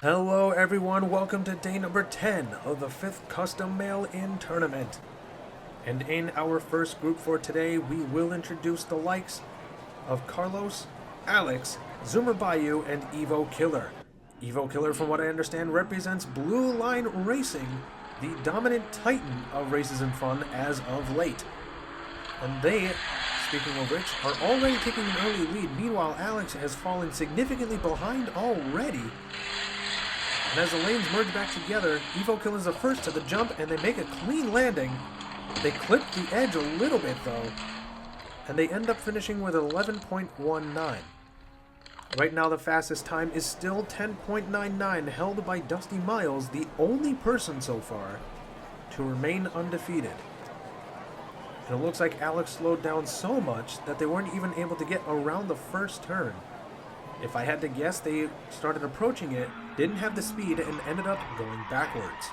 Hello everyone, welcome to day number 10 of the 5th Custom Mail-In Tournament. And in our first group for today, we will introduce the likes of Carlos, Alex, Zoomer Bayou, and Evo Killer. Evo Killer, from what I understand, represents Blue Line Racing, the dominant titan of races and fun as of late. And they, speaking of which, are already taking an early lead. Meanwhile, Alex has fallen significantly behind already. And as the lanes merge back together, Evo Killer is the first to the jump, and they make a clean landing. They clip the edge a little bit, though, and they end up finishing with 11.19. Right now, the fastest time is still 10.99, held by Dusty Miles, the only person so far to remain undefeated. And it looks like Alex slowed down so much that they weren't even able to get around the first turn. If I had to guess, they started approaching it, didn't have the speed, and ended up going backwards.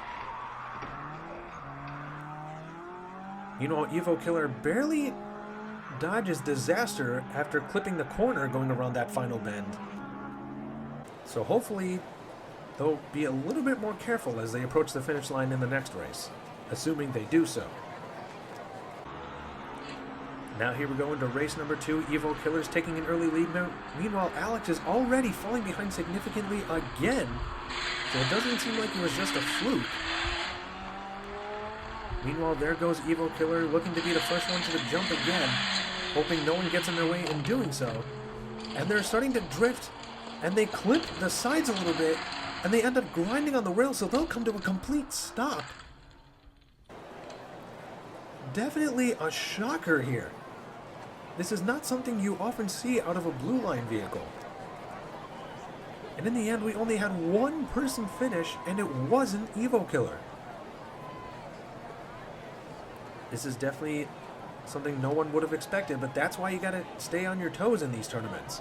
Meanwhile, Evo Killer barely dodges disaster after clipping the corner going around that final bend. So hopefully, they'll be a little bit more careful as they approach the finish line in the next race, assuming they do so. Now here we go into race number 2. Evo Killer's taking an early lead. Meanwhile, Alex is already falling behind significantly again, so it doesn't seem like it was just a fluke. Meanwhile, there goes Evo Killer, looking to be the first one to the jump again, hoping no one gets in their way in doing so. And they're starting to drift, and they clip the sides a little bit, and they end up grinding on the rail, so they'll come to a complete stop. Definitely a shocker here. This is not something you often see out of a Blue Line vehicle. And in the end, we only had one person finish, and it wasn't Evo Killer. This is definitely something no one would have expected, but that's why you gotta stay on your toes in these tournaments.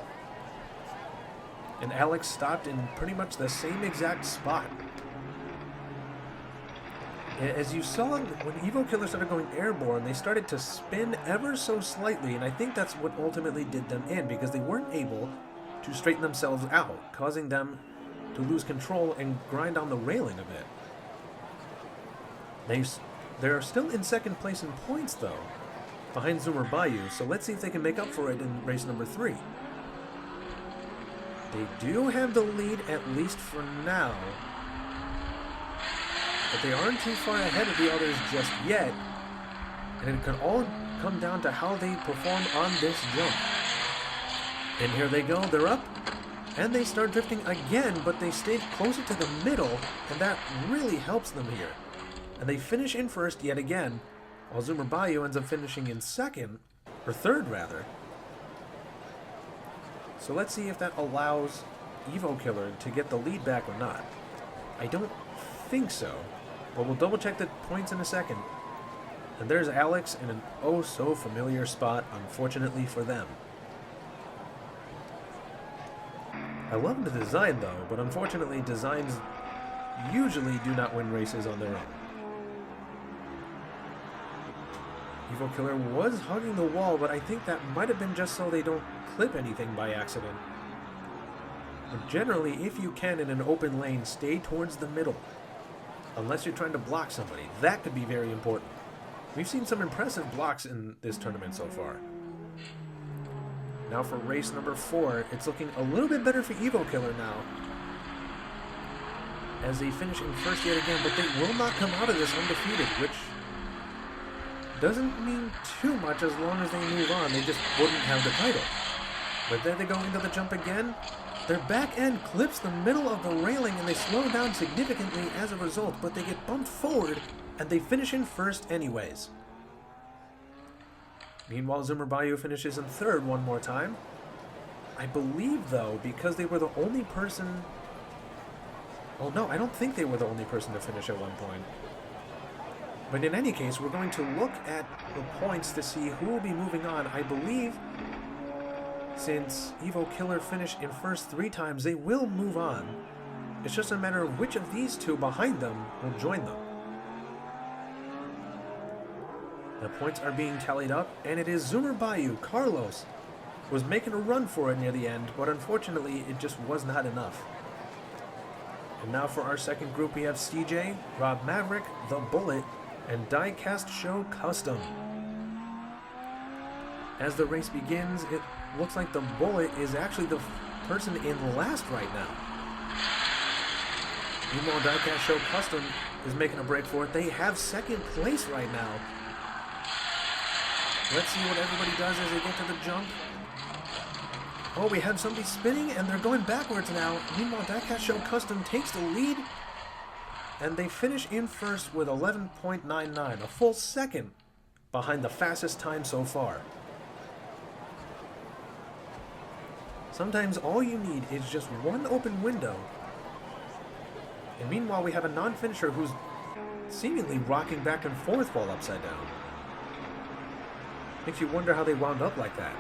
And Alex stopped in pretty much the same exact spot. As you saw, when Evo Killer started going airborne, they started to spin ever so slightly, and I think that's what ultimately did them in, because they weren't able to straighten themselves out, causing them to lose control and grind on the railing a bit. They're still in second place in points, though, behind Zoomer Bayou, so let's see if they can make up for it in race number 3. They do have the lead, at least for now, but they aren't too far ahead of the others just yet, and it could all come down to how they perform on this jump. And here they go, they're up, and they start drifting again, but they stayed closer to the middle, and that really helps them here. And they finish in first yet again, while Zoomer Bayou ends up finishing in second, or third rather. So let's see if that allows Evo Killer to get the lead back or not. I don't think so, but we'll double check the points in a second. And there's Alex in an oh so familiar spot, unfortunately for them. I love the design though, but unfortunately designs usually do not win races on their own. Evo Killer was hugging the wall, but I think that might have been just so they don't clip anything by accident. But generally, if you can in an open lane, stay towards the middle. Unless you're trying to block somebody. That could be very important. We've seen some impressive blocks in this tournament so far. Now for race number 4, it's looking a little bit better for Evo Killer now, as they finish in first yet again, but they will not come out of this undefeated, which doesn't mean too much as long as they move on. They just wouldn't have the title. But there they go into the jump again. Their back end clips the middle of the railing, and they slow down significantly as a result, but they get bumped forward, and they finish in first anyways. Meanwhile, Zoomer Bayou finishes in third one more time. I believe, though, because they were the only person... Oh no, I don't think they were the only person to finish at one point. But in any case, we're going to look at the points to see who will be moving on. I believe, since Evo Killer finished in first 3 times, they will move on. It's just a matter of which of these two behind them will join them. The points are being tallied up, and it is Zoomer Bayou. Carlos was making a run for it near the end, but unfortunately it just was not enough. And now for our second group, we have CJ, Rob Maverick, The Bullet, and Diecast Show Custom. As the race begins, it looks like The Bullet is actually the person in last right now. Meanwhile, Diecast Show Custom is making a break for it. They have second place right now. Let's see what everybody does as they get to the jump. Oh, we have somebody spinning, and they're going backwards now. Meanwhile, Diecast Show Custom takes the lead, and they finish in first with 11.99, a full second behind the fastest time so far. Sometimes all you need is just one open window. And meanwhile, we have a non-finisher who's seemingly rocking back and forth while upside down. Makes you wonder how they wound up like that.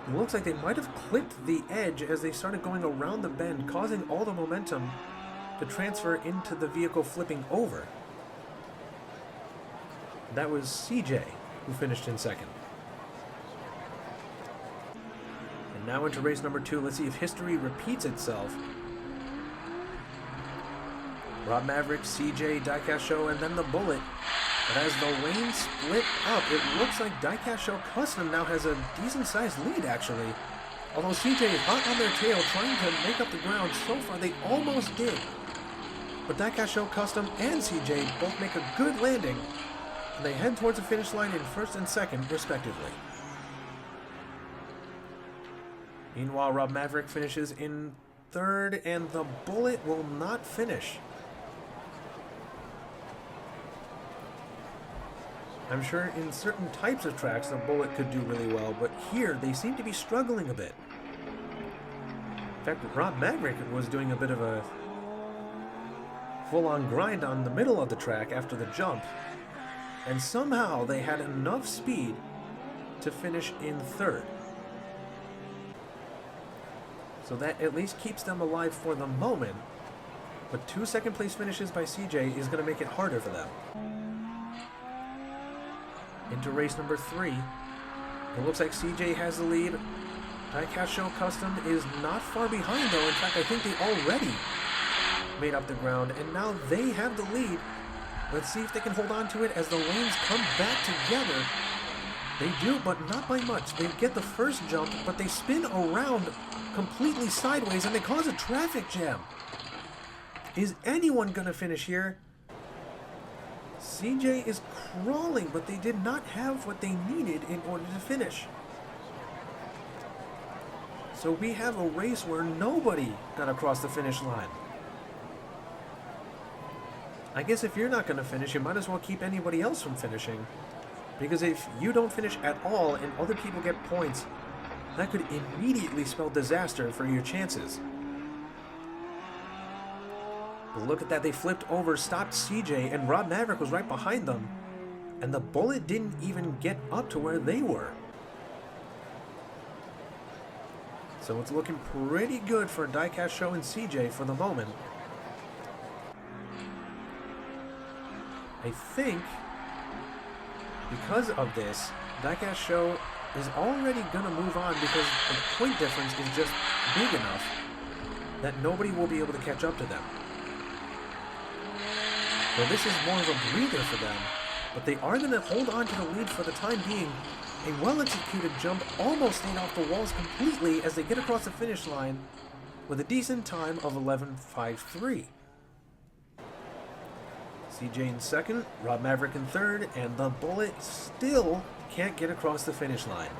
It looks like they might have clipped the edge as they started going around the bend, causing all the momentum to transfer into the vehicle flipping over. That was CJ who finished in second. And now into race number 2. Let's see if history repeats itself. Rob Maverick, CJ, Diecast Show, and then The Bullet. But as the lanes split up, it looks like Diecast Show Custom now has a decent-sized lead, actually. Although CJ is hot on their tail, trying to make up the ground. So far, they almost did. But Diecast Show Custom and CJ both make a good landing, and they head towards the finish line in first and second, respectively. Meanwhile, Rob Maverick finishes in third, and The Bullet will not finish. I'm sure in certain types of tracks, The Bullet could do really well, but here they seem to be struggling a bit. In fact, Rob Maverick was doing a bit of a full-on grind on the middle of the track after the jump, and somehow they had enough speed to finish in third. So that at least keeps them alive for the moment, but 2 second-place finishes by CJ is going to make it harder for them. Into race number 3. It looks like CJ has the lead. Diecast Show Custom is not far behind, though. In fact, I think they already made up the ground, and now they have the lead. Let's see if they can hold on to it as the lanes come back together. They do, but not by much. They get the first jump, but they spin around completely sideways, and they cause a traffic jam. Is anyone going to finish here? CJ is crawling, but they did not have what they needed in order to finish. So we have a race where nobody got across the finish line. I guess if you're not going to finish, you might as well keep anybody else from finishing. Because if you don't finish at all and other people get points, that could immediately spell disaster for your chances. But look at that, they flipped over, stopped CJ, and Rob Maverick was right behind them. And The Bullet didn't even get up to where they were. So it's looking pretty good for Diecast Show and CJ for the moment. I think because of this, Diecast Show is already going to move on because the point difference is just big enough that nobody will be able to catch up to them. So this is more of a breather for them, but they are going to hold on to the lead for the time being. A well-executed jump almost stayed off the walls completely as they get across the finish line with a decent time of 11.53. CJ in second, Rob Maverick in third, and The Bullet still can't get across the finish line.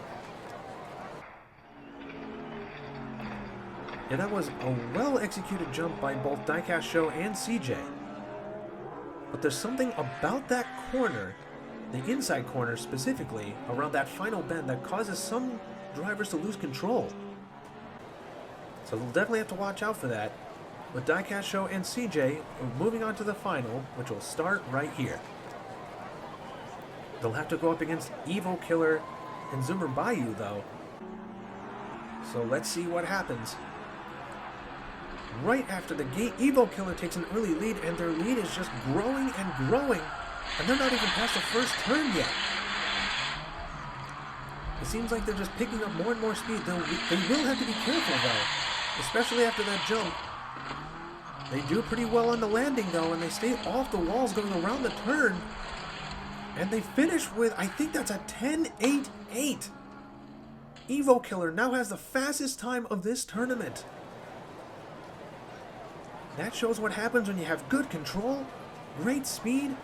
Yeah, that was a well-executed jump by both Diecast Show and CJ. But there's something about that corner, the inside corner specifically, around that final bend that causes some drivers to lose control. So they'll definitely have to watch out for that. But Diecast Show and CJ are moving on to the final, which will start right here. They'll have to go up against Evo Killer and Zoomer Bayou, though. So let's see what happens. Right after the gate, Evo Killer takes an early lead, and their lead is just growing and growing, and they're not even past the first turn yet. It seems like they're just picking up more and more speed. They will have to be careful, though, especially after that jump. They do pretty well on the landing though, and they stay off the walls going around the turn. And they finish with, I think that's a 10.88. Evo Killer now has the fastest time of this tournament. That shows what happens when you have good control, great speed,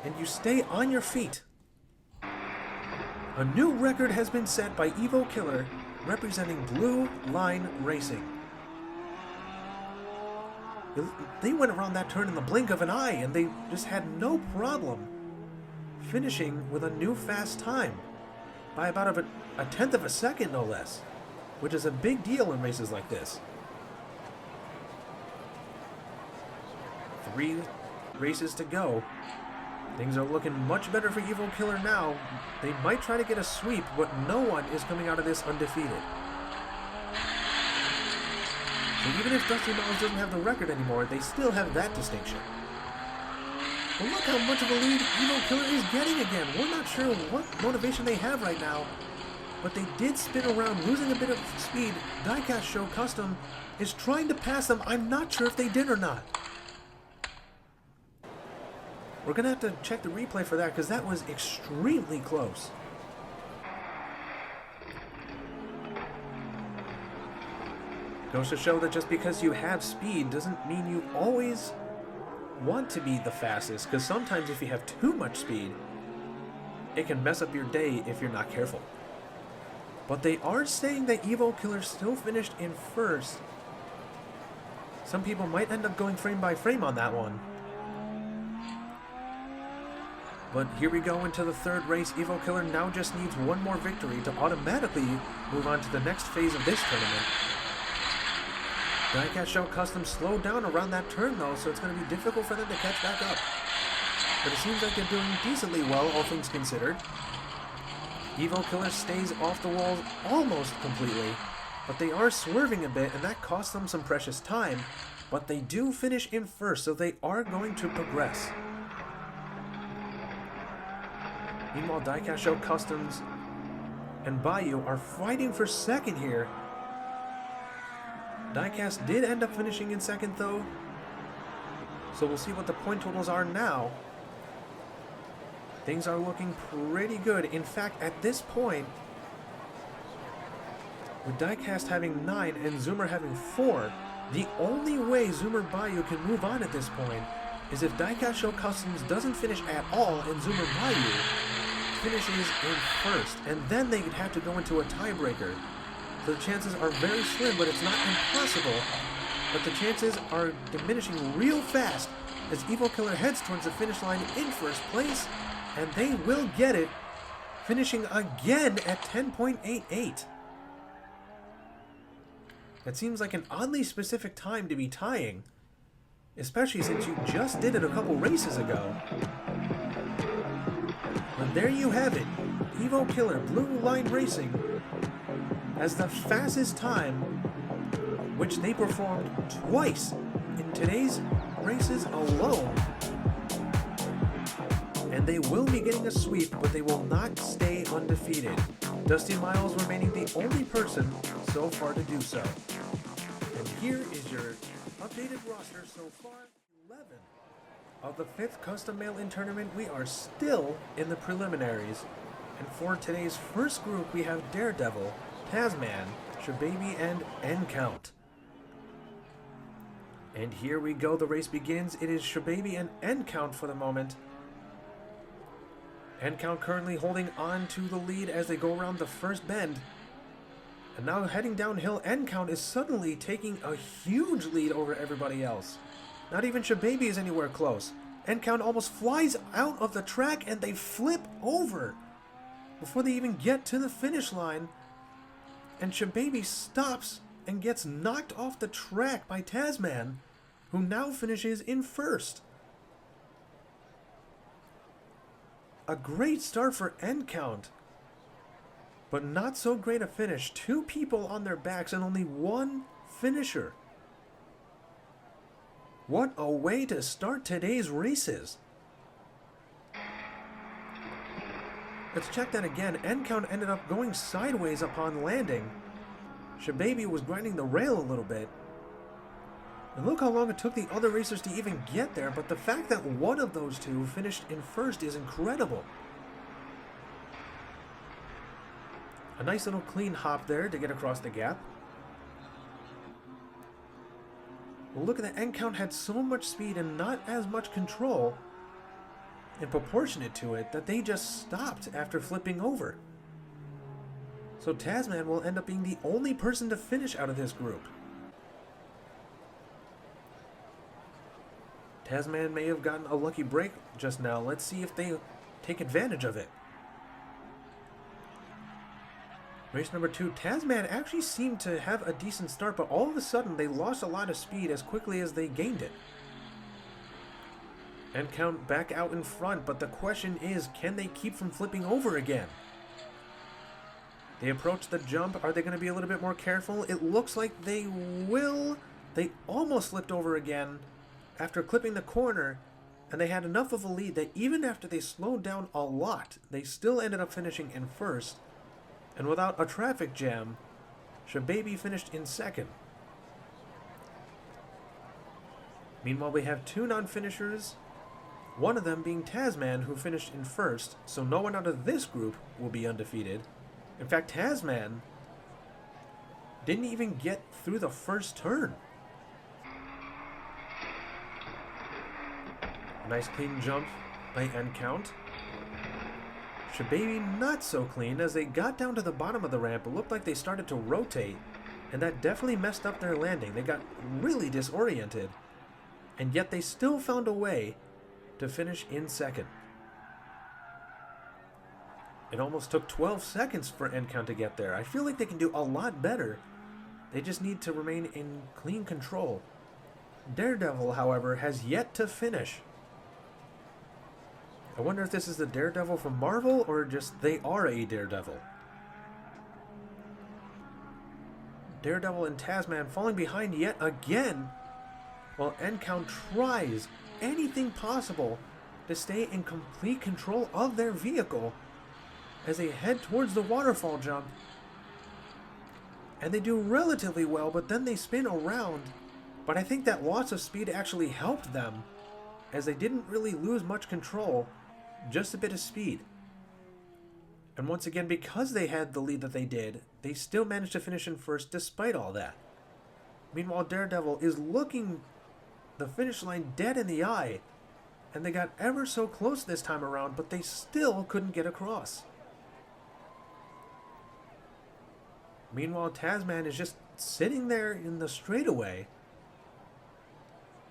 and you stay on your feet. A new record has been set by Evo Killer, representing Blue Line Racing. They went around that turn in the blink of an eye, and they just had no problem finishing with a new fast time by about a tenth of a second, no less, which is a big deal in races like this. 3 races to go. Things are looking much better for Evo Killer now. They might try to get a sweep, but no one is coming out of this undefeated. So even if Dusty Miles doesn't have the record anymore, they still have that distinction. But look how much of a lead Evo Killer is getting again. We're not sure what motivation they have right now, but they did spin around, losing a bit of speed. Diecast Show Custom is trying to pass them. I'm not sure if they did or not. We're going to have to check the replay for that because that was extremely close. Goes to show that just because you have speed doesn't mean you always want to be the fastest, because sometimes if you have too much speed, it can mess up your day if you're not careful. But they are saying that Evo Killer still finished in first. Some people might end up going frame by frame on that one. But here we go into the third race. Evo Killer now just needs one more victory to automatically move on to the next phase of this tournament. Diecast Show Custom slowed down around that turn though, so it's going to be difficult for them to catch back up. But it seems like they're doing decently well, all things considered. Evo Killer stays off the walls almost completely, but they are swerving a bit, and that costs them some precious time. But they do finish in first, so they are going to progress. Meanwhile, Diecast Show Customs and Bayou are fighting for second here. Diecast did end up finishing in second though, so we'll see what the point totals are now. Things are looking pretty good. In fact, at this point, with Diecast having 9 and Zoomer having 4, the only way Zoomer Bayou can move on at this point is if Diecast Show Customs doesn't finish at all and Zoomer Bayou finishes in first, and then they would have to go into a tiebreaker. So the chances are very slim, but it's not impossible. But the chances are diminishing real fast as Evo Killer heads towards the finish line in first place, and they will get it, finishing again at 10.88. That seems like an oddly specific time to be tying, especially since you just did it a couple races ago. But there you have it. Evo Killer Blue Line Racing has the fastest time, which they performed twice in today's races alone. And they will be getting a sweep, but they will not stay undefeated. Dusty Miles remaining the only person so far to do so. And here is your updated roster so far. 11 of the 5th Custom Mail-In Tournament. We are still in the preliminaries. And for today's first group, we have Daredevil, Tasman, Shababy, and N-Count. And here we go, the race begins. It is Shababy and N-Count for the moment. N-Count currently holding on to the lead as they go around the first bend. And now heading downhill, N-Count is suddenly taking a huge lead over everybody else. Not even Shababy is anywhere close. N-Count almost flies out of the track and they flip over before they even get to the finish line. And Shababy stops and gets knocked off the track by Tasman, who now finishes in first. A great start for N-Count, but not so great a finish. 2 people on their backs and only 1 finisher. What a way to start today's races. Let's check that again. N-Count ended up going sideways upon landing. Shababy was grinding the rail a little bit. And look how long it took the other racers to even get there, but the fact that one of those two finished in first is incredible. A nice little clean hop there to get across the gap. Well, look at that, end count had so much speed and not as much control and proportionate to it that they just stopped after flipping over. So Tasman will end up being the only person to finish out of this group. Tasman may have gotten a lucky break just now. Let's see if they take advantage of it. Race number 2, Tasman actually seemed to have a decent start, but all of a sudden they lost a lot of speed as quickly as they gained it. End count back out in front, but the question is, can they keep from flipping over again? They approach the jump. Are they going to be a little bit more careful? It looks like they will. They almost flipped over again after clipping the corner, and they had enough of a lead that even after they slowed down a lot, they still ended up finishing in first. And without a traffic jam, Shababy finished in second. Meanwhile, we have 2 non-finishers, one of them being Tasman, who finished in first, so no one out of this group will be undefeated. In fact, Tasman didn't even get through the first turn. A nice clean jump by end count. Shababy not so clean. As they got down to the bottom of the ramp, it looked like they started to rotate, and that definitely messed up their landing. They got really disoriented, and yet they still found a way to finish in second. It almost took 12 seconds for end count to get there. I feel like they can do a lot better. They just need to remain in clean control. Daredevil, however, has yet to finish. I wonder if this is the Daredevil from Marvel, or just they are a Daredevil. Daredevil and Tasman falling behind yet again, while end count tries anything possible to stay in complete control of their vehicle as they head towards the waterfall jump. And they do relatively well, but then they spin around. But I think that loss of speed actually helped them, as they didn't really lose much control, just a bit of speed. And once again, because they had the lead that they did, they still managed to finish in first despite all that. Meanwhile, Daredevil is looking the finish line dead in the eye, and they got ever so close this time around, but they still couldn't get across. Meanwhile, Tasman is just sitting there in the straightaway.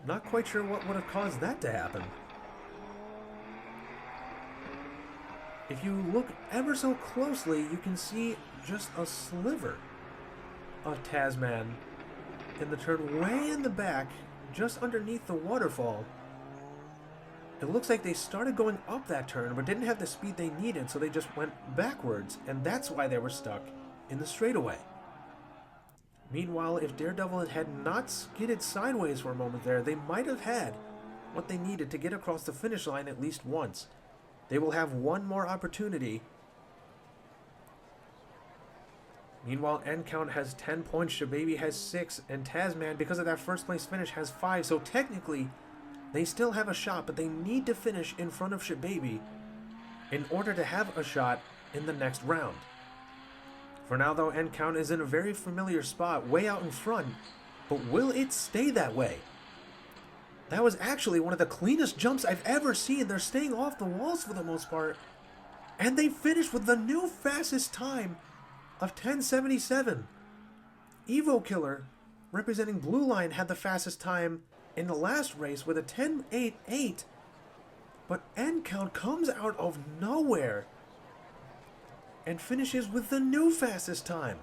Not quite sure what would have caused that to happen. If you look ever so closely, you can see just a sliver of Tasman in the turn way in the back, just underneath the waterfall. It looks like they started going up that turn, but didn't have the speed they needed, so they just went backwards, and that's why they were stuck in the straightaway. Meanwhile, if Daredevil had not skidded sideways for a moment there, they might have had what they needed to get across the finish line at least once. They will have one more opportunity. Meanwhile, end count has 10 points, Shababy has 6, and Tasman, because of that first place finish, has 5. So technically, they still have a shot, but they need to finish in front of Shababy in order to have a shot in the next round. For now, though, end count is in a very familiar spot, way out in front, but will it stay that way? That was actually one of the cleanest jumps I've ever seen. They're staying off the walls for the most part, and they finished with the new fastest time of 10:77. Evo Killer, representing Blue Line, had the fastest time in the last race with a 10:88, but end count comes out of nowhere and finishes with the new fastest time.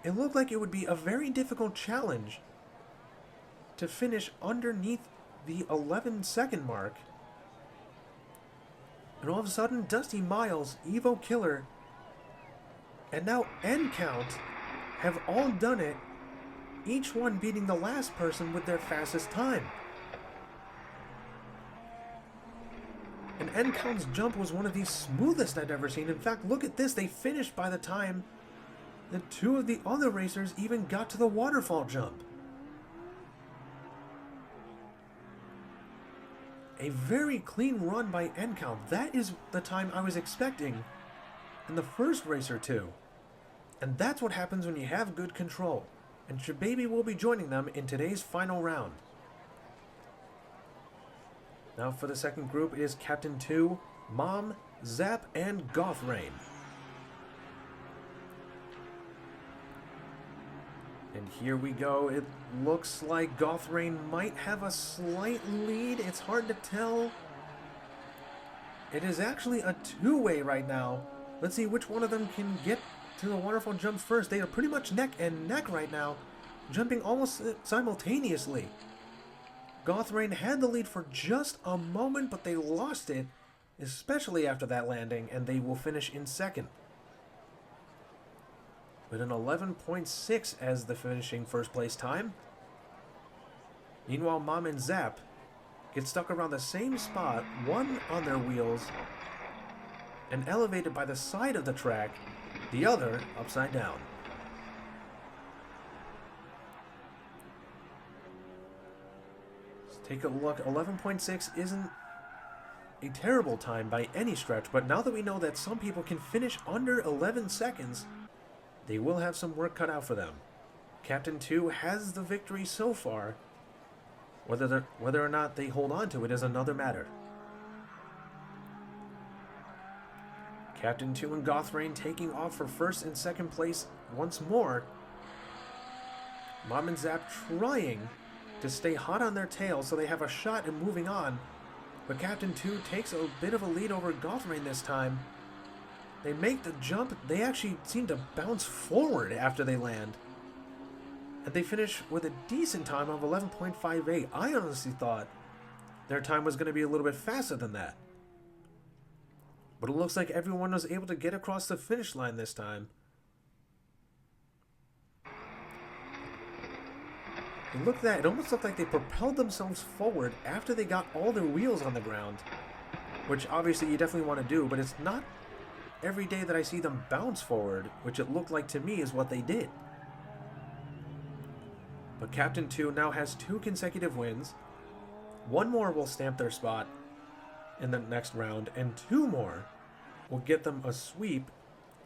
It looked like it would be a very difficult challenge to finish underneath the 11-second mark. And all of a sudden, Dusty Miles, Evo Killer, and now end count have all done it, each one beating the last person with their fastest time. And end count's jump was one of the smoothest I'd ever seen. In fact, look at this. They finished by the time that two of the other racers even got to the waterfall jump. A very clean run by end count. That is the time I was expecting in the first race or two. And that's what happens when you have good control. And Shababy will be joining them in today's final round. Now for the second group, it is Captain 2, Mom, Zap, and Gothrain. And here we go. It looks like Gothrain might have a slight lead. It's hard to tell. It is actually a two-way right now. Let's see which one of them can get to the waterfall jump first. They are pretty much neck and neck right now, jumping almost simultaneously. Gothrain had the lead for just a moment, but they lost it, especially after that landing, and they will finish in second, with an 11.6 as the finishing first place time. Meanwhile, Mom and Zap get stuck around the same spot, one on their wheels and elevated by the side of the track, the other upside down. Let's take a look. 11.6 isn't a terrible time by any stretch, but now that we know that some people can finish under 11 seconds, they will have some work cut out for them. Captain 2 has the victory so far. Whether or not they hold on to it is another matter. Captain 2 and Gothrain taking off for first and second place once more. Mom and Zap trying to stay hot on their tails so they have a shot at moving on. But Captain 2 takes a bit of a lead over Gothrain this time. They make the jump. They actually seem to bounce forward after they land. And they finish with a decent time of 11.58. I honestly thought their time was going to be a little bit faster than that. But it looks like everyone was able to get across the finish line this time. And look at that. It almost looked like they propelled themselves forward after they got all their wheels on the ground. Which obviously you definitely want to do, but it's not every day that I see them bounce forward, which it looked like to me is what they did. But Captain 2 now has 2 consecutive wins. One more will stamp their spot in the next round, and 2 more will get them a sweep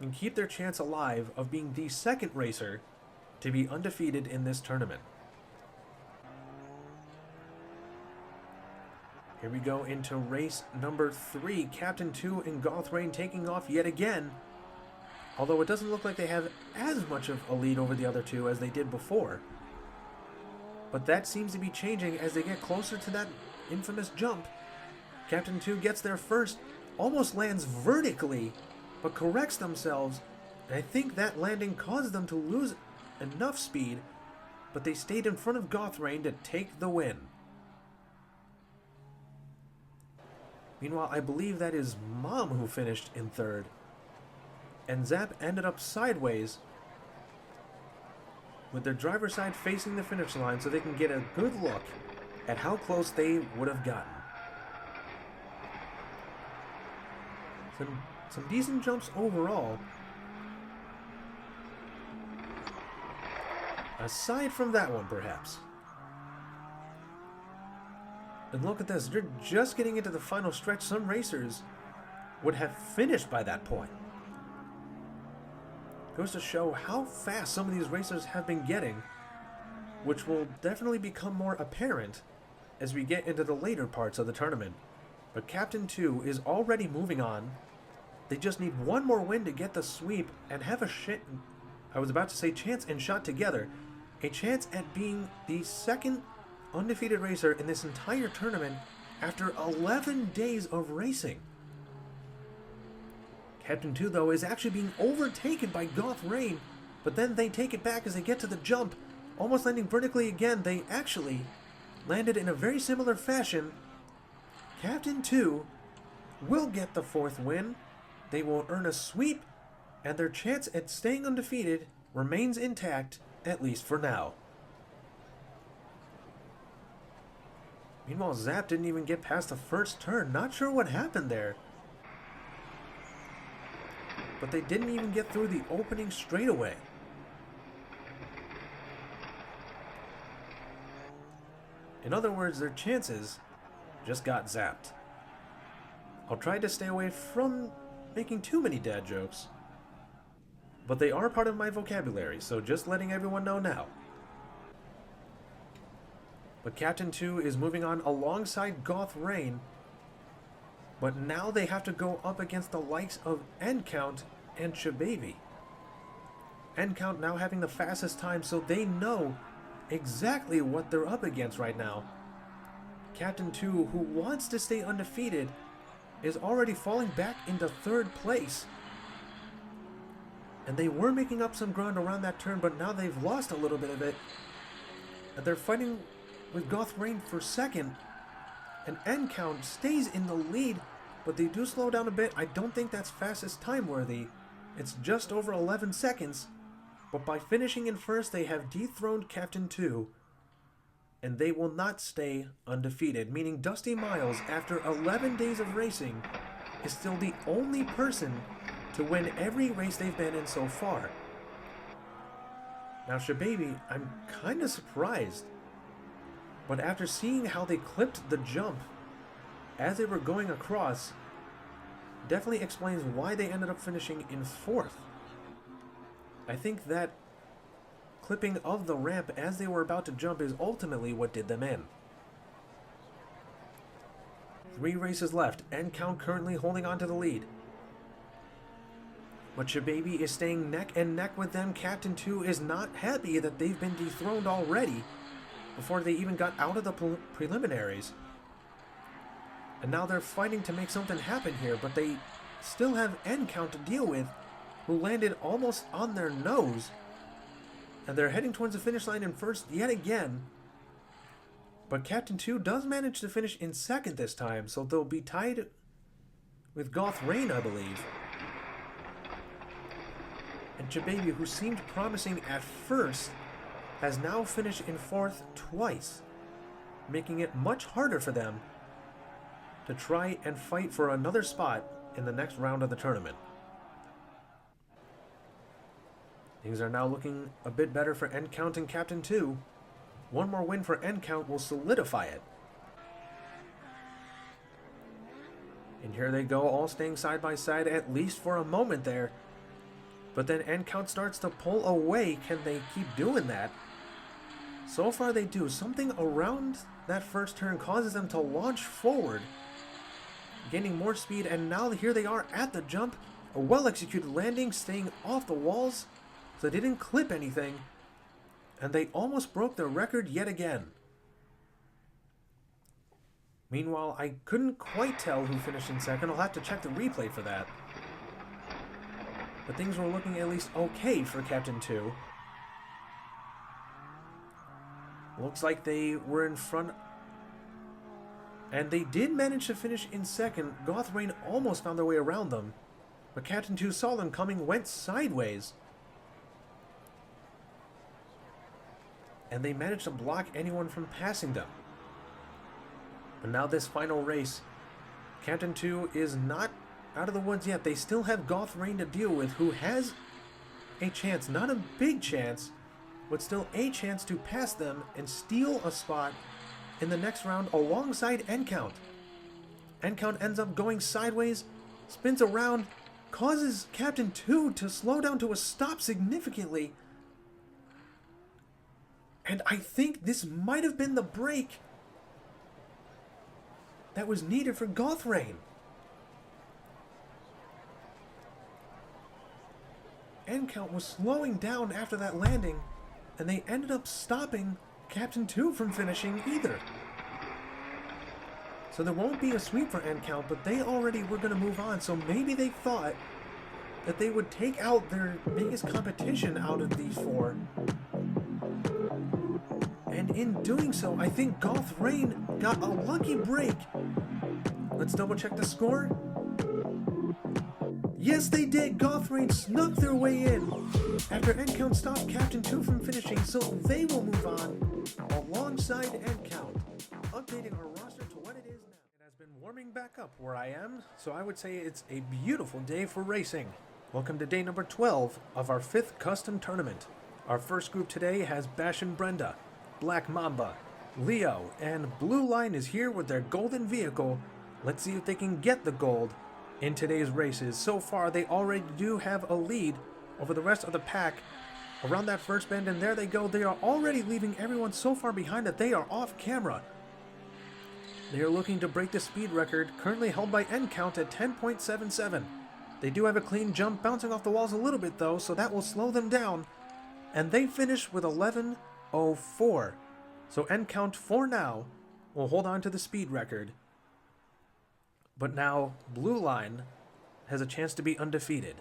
and keep their chance alive of being the second racer to be undefeated in this tournament. Here we go into race number 3. Captain 2 and Gothrain taking off yet again, although it doesn't look like they have as much of a lead over the other two as they did before. But that seems to be changing as they get closer to that infamous jump. Captain 2 gets there first, almost lands vertically, but corrects themselves, and I think that landing caused them to lose enough speed, but they stayed in front of Gothrain to take the win. Meanwhile, I believe that is Mom who finished in third, and Zap ended up sideways with their driver's side facing the finish line so they can get a good look at how close they would have gotten. Some decent jumps overall. Aside from that one, perhaps. And look at this, they're just getting into the final stretch. Some racers would have finished by that point. Goes to show how fast some of these racers have been getting, which will definitely become more apparent as we get into the later parts of the tournament. But Captain 2 is already moving on. They just need one more win to get the sweep and have a chance and shot together. A chance at being the second undefeated racer in this entire tournament after 11 days of racing. Captain 2, though, is actually being overtaken by Gothrain, but then they take it back as they get to the jump, almost landing vertically again. They actually landed in a very similar fashion. Captain 2 will get the 4th win. They will earn a sweep, and their chance at staying undefeated remains intact, at least for now. Meanwhile, Zap didn't even get past the first turn. Not sure what happened there. But they didn't even get through the opening straightaway. In other words, their chances just got zapped. I'll try to stay away from making too many dad jokes, but they are part of my vocabulary, so just letting everyone know now. But Captain 2 is moving on alongside Goth Rain, but now they have to go up against the likes of Endcount and Shababy. Endcount now having the fastest time, so they know exactly what they're up against right now. Captain 2, who wants to stay undefeated, is already falling back into third place. And they were making up some ground around that turn, but now they've lost a little bit of it. And they're fighting with Goth Rain for second. And Endcount stays in the lead, but they do slow down a bit. I don't think that's fastest time worthy. It's just over 11 seconds. But by finishing in first, they have dethroned Captain 2. And they will not stay undefeated, meaning Dusty Miles, after 11 days of racing, is still the only person to win every race they've been in so far. Now, Shababy, I'm kind of surprised, but after seeing how they clipped the jump as they were going across, definitely explains why they ended up finishing in fourth. I think that clipping of the ramp as they were about to jump is ultimately what did them in. 3 races left, Endcount currently holding on to the lead. But Shababy is staying neck and neck with them. Captain 2 is not happy that they've been dethroned already before they even got out of the preliminaries. And now they're fighting to make something happen here, but they still have Endcount to deal with, who landed almost on their nose. And they're heading towards the finish line in first yet again. But Captain 2 does manage to finish in second this time, so they'll be tied with Goth Rain, I believe. And Shababy, who seemed promising at first, has now finished in fourth twice, making it much harder for them to try and fight for another spot in the next round of the tournament. Things are now looking a bit better for Endcount and Captain 2. One more win for Endcount will solidify it. And here they go, all staying side by side, at least for a moment there. But then Endcount starts to pull away. Can they keep doing that? So far they do. Something around that first turn causes them to launch forward, gaining more speed, and now here they are at the jump. A well-executed landing, staying off the walls, so they didn't clip anything, and they almost broke their record yet again. Meanwhile, I couldn't quite tell who finished in second. I'll have to check the replay for that. But things were looking at least okay for Captain 2. Looks like they were in front, and they did manage to finish in second. Goth Rain almost found their way around them, but Captain 2 saw them coming, went sideways, and they managed to block anyone from passing them. But now this final race, Captain 2 is not out of the woods yet. They still have Goth Rain to deal with, who has a chance, not a big chance, but still a chance to pass them and steal a spot in the next round alongside Endcount. Endcount ends up going sideways, spins around, causes Captain 2 to slow down to a stop significantly. And I think this might have been the break that was needed for Goth Rain. Endcount was slowing down after that landing, and they ended up stopping Captain 2 from finishing either. So there won't be a sweep for Endcount, but they already were going to move on, so maybe they thought that they would take out their biggest competition out of these 4. And in doing so, I think Goth Rain got a lucky break. Let's double check the score. Yes, they did. Goth Rain snuck their way in after Endcount stopped Captain 2 from finishing, so they will move on alongside Endcount, updating our roster to what it is now. It has been warming back up where I am, so I would say it's a beautiful day for racing. Welcome to day number 12 of our 5th custom tournament. Our first group today has Bash and Brenda, Black Mamba, Leo, and Blue Line is here with their golden vehicle. Let's see if they can get the gold in today's races. So far, they already do have a lead over the rest of the pack around that first bend, and there they go. They are already leaving everyone so far behind that they are off camera. They are looking to break the speed record, currently held by N Count at 10.77. They do have a clean jump, bouncing off the walls a little bit though, so that will slow them down. And they finish with 11.04. So N Count for now will hold on to the speed record. But now Blue Line has a chance to be undefeated.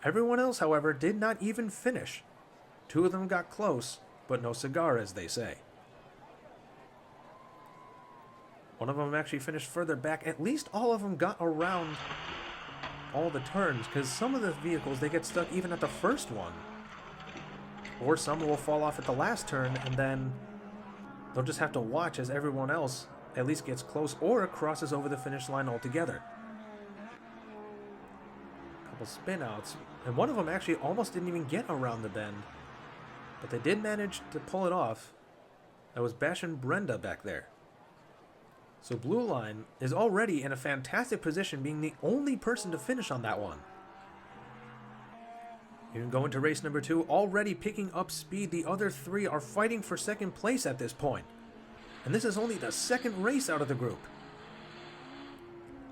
Everyone else, however, did not even finish. 2 of them got close, but no cigar, as they say. One of them actually finished further back. At least all of them got around all the turns, because some of the vehicles, they get stuck even at the first one. Or some will fall off at the last turn, and then they'll just have to watch as everyone else at least gets close or crosses over the finish line altogether. A couple spin outs, and one of them actually almost didn't even get around the bend, but they did manage to pull it off. That was Bash and Brenda back there. So Blue Line is already in a fantastic position, being the only person to finish on that one. Even going to race number 2, already picking up speed. The other 3 are fighting for second place at this point. And this is only the second race out of the group.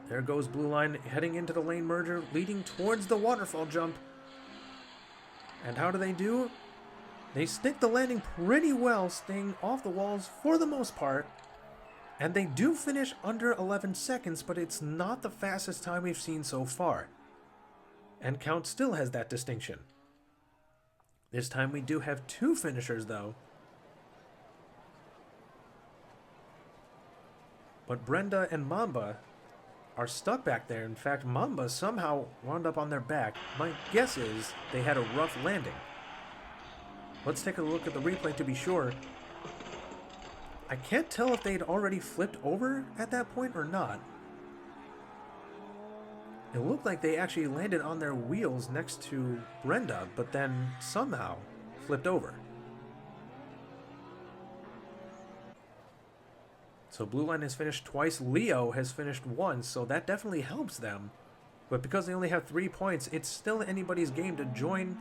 There goes Blue Line heading into the lane merger, leading towards the waterfall jump. And how do they do? They stick the landing pretty well, staying off the walls for the most part. And they do finish under 11 seconds, but it's not the fastest time we've seen so far. And Count still has that distinction. This time we do have 2 finishers though. But Brenda and Mamba are stuck back there. In fact, Mamba somehow wound up on their back. My guess is they had a rough landing. Let's take a look at the replay to be sure. I can't tell if they'd already flipped over at that point or not. It looked like they actually landed on their wheels next to Brenda, but then somehow flipped over. So Blue Line has finished twice, Leo has finished once, so that definitely helps them. But because they only have 3 points, it's still anybody's game to join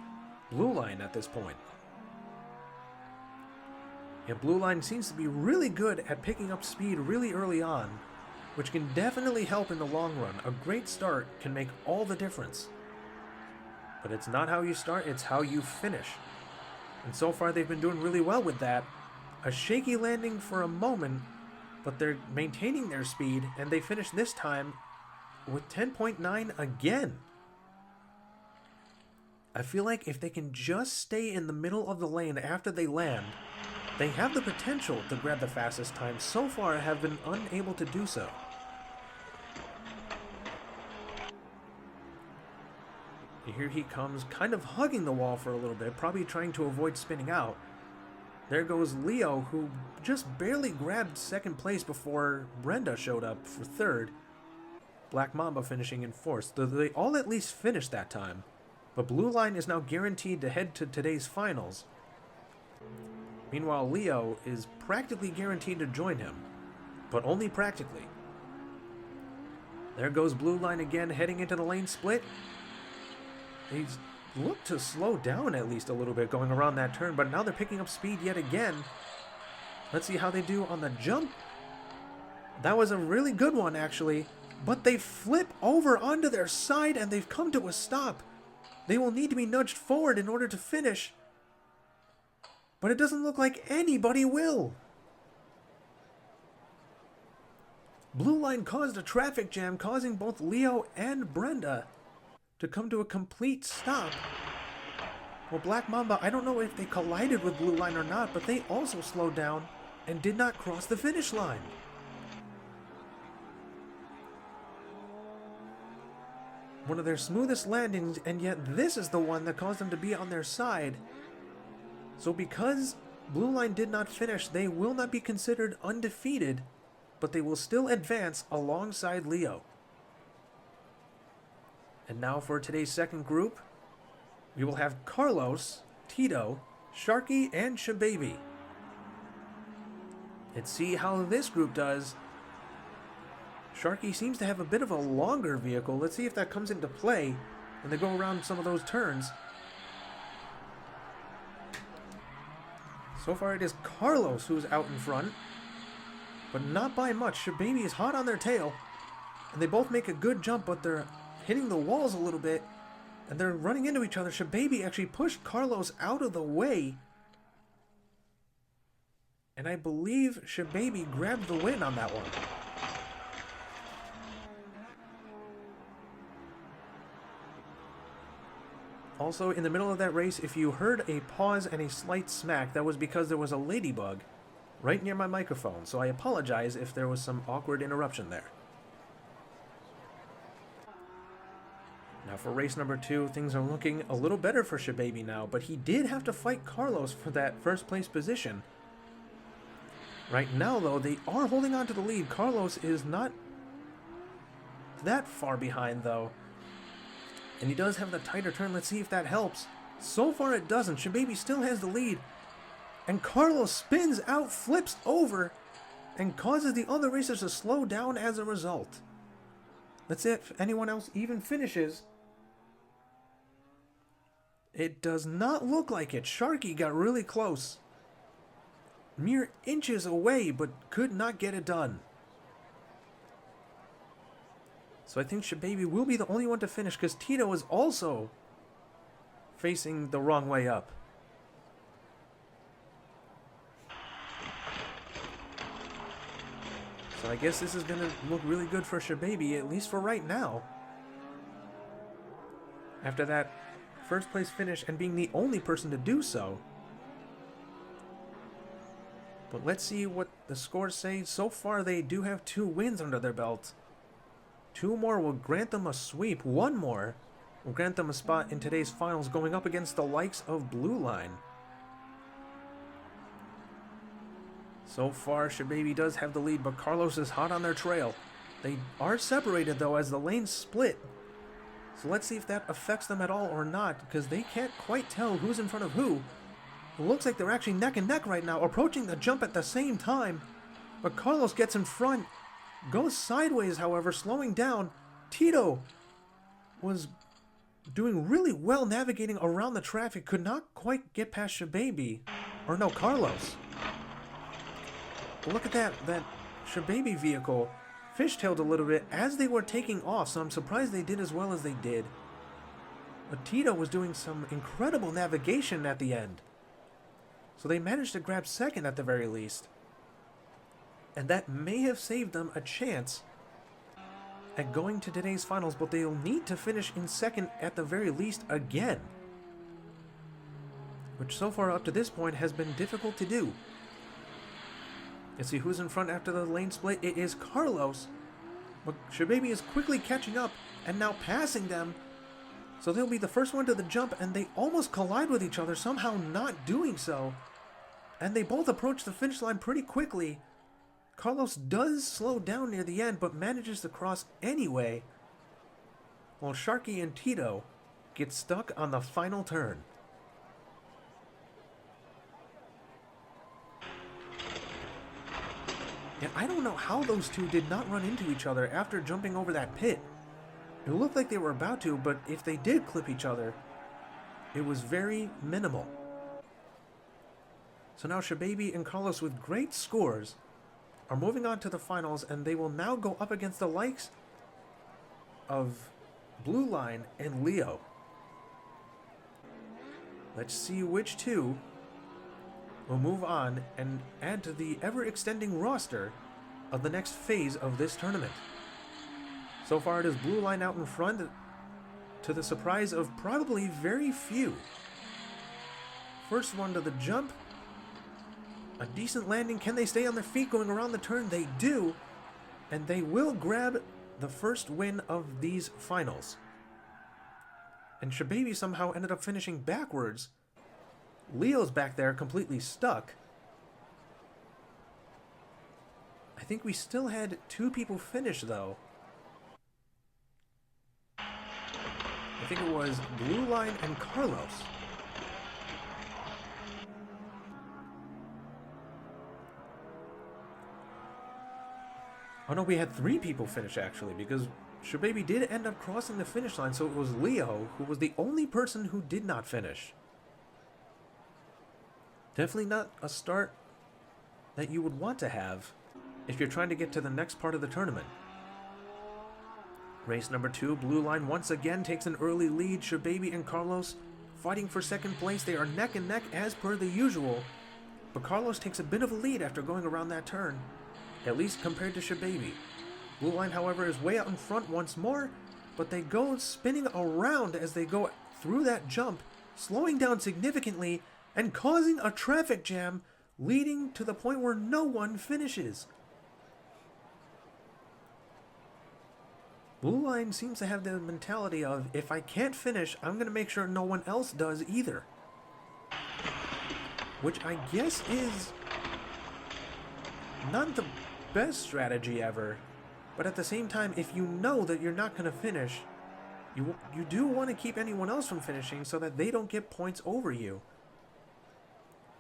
Blue Line at this point. And Blue Line seems to be really good at picking up speed really early on, which can definitely help in the long run. A great start can make all the difference. But it's not how you start, it's how you finish. And so far they've been doing really well with that. A shaky landing for a moment, but they're maintaining their speed, and they finish this time with 10.9 again. I feel like if they can just stay in the middle of the lane after they land, they have the potential to grab the fastest time. So far, have been unable to do so. Here he comes, kind of hugging the wall for a little bit, probably trying to avoid spinning out. There goes Leo, who just barely grabbed second place before Brenda showed up for third. Black Mamba finishing in fourth. They all at least finished that time. But Blue Line is now guaranteed to head to today's finals. Meanwhile, Leo is practically guaranteed to join him, but only practically. There goes Blue Line again, heading into the lane split. They look to slow down at least a little bit going around that turn, but now they're picking up speed yet again. Let's see how they do on the jump. That was a really good one, actually, but they flip over onto their side and they've come to a stop. They will need to be nudged forward in order to finish. But it doesn't look like anybody will. Blue Line caused a traffic jam, causing both Leo and Brenda to come to a complete stop. Well, Black Mamba, I don't know if they collided with Blue Line or not, but they also slowed down and did not cross the finish line. One of their smoothest landings, and yet this is the one that caused them to be on their side. So because Blue Line did not finish, they will not be considered undefeated, but they will still advance alongside Leo. And now for today's second group, we will have Carlos, Tito, Sharky, and Shababy. Let's see how this group does. Sharky seems to have a bit of a longer vehicle. Let's see if that comes into play when they go around some of those turns. So far it is Carlos who's out in front, but not by much. Shababy is hot on their tail, and they both make a good jump, but they're hitting the walls a little bit, and they're running into each other. Shababy actually pushed Carlos out of the way, and I believe Shababy grabbed the win on that one. Also, in the middle of that race, if you heard a pause and a slight smack, that was because there was a ladybug right near my microphone, so I apologize if there was some awkward interruption there. Now for race number 2, things are looking a little better for Shababy now, but he did have to fight Carlos for that first place position. Right now, though, they are holding on to the lead. Carlos is not that far behind, though. And he does have the tighter turn. Let's see if that helps. So far it doesn't. Shababy still has the lead. And Carlos spins out, flips over, and causes the other racers to slow down as a result. Let's see if anyone else even finishes. It does not look like it. Sharky got really close. Mere inches away, but could not get it done. So I think Shababy will be the only one to finish, because Tito is also facing the wrong way up. So I guess this is going to look really good for Shababy, at least for right now. After that first place finish and being the only person to do so. But let's see what the scores say. So far they do have 2 wins under their belt. 2 more will grant them a sweep. 1 more will grant them a spot in today's finals, going up against the likes of Blue Line. So far, Shababy does have the lead, but Carlos is hot on their trail. They are separated, though, as the lanes split. So let's see if that affects them at all or not, because they can't quite tell who's in front of who. It looks like they're actually neck and neck right now, approaching the jump at the same time. But Carlos gets in front. Goes sideways, however, slowing down. Tito was doing really well navigating around the traffic. Could not quite get past Shababy. Or no, Carlos. But look at that Shababy vehicle fishtailed a little bit as they were taking off, so I'm surprised they did as well as they did. But Tito was doing some incredible navigation at the end. So they managed to grab second at the very least. And that may have saved them a chance at going to today's finals, but they'll need to finish in second at the very least again. Which so far up to this point has been difficult to do. Let's see who's in front after the lane split. It is Carlos. But Shababy is quickly catching up and now passing them. So they'll be the first one to the jump, and they almost collide with each other, somehow not doing so. And they both approach the finish line pretty quickly. Carlos does slow down near the end, but manages to cross anyway, while Sharky and Tito get stuck on the final turn. Yeah, I don't know how those two did not run into each other after jumping over that pit. It looked like they were about to, but if they did clip each other, it was very minimal. So now Shababy and Carlos, with great scores, are moving on to the finals, and they will now go up against the likes of Blue Line and Leo. Let's see which two will move on and add to the ever-extending roster of the next phase of this tournament. So far it is Blue Line out in front, to the surprise of probably very few. First one to the jump. A decent landing. Can they stay on their feet going around the turn? They do. And they will grab the first win of these finals. And Shababy somehow ended up finishing backwards. Leo's back there completely stuck. I think we still had 2 people finish, though. I think it was Blue Line and Carlos. Oh no, we had 3 people finish actually, because Shababy did end up crossing the finish line, so it was Leo who was the only person who did not finish. Definitely not a start that you would want to have if you're trying to get to the next part of the tournament. Race number 2, Blue Line once again takes an early lead. Shababy and Carlos fighting for second place. They are neck and neck as per the usual, but Carlos takes a bit of a lead after going around that turn, at least compared to Shababy. Blue Line, however, is way out in front once more, but they go spinning around as they go through that jump, slowing down significantly and causing a traffic jam, leading to the point where no one finishes. Blue Line seems to have the mentality of, if I can't finish, I'm going to make sure no one else does either. Which I guess is not the best strategy ever, but at the same time, if you know that you're not going to finish, you do want to keep anyone else from finishing so that they don't get points over you.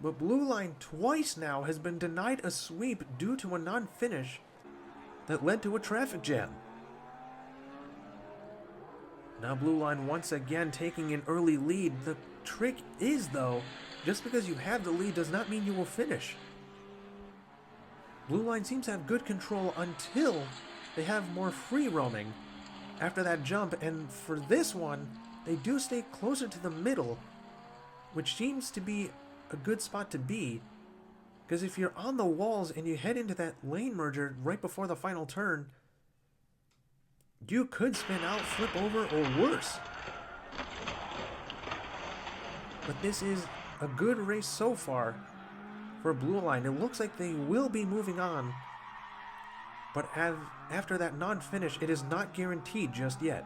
But Blue Line twice now has been denied a sweep due to a non-finish that led to a traffic jam. Now Blue Line once again taking an early lead. The trick is, though, just because you have the lead does not mean you will finish. Blue Line seems to have good control until they have more free roaming after that jump, and for this one, they do stay closer to the middle, which seems to be a good spot to be, because if you're on the walls and you head into that lane merger right before the final turn, you could spin out, flip over, or worse. But this is a good race so far for Blue Line. It looks like they will be moving on, but after that non-finish, it is not guaranteed just yet.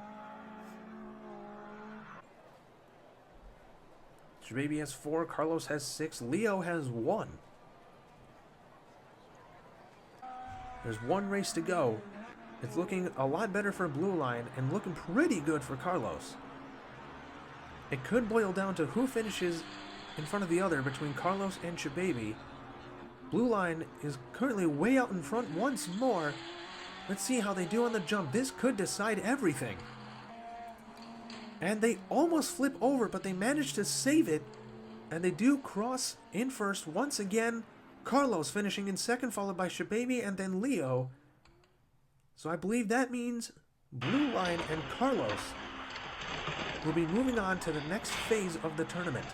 Shababy has 4, Carlos has 6, Leo has 1. There's one race to go. It's looking a lot better for Blue Line and looking pretty good for Carlos. It could boil down to who finishes in front of the other between Carlos and Shababy. Blue Line is currently way out in front once more. Let's see how they do on the jump. This could decide everything. And they almost flip over, but they manage to save it. And they do cross in first once again. Carlos finishing in second, followed by Shababy and then Leo. So I believe that means Blue Line and Carlos will be moving on to the next phase of the tournament.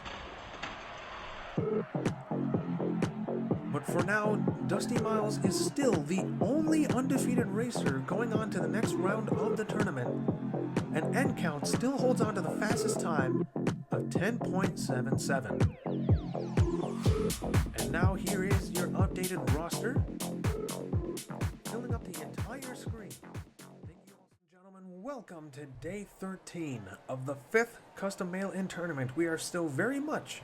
But for now, Dusty Miles is still the only undefeated racer going on to the next round of the tournament, and End Count still holds on to the fastest time of 10.77. And now here is your updated roster, filling up the entire screen. Thank you, ladies and gentlemen. Welcome to day 13 of the 5th Custom Mail-In Tournament. We are still very much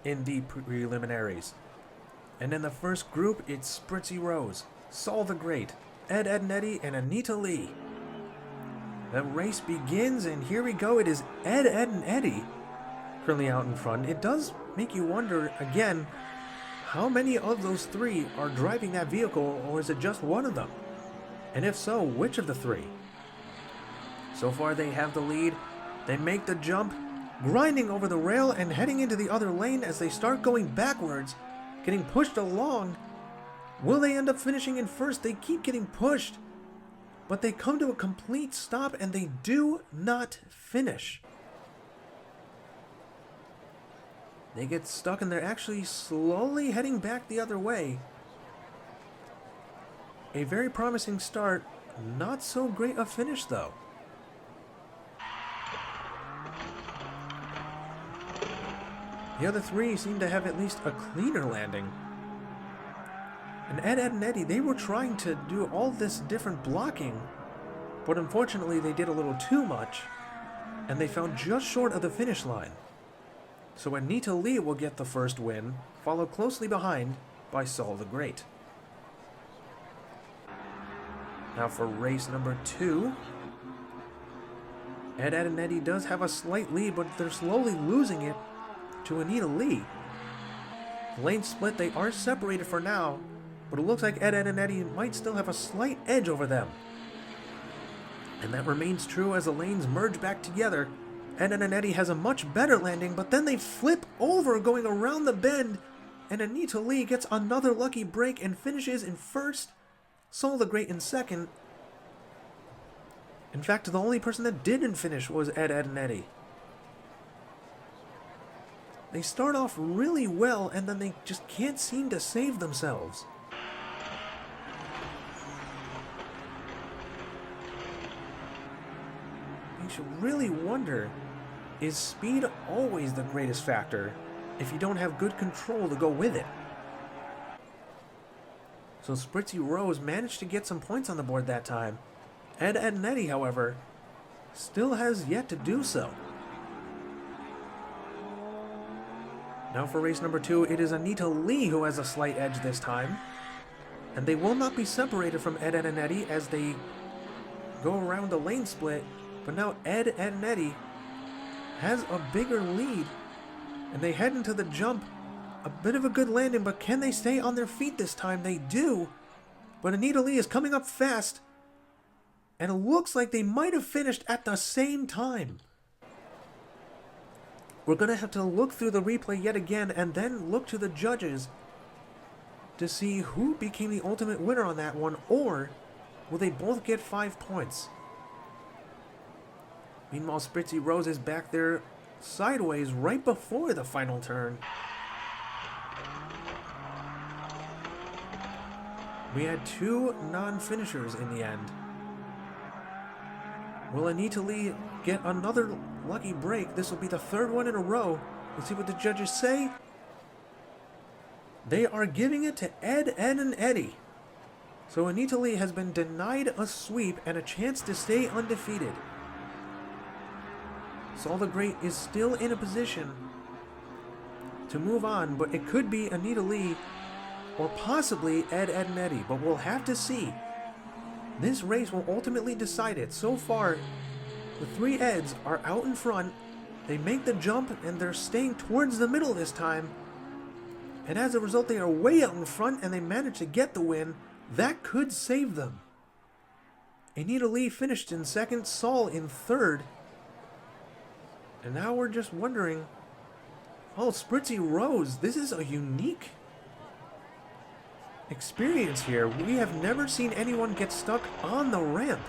in the preliminaries. And in the first group, it's Spritzy Rose, Saul the Great, Ed and Eddie, and Anita Lee. The race begins, and here we go. It is Ed and Eddie currently out in front. It does make you wonder, again, how many of those 3 are driving that vehicle, or is it just one of them? And if so, which of the 3? So far, they have the lead. They make the jump, grinding over the rail and heading into the other lane as they start going backwards, getting pushed along. Will they end up finishing in first? They keep getting pushed, but they come to a complete stop and they do not finish. They get stuck and they're actually slowly heading back the other way. A very promising start, not so great a finish though. The other 3 seem to have at least a cleaner landing. And Ed and Eddie, they were trying to do all this different blocking, but unfortunately they did a little too much, and they fell just short of the finish line. So Anita Lee will get the first win, followed closely behind by Saul the Great. Now for race number 2. Ed and Eddie does have a slight lead, but they're slowly losing it to Anita Lee. Lane split, they are separated for now, but it looks like Ed and Eddie might still have a slight edge over them. And that remains true as the lanes merge back together. Ed and Eddie has a much better landing, but then they flip over going around the bend, and Anita Lee gets another lucky break and finishes in first. Sol the Great in second. In fact, the only person that didn't finish was Ed and Eddie. They start off really well, and then they just can't seem to save themselves. Makes you really wonder, is speed always the greatest factor if you don't have good control to go with it? So Spritzy Rose managed to get some points on the board that time. Ed and Eddie, however, still has yet to do so. Now for race number 2, it is Anita Lee who has a slight edge this time. And they will not be separated from Ed and Eddie as they go around the lane split. But now Ed and Eddie has a bigger lead. And they head into the jump. A bit of a good landing, but can they stay on their feet this time? They do. But Anita Lee is coming up fast. And it looks like they might have finished at the same time. We're going to have to look through the replay yet again and then look to the judges to see who became the ultimate winner on that one, or will they both get 5 points? Meanwhile, Spritzy Rose is back there sideways right before the final turn. We had 2 non-finishers in the end. Will Anita Lee get another lucky break? This will be the 3rd one in a row. Let's see what the judges say. They are giving it to Ed and Eddie. So Anita Lee has been denied a sweep and a chance to stay undefeated. Sol the Great is still in a position to move on, but it could be Anita Lee or possibly Ed and Eddie, but we'll have to see. This race will ultimately decide it. So far, the 3 Eds are out in front. They make the jump and they're staying towards the middle this time. And as a result, they are way out in front and they manage to get the win. That could save them. Anita Lee finished in 2nd, Sol in 3rd. And now we're just wondering, oh, Spritzy Rose, this is a unique experience here. We have never seen anyone get stuck on the ramp,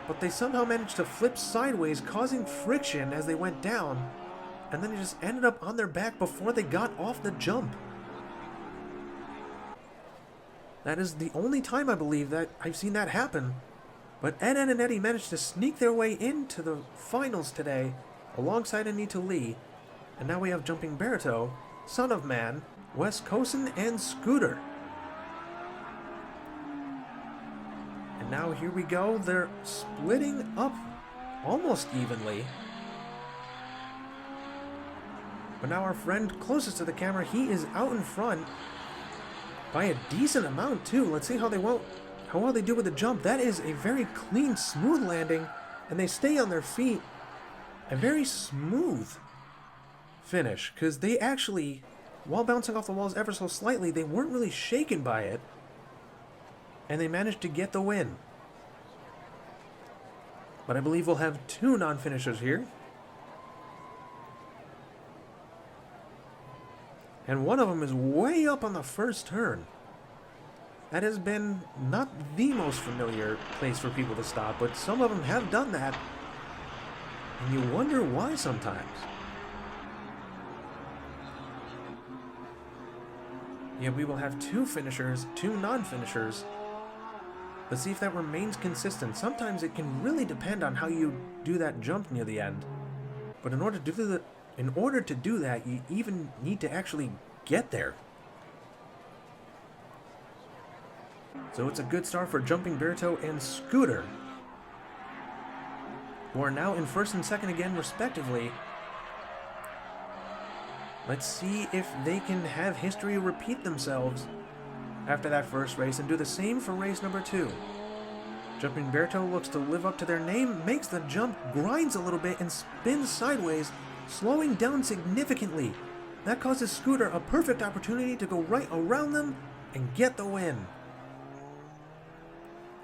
but they somehow managed to flip sideways, causing friction as they went down, and then they just ended up on their back before they got off the jump. That is the only time I believe that I've seen that happen. But Ed and Eddie managed to sneak their way into the finals today alongside Anita Lee, and now we have Jumping Berto, Son of Man, Wes Cosin, and Scooter. And now here we go, they're splitting up almost evenly. But now our friend closest to the camera, he is out in front by a decent amount too. Let's see how well they do with the jump. That is a very clean, smooth landing, and they stay on their feet. A very smooth finish, because they actually, while bouncing off the walls ever so slightly, they weren't really shaken by it. And they managed to get the win. But I believe we'll have 2 non-finishers here. And one of them is way up on the first turn. That has been not the most familiar place for people to stop, but some of them have done that. And you wonder why sometimes. Yeah, we will have 2 finishers, 2 non-finishers. Let's see if that remains consistent. Sometimes it can really depend on how you do that jump near the end. But in order to do that, you even need to actually get there. So it's a good start for Jumping Berto and Scooter, who are now in 1st and 2nd again, respectively. Let's see if they can have history repeat themselves after that first race and do the same for race number 2. Jumping Berto looks to live up to their name, makes the jump, grinds a little bit, and spins sideways, slowing down significantly. That causes Scooter a perfect opportunity to go right around them and get the win.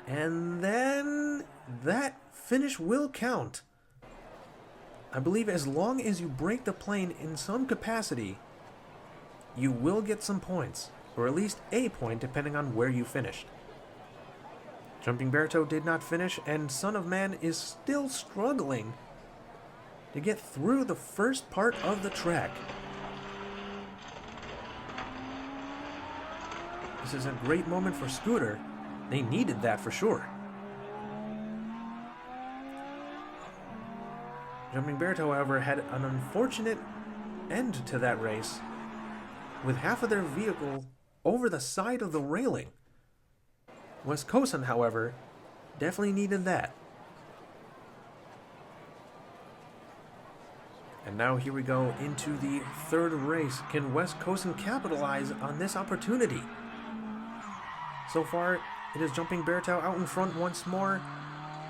And then that finish will count. I believe as long as you break the plane in some capacity, you will get some points, or at least a point depending on where you finished. Jumping Berto did not finish, and Son of Man is still struggling to get through the first part of the track. This is a great moment for Scooter. They needed that for sure. Jumping Berto, however, had an unfortunate end to that race, with half of their vehicle over the side of the railing. West Coast, however, definitely needed that. And now here we go into the third race. Can West Coast capitalize on this opportunity? So far, it is Jumping Berto out in front once more.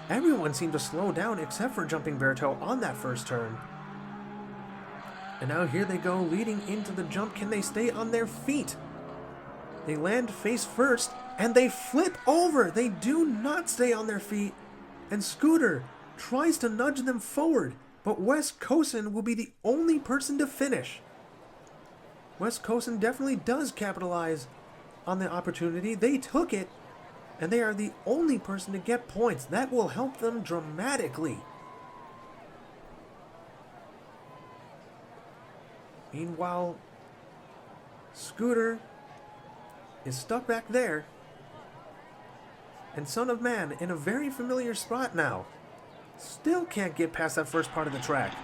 Everyone seemed to slow down except for Jumping Berto on that first turn. And now here they go, leading into the jump. Can they stay on their feet? They land face first, and they flip over. They do not stay on their feet. And Scooter tries to nudge them forward, but West Coast will be the only person to finish. West Coast definitely does capitalize on the opportunity. They took it, and they are the only person to get points. That will help them dramatically. Meanwhile, Scooter is stuck back there, and Son of Man in a very familiar spot now. Still can't get past that first part of the track.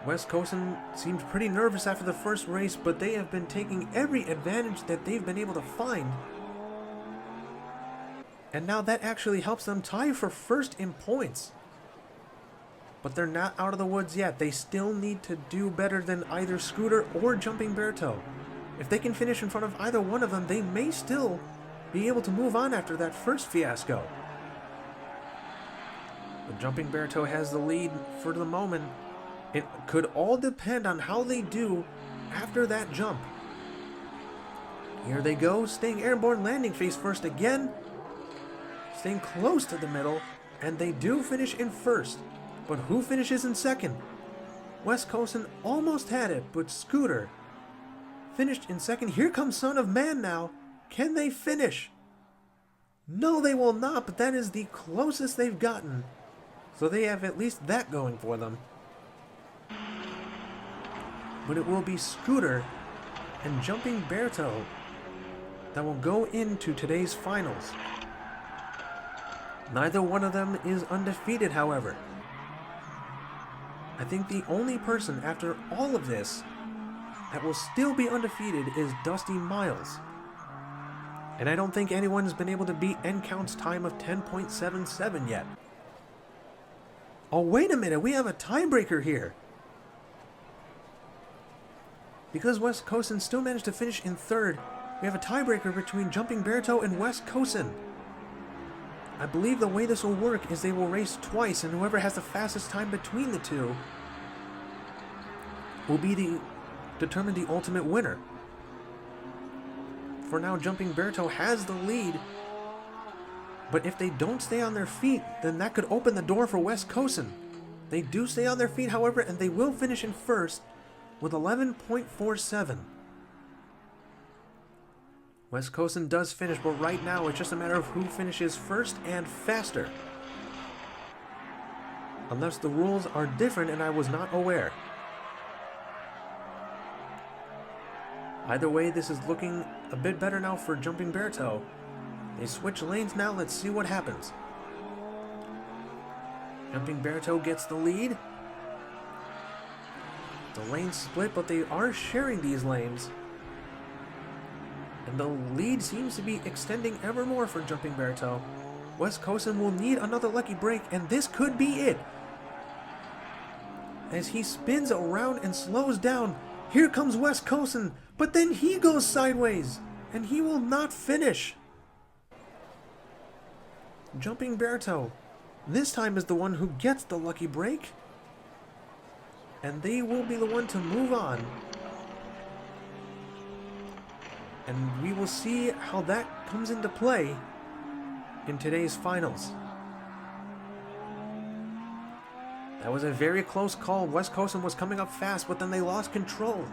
West Coast seemed pretty nervous after the first race, but they have been taking every advantage that they've been able to find. And now that actually helps them tie for first in points. But they're not out of the woods yet. They still need to do better than either Scooter or Jumping Berto. If they can finish in front of either one of them, they may still be able to move on after that first fiasco. But Jumping Berto has the lead for the moment. It could all depend on how they do after that jump. Here they go, staying airborne, landing face first again, staying close to the middle, and they do finish in first. But who finishes in second? West Coast almost had it, but Scooter finished in second. Here comes Son of Man now. Can they finish? No, they will not, but that is the closest they've gotten. So they have at least that going for them. But it will be Scooter and Jumping Berto that will go into today's finals. Neither one of them is undefeated, however. I think the only person after all of this that will still be undefeated is Dusty Miles. And I don't think anyone's been able to beat N-Count's time of 10.77 yet. Oh, wait a minute, we have a tiebreaker here. Because West Coast still managed to finish in third, we have a tiebreaker between Jumping Berto and West Coast. I believe the way this will work is they will race twice, and whoever has the fastest time between the two will determine the ultimate winner. For now, Jumping Berto has the lead, but if they don't stay on their feet, then that could open the door for West Coast. They do stay on their feet, however, and they will finish in first with 11.47. West Coast does finish, but right now it's just a matter of who finishes first and faster. Unless the rules are different and I was not aware. Either way, this is looking a bit better now for Jumping Berto. They switch lanes now, let's see what happens. Jumping Berto gets the lead. The lanes split, but they are sharing these lanes. And the lead seems to be extending ever more for Jumping Berto. West Coast will need another lucky break, and this could be it. As he spins around and slows down, here comes West Coast, but then he goes sideways, and he will not finish. Jumping Berto this time is the one who gets the lucky break. and they will be the one to move on. And we will see how that comes into play in today's finals. That was a very close call. West Coastin was coming up fast, but then they lost control.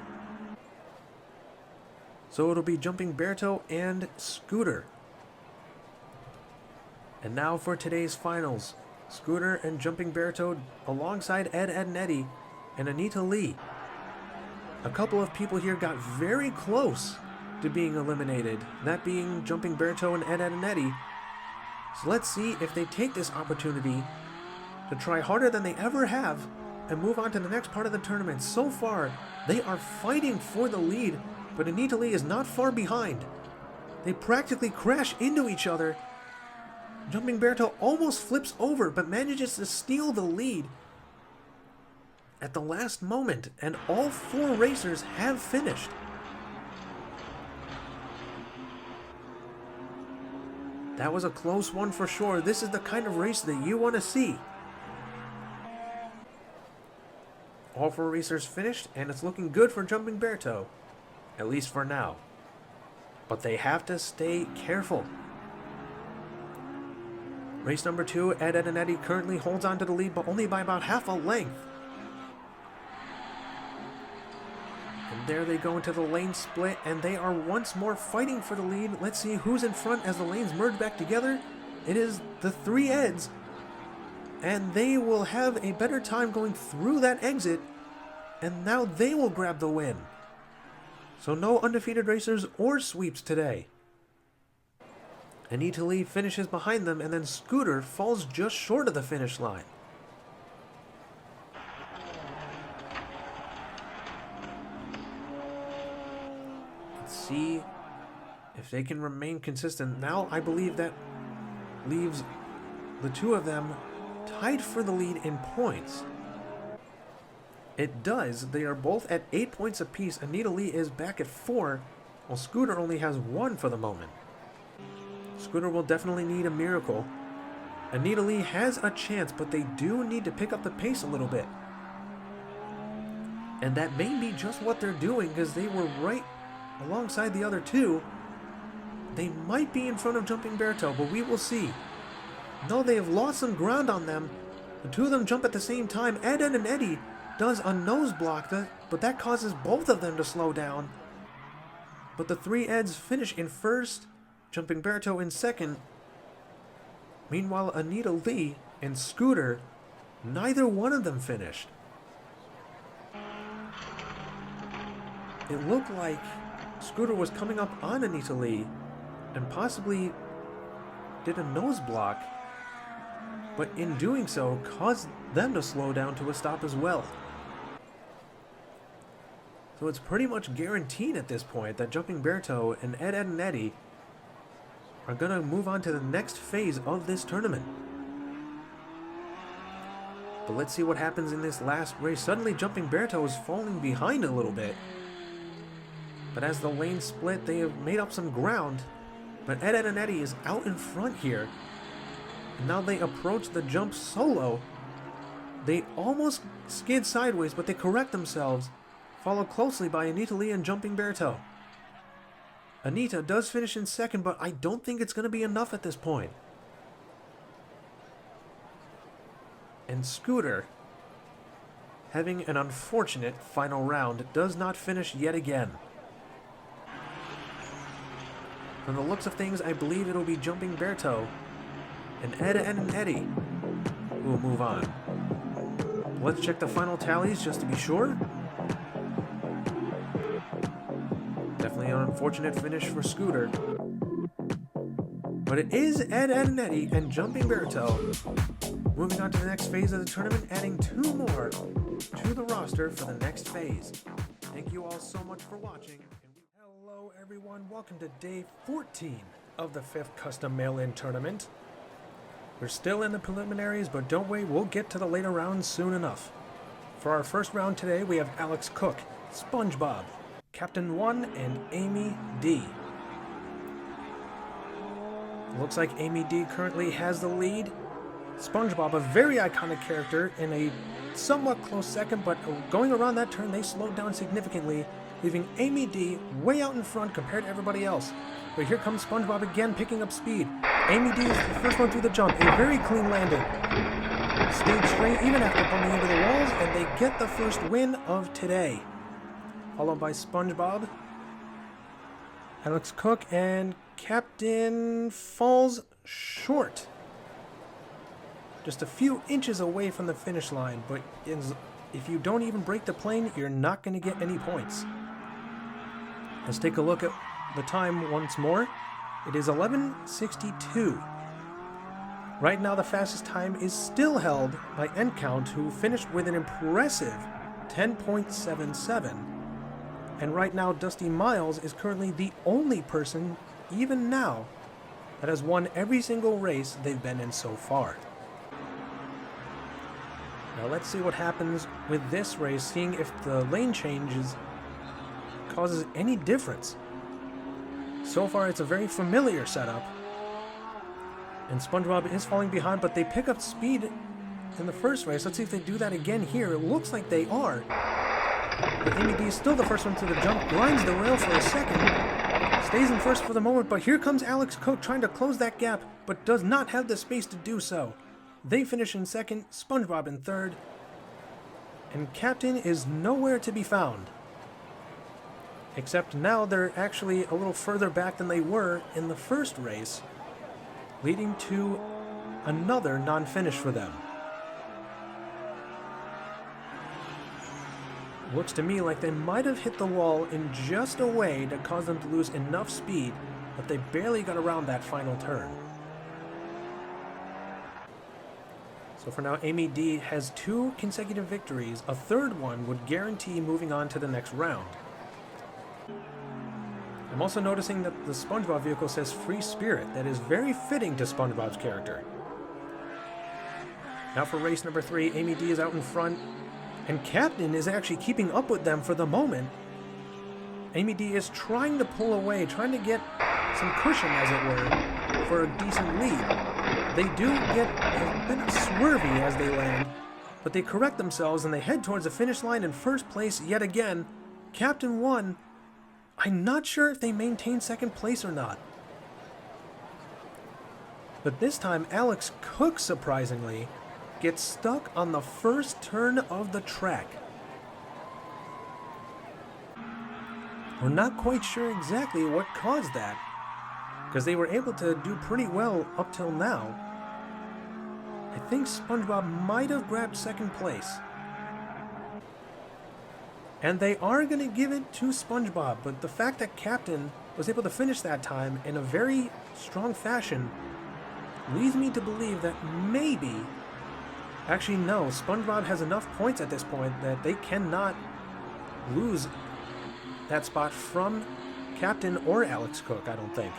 So it'll be Jumping Berto and Scooter. And now for today's finals. Scooter and Jumping Berto alongside Ed, and Eddie and Anita Lee. A couple of people here got very close to being eliminated, that being Jumping Berto and Ed, and Eddie. So let's see if they take this opportunity to try harder than they ever have and move on to the next part of the tournament. So far, they are fighting for the lead, but Anita Lee is not far behind. They practically crash into each other. Jumping Berto almost flips over, but manages to steal the lead at the last moment, and all 4 racers have finished. That was a close one for sure. This is the kind of race that you want to see. All 4 racers finished, and it's looking good for Jumping Berto, at least for now. But they have to stay careful. Race number 2, Ed, and Eddie currently holds on to the lead, but only by about half a length. And there they go into the lane split, and they are once more fighting for the lead. Let's see who's in front as the lanes merge back together. It is the 3 Eds, and they will have a better time going through that exit, and now they will grab the win. So no undefeated racers or sweeps today. Anita Lee finishes behind them, and then Scooter falls just short of the finish line. Let's see if they can remain consistent. Now I believe that leaves the 2 of them tied for the lead in points. It does. They are both at 8 points apiece. Anita Lee is back at 4, while Scooter only has 1 for the moment. Scooter will definitely need a miracle. Anita Lee has a chance, but they do need to pick up the pace a little bit. And that may be just what they're doing, because they were right alongside the other 2. They might be in front of Jumping Berto, but we will see. No, they have lost some ground on them. The 2 of them jump at the same time. Ed, and Eddie does a nose block, but that causes both of them to slow down. But the 3 Eds finish in first, Jumping Berto in second. Meanwhile, Anita Lee and Scooter, neither one of them finished. It looked like Scooter was coming up on Anita Lee and possibly did a nose block, but in doing so caused them to slow down to a stop as well. So it's pretty much guaranteed at this point that Jumping Berto and Ed, and Eddie are going to move on to the next phase of this tournament. But let's see what happens in this last race. Suddenly Jumping Berto is falling behind a little bit. But as the lanes split, they have made up some ground. But Ed, and Eddie is out in front here. And now they approach the jump solo. They almost skid sideways, but they correct themselves. Followed closely by Anita Lee and Jumping Berto. Anita does finish in second, but I don't think it's going to be enough at this point. And Scooter, having an unfortunate final round, does not finish yet again. From the looks of things, I believe it'll be Jumping Berto and Ed, and Eddie who will move on. Let's check the final tallies just to be sure. Definitely an unfortunate finish for Scooter. But it is Ed, and Eddie and Jumping Berto moving on to the next phase of the tournament, adding 2 more to the roster for the next phase. Thank you all so much for watching. Hello everyone, welcome to day 14 of the 5th Custom Mail-In Tournament. We're still in the preliminaries, but don't worry, we'll get to the later rounds soon enough. For our first round today, we have Alex Cook, SpongeBob, Captain 1, and Amy D. Looks like Amy D currently has the lead. SpongeBob, a very iconic character in a somewhat close second, but going around that turn, they slowed down significantly, leaving Amy D way out in front compared to everybody else. But here comes SpongeBob again, picking up speed. Amy D is the first one through the jump, a very clean landing. Stayed straight even after bumping into the walls, and they get the first win of today. Followed by SpongeBob, Alex Cook, and Captain falls short. Just a few inches away from the finish line, but if you don't even break the plane, you're not going to get any points. Let's take a look at the time once more. It is 11:62. Right now the fastest time is still held by Encount, who finished with an impressive 10.77. And right now Dusty Miles is currently the only person, even now, that has won every single race they've been in so far. Now let's see what happens with this race, seeing if the lane changes causes any difference. So far it's a very familiar setup, and SpongeBob is falling behind, but they pick up speed in the first race. Let's see if they do that again here. It looks like they are. But Amy D is still the first one to the jump, grinds the rail for a second, stays in first for the moment, but here comes Alex Cook trying to close that gap, but does not have the space to do so. They finish in second, SpongeBob in third, and Captain is nowhere to be found. Except now they're actually a little further back than they were in the first race, leading to another non-finish for them. Looks to me like they might have hit the wall in just a way to cause them to lose enough speed, but they barely got around that final turn. So for now, Amy D has 2 consecutive victories. A third one would guarantee moving on to the next round. I'm also noticing that the SpongeBob vehicle says Free Spirit. That is very fitting to SpongeBob's character. Now for race number 3, Amy D is out in front, and Captain is actually keeping up with them for the moment. Amy D is trying to pull away, trying to get some cushion, as it were, for a decent lead. They do get a bit swervy as they land, but they correct themselves and they head towards the finish line in first place yet again. Captain won. I'm not sure if they maintain second place or not. But this time, Alex Cook, surprisingly, gets stuck on the first turn of the track. We're not quite sure exactly what caused that, because they were able to do pretty well up till now. I think SpongeBob might have grabbed second place. And they are going to give it to SpongeBob, but the fact that Captain was able to finish that time in a very strong fashion leads me to believe that maybe... Actually, no, SpongeBob has enough points at this point that they cannot lose that spot from Captain or Alex Cook, I don't think.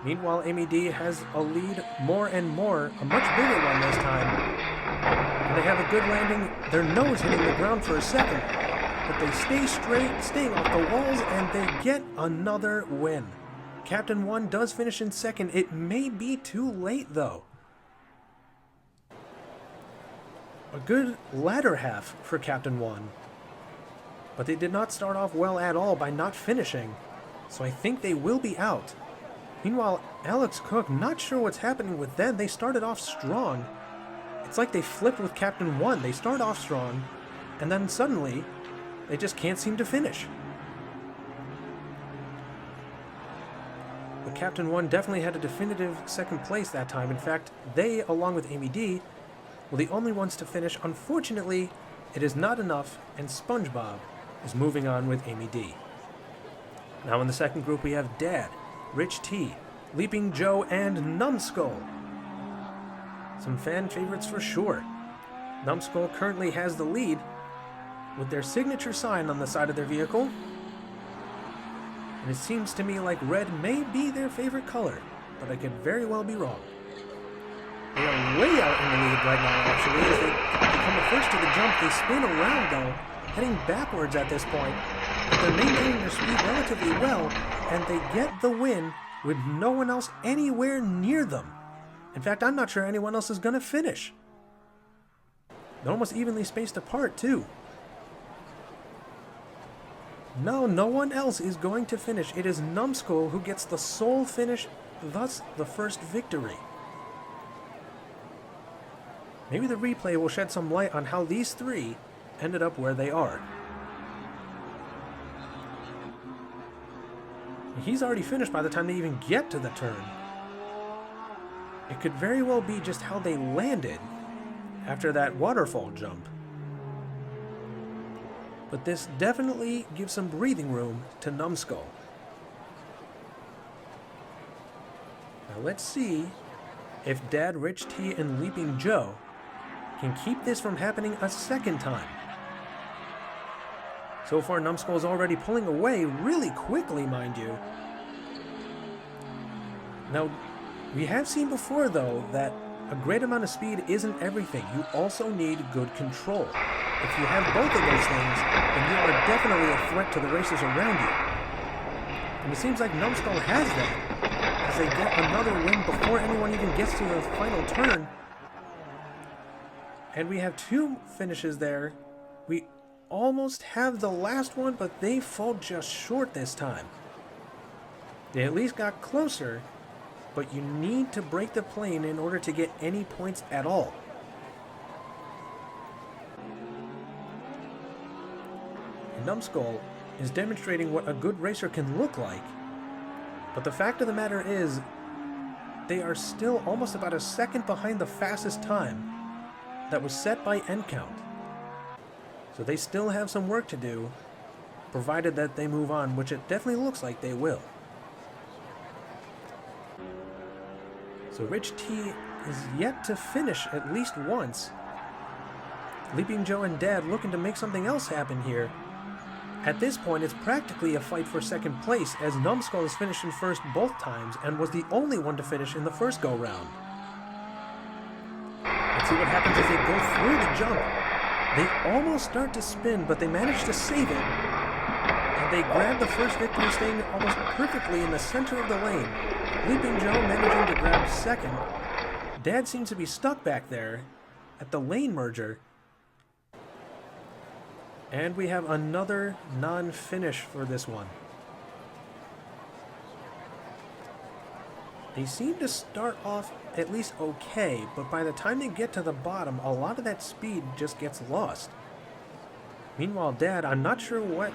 Meanwhile, Amy D has a lead more and more, a much bigger one this time. And they have a good landing, their nose hitting the ground for a second, but they stay straight, staying off the walls, and they get another win. Captain 1 does finish in second. It may be too late, though. A good latter half for Captain 1, but they did not start off well at all by not finishing, so I think they will be out. Meanwhile, Alex Cook, not sure what's happening with them. They started off strong. It's like they flipped with Captain 1. They start off strong, and then suddenly, they just can't seem to finish. But Captain 1 definitely had a definitive second place that time. In fact, they, along with Amy D, were the only ones to finish. Unfortunately, it is not enough, and SpongeBob is moving on with Amy D. Now in the second group, we have Dad, Rich T, Leaping Joe, and Numbskull. Some fan favorites for sure. Numbskull currently has the lead with their signature sign on the side of their vehicle. And it seems to me like red may be their favorite color, but I could very well be wrong. They are way out in the lead right now, actually. As they become the first to the jump, they spin around, though, heading backwards at this point. But they're maintaining their speed relatively well, and they get the win with no one else anywhere near them. In fact, I'm not sure anyone else is going to finish. They're almost evenly spaced apart, too. No one else is going to finish. It is Numbskull who gets the sole finish, thus the first victory. Maybe the replay will shed some light on how these three ended up where they are. He's already finished by the time they even get to the turn. It could very well be just how they landed after that waterfall jump. But this definitely gives some breathing room to Numbskull. Now let's see if Dad, Rich T, and Leaping Joe can keep this from happening a second time. So far, Numbskull is already pulling away really quickly, mind you. Now, we have seen before, though, that a great amount of speed isn't everything. You also need good control. If you have both of those things, then you are definitely a threat to the racers around you. And it seems like Numbskull has that, as they get another win before anyone even gets to the final turn. And we have two finishes there. We almost have the last one, but they fall just short this time. They at least got closer, but you need to break the plane in order to get any points at all. Numbskull is demonstrating what a good racer can look like, but the fact of the matter is, they are still almost about a second behind the fastest time that was set by end count. So they still have some work to do, provided that they move on, which it definitely looks like they will. So Rich T is yet to finish at least once. Leaping Joe and Dad looking to make something else happen here. At this point, it's practically a fight for second place, as Numbskull is finishing first both times and was the only one to finish in the first go-round. Let's see what happens as they go through the jump. They almost start to spin, but they manage to save it. And they grab the first victory, staying almost perfectly in the center of the lane. Leaping Joe managing to grab second. Dad seems to be stuck back there at the lane merger. And we have another non-finish for this one. They seem to start off at least okay, but by the time they get to the bottom, a lot of that speed just gets lost. Meanwhile, Dad, I'm not sure what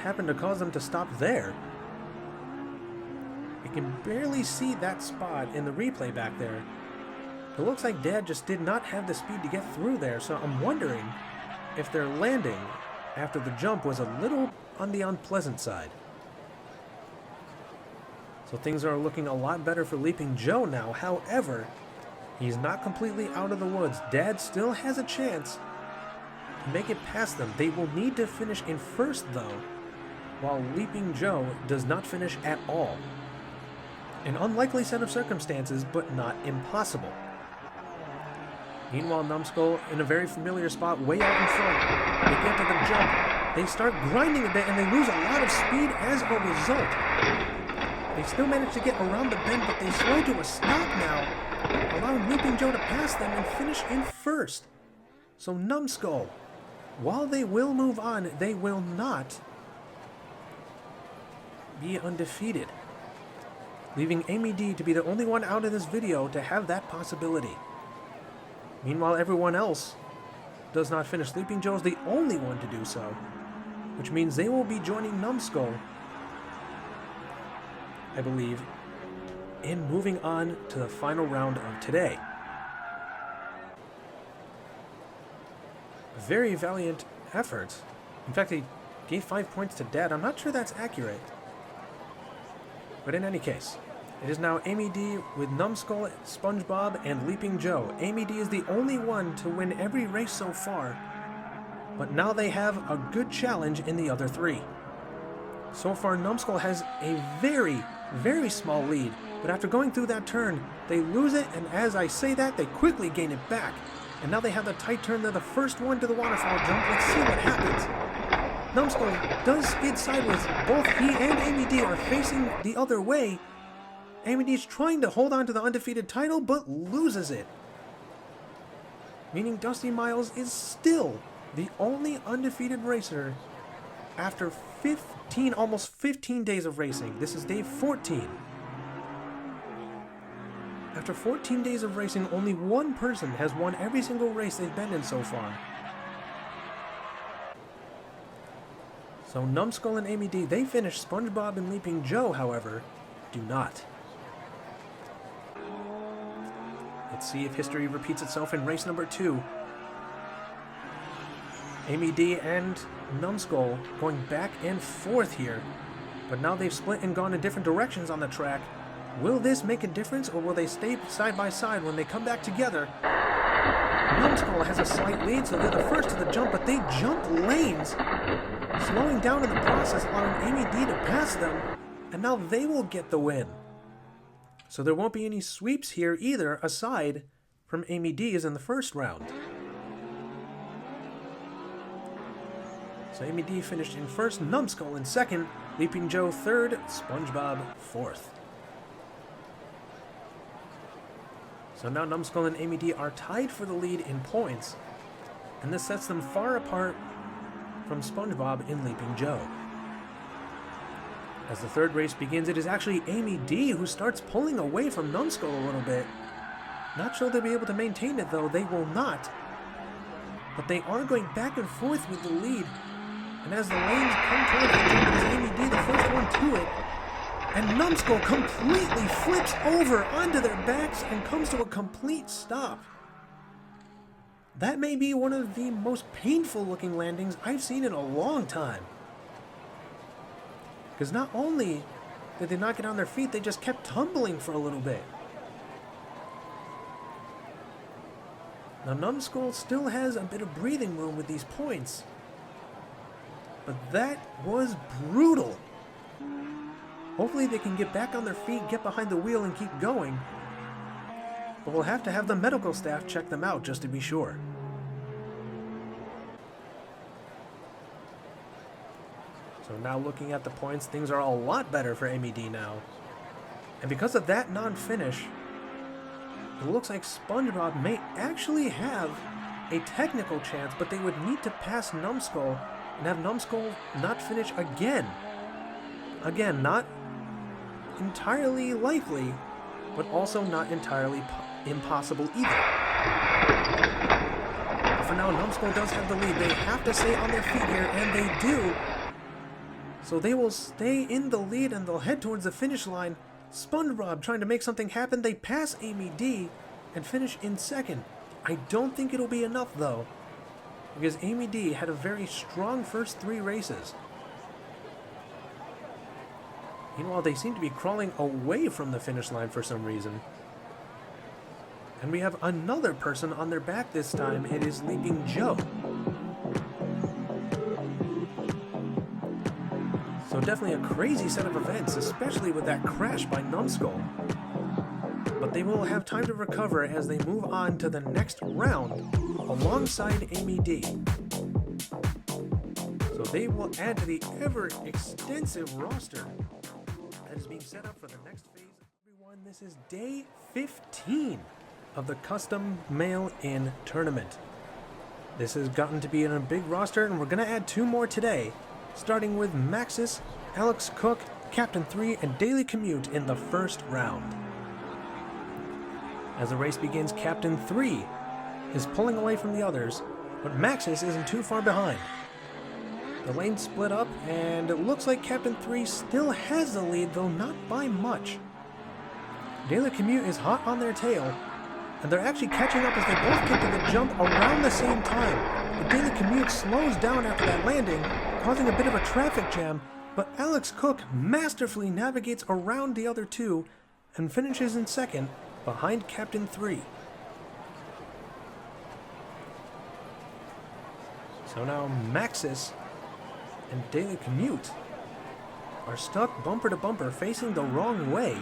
happened to cause them to stop there. You can barely see that spot in the replay back there. It looks like Dad just did not have the speed to get through there, so I'm wondering if their landing after the jump was a little on the unpleasant side. So things are looking a lot better for Leaping Joe now. However, he's not completely out of the woods. Dad still has a chance to make it past them. They will need to finish in first, though, while Leaping Joe does not finish at all. An unlikely set of circumstances, but not impossible. Meanwhile, Numbskull in a very familiar spot way out in front. They get to the jump. They start grinding a bit, and they lose a lot of speed as a result. They still manage to get around the bend, but they slow to a stop now, allowing Leaping Joe to pass them and finish in first. So Numbskull, while they will move on, they will not be undefeated, leaving Amy D to be the only one out of this video to have that possibility. Meanwhile, everyone else does not finish. Leaping Joe is the only one to do so, which means they will be joining Numbskull, I believe, in moving on to the final round of today. Very valiant efforts. In fact, they gave 5 points to Dad. I'm not sure that's accurate. But in any case, it is now Amy D with Numbskull, SpongeBob, and Leaping Joe. Amy D is the only one to win every race so far, but now they have a good challenge in the other three. So far, Numbskull has a very, very small lead, but after going through that turn, they lose it, and as I say that, they quickly gain it back. And now they have the tight turn. They're the first one to the waterfall jump. Let's see what happens. Numbskull does skid sideways. Both he and Amy D are facing the other way. Amy D is trying to hold on to the undefeated title, but loses it. meaning Dusty Miles is still the only undefeated racer after almost 15 days of racing. This is day 14. After 14 days of racing, only one person has won every single race they've been in so far. So Numbskull and Amy D, they finished. SpongeBob and Leaping Joe, however, do not. Let's see if history repeats itself in race number 2. Amy D and Numbskull going back and forth here, but now they've split and gone in different directions on the track. Will this make a difference, or will they stay side by side when they come back together? Numbskull has a slight lead, so they're the first to the jump, but they jump lanes, slowing down in the process, allowing Amy D to pass them, and now they will get the win. So there won't be any sweeps here either, aside from Amy D's in the first round. So Amy D finished in first, Numbskull in second, Leaping Joe third, SpongeBob fourth. So now Numbskull and Amy D are tied for the lead in points, and this sets them far apart from SpongeBob and Leaping Joe. As the third race begins, it is actually Amy D who starts pulling away from Numbskull a little bit. Not sure they'll be able to maintain it though, they will not. But they are going back and forth with the lead. And as the lanes come towards the jump, it is Amy D the first one to it. And Numbskull completely flips over onto their backs and comes to a complete stop. That may be one of the most painful looking landings I've seen in a long time. Because not only did they not get on their feet, they just kept tumbling for a little bit. Now Numbskull still has a bit of breathing room with these points. But that was brutal. Hopefully they can get back on their feet, get behind the wheel, and keep going. But we'll have to have the medical staff check them out just to be sure. So now looking at the points, things are a lot better for Amy D now. And because of that non-finish, it looks like SpongeBob may actually have a technical chance, but they would need to pass Numbskull and have Numbskull not finish again. Again, not entirely likely, but also not entirely impossible either. But for now, Numbskull does have the lead. They have to stay on their feet here, and they do. So they will stay in the lead, and they'll head towards the finish line. SpongeBob trying to make something happen. They pass Amy D and finish in second. I don't think it'll be enough, though, because Amy D had a very strong first 3 races. Meanwhile, they seem to be crawling away from the finish line for some reason. And we have another person on their back this time. It is Leaping Joe. So definitely a crazy set of events, especially with that crash by Numbskull. But they will have time to recover as they move on to the next round alongside Amy D. So they will add to the ever-extensive roster that is being set up for the next phase. Everyone, this is day 15 of the Custom Mail-In Tournament. This has gotten to be in a big roster, and we're going to add 2 more today, starting with Maxis, Alex Cook, Captain 3, and Daily Commute in the first round. As the race begins, Captain 3 is pulling away from the others, but Maxis isn't too far behind. The lanes split up, and it looks like Captain 3 still has the lead, though not by much. Daily Commute is hot on their tail, and they're actually catching up as they both get to the jump around the same time. But Daily Commute slows down after that landing, causing a bit of a traffic jam, but Alex Cook masterfully navigates around the other 2 and finishes in second behind Captain 3. So now Maxis and Daily Commute are stuck bumper to bumper, facing the wrong way.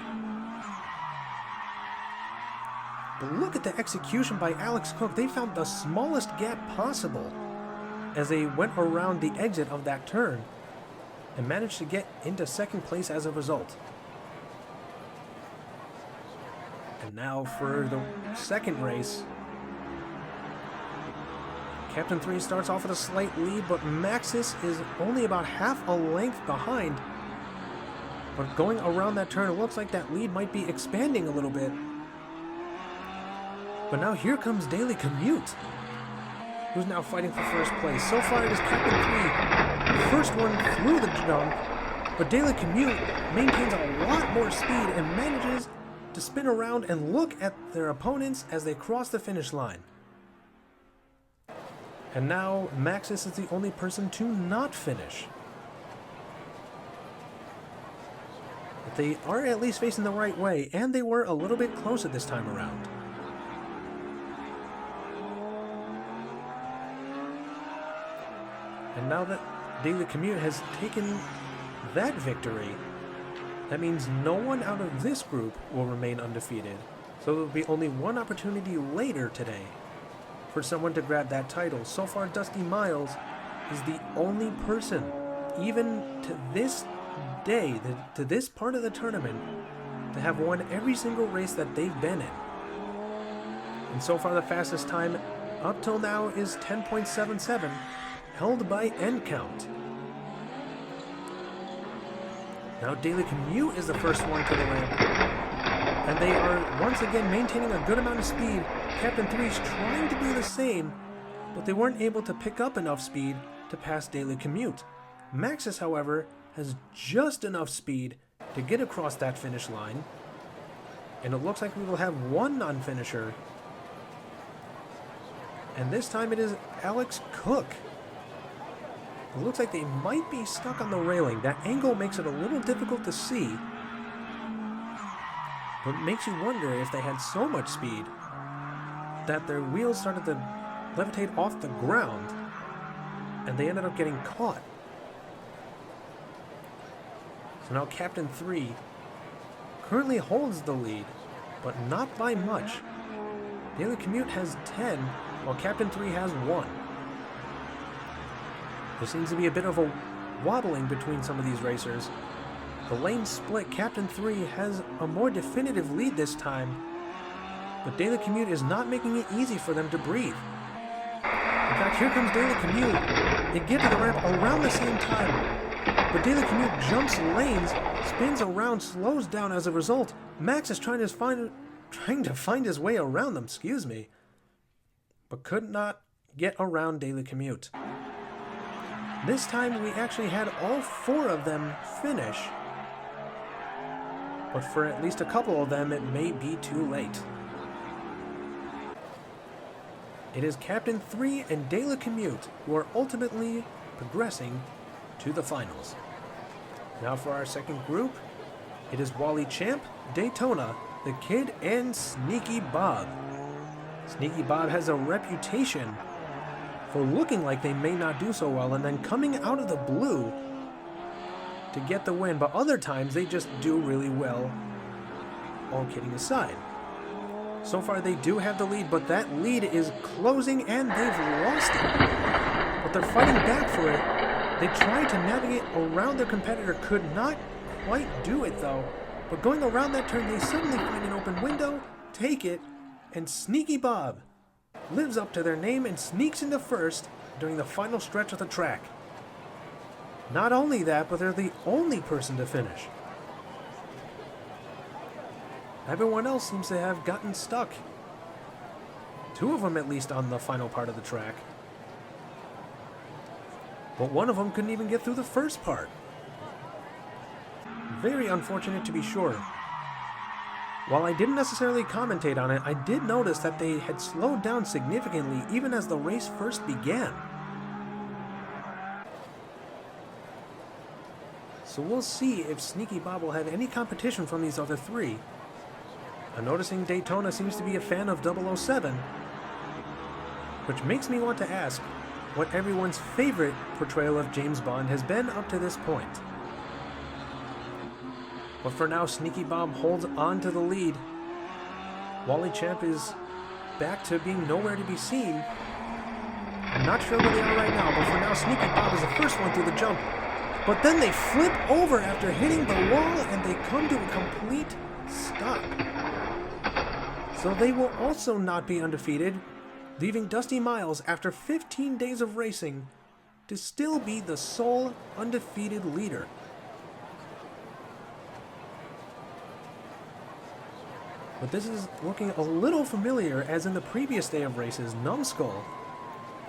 But look at the execution by Alex Cook. They found the smallest gap possible as they went around the exit of that turn and managed to get into second place as a result. And now for the second race, Captain 3 starts off with a slight lead, but Maxis is only about half a length behind. But going around that turn, it looks like that lead might be expanding a little bit. But now here comes Daily Commute, who's now fighting for first place. So far it is Captain 3, the first one through the jump, but Daily Commute maintains a lot more speed and manages to spin around and look at their opponents as they cross the finish line. And now Maxis is the only person to not finish. But they are at least facing the right way, and they were a little bit closer this time around. And now that Daily Commute has taken that victory, that means no one out of this group will remain undefeated. So there will be only one opportunity later today for someone to grab that title. So far, Dusty Miles is the only person, even to this day, to this part of the tournament, to have won every single race that they've been in. And so far, the fastest time up till now is 10.77, held by end count. Now Daily Commute is the first one to the ramp, and they are once again maintaining a good amount of speed. Captain 3 is trying to do the same, but they weren't able to pick up enough speed to pass Daily Commute. Maxis, however, has just enough speed to get across that finish line, and it looks like we will have one non-finisher, and this time it is Alex Cook. It looks like they might be stuck on the railing. That angle makes it a little difficult to see, but it makes you wonder if they had so much speed that their wheels started to levitate off the ground and they ended up getting caught. So now Captain 3 currently holds the lead, but not by much. Daily Commute has 10, while Captain 3 has 1. There seems to be a bit of a wobbling between some of these racers. The lane split. Captain 3 has a more definitive lead this time, but Daily Commute is not making it easy for them to breathe. In fact, here comes Daily Commute. They get to the ramp around the same time, but Daily Commute jumps lanes, spins around, slows down as a result. Max is trying to find his way around them, but could not get around Daily Commute. This time we actually had all 4 of them finish, but for at least a couple of them it may be too late. It is Captain 3 and Daily Commute who are ultimately progressing to the finals. Now for our second group, it is Wally Champ, Daytona, The Kid, and Sneaky Bob. Sneaky Bob has a reputation for looking like they may not do so well and then coming out of the blue to get the win, but other times they just do really well, all kidding aside. So far they do have the lead, but that lead is closing and they've lost it. But they're fighting back for it. They tried to navigate around their competitor, could not quite do it though. But going around that turn, they suddenly find an open window, take it, and Sneaky Bob lives up to their name and sneaks into first during the final stretch of the track. Not only that, but they're the only person to finish. Everyone else seems to have gotten stuck. 2 of them at least on the final part of the track. But one of them couldn't even get through the first part. Very unfortunate to be sure. While I didn't necessarily commentate on it, I did notice that they had slowed down significantly even as the race first began. So we'll see if Sneaky Bob will have any competition from these other 3. I'm noticing Daytona seems to be a fan of 007, which makes me want to ask what everyone's favorite portrayal of James Bond has been up to this point. But for now, Sneaky Bob holds on to the lead. Wally Champ is back to being nowhere to be seen. I'm not sure where they are right now, but for now, Sneaky Bob is the first one through the jump. But then they flip over after hitting the wall, and they come to a complete stop. So they will also not be undefeated, leaving Dusty Miles, after 15 days of racing, to still be the sole undefeated leader. But this is looking a little familiar, as in the previous day of races, Numbskull,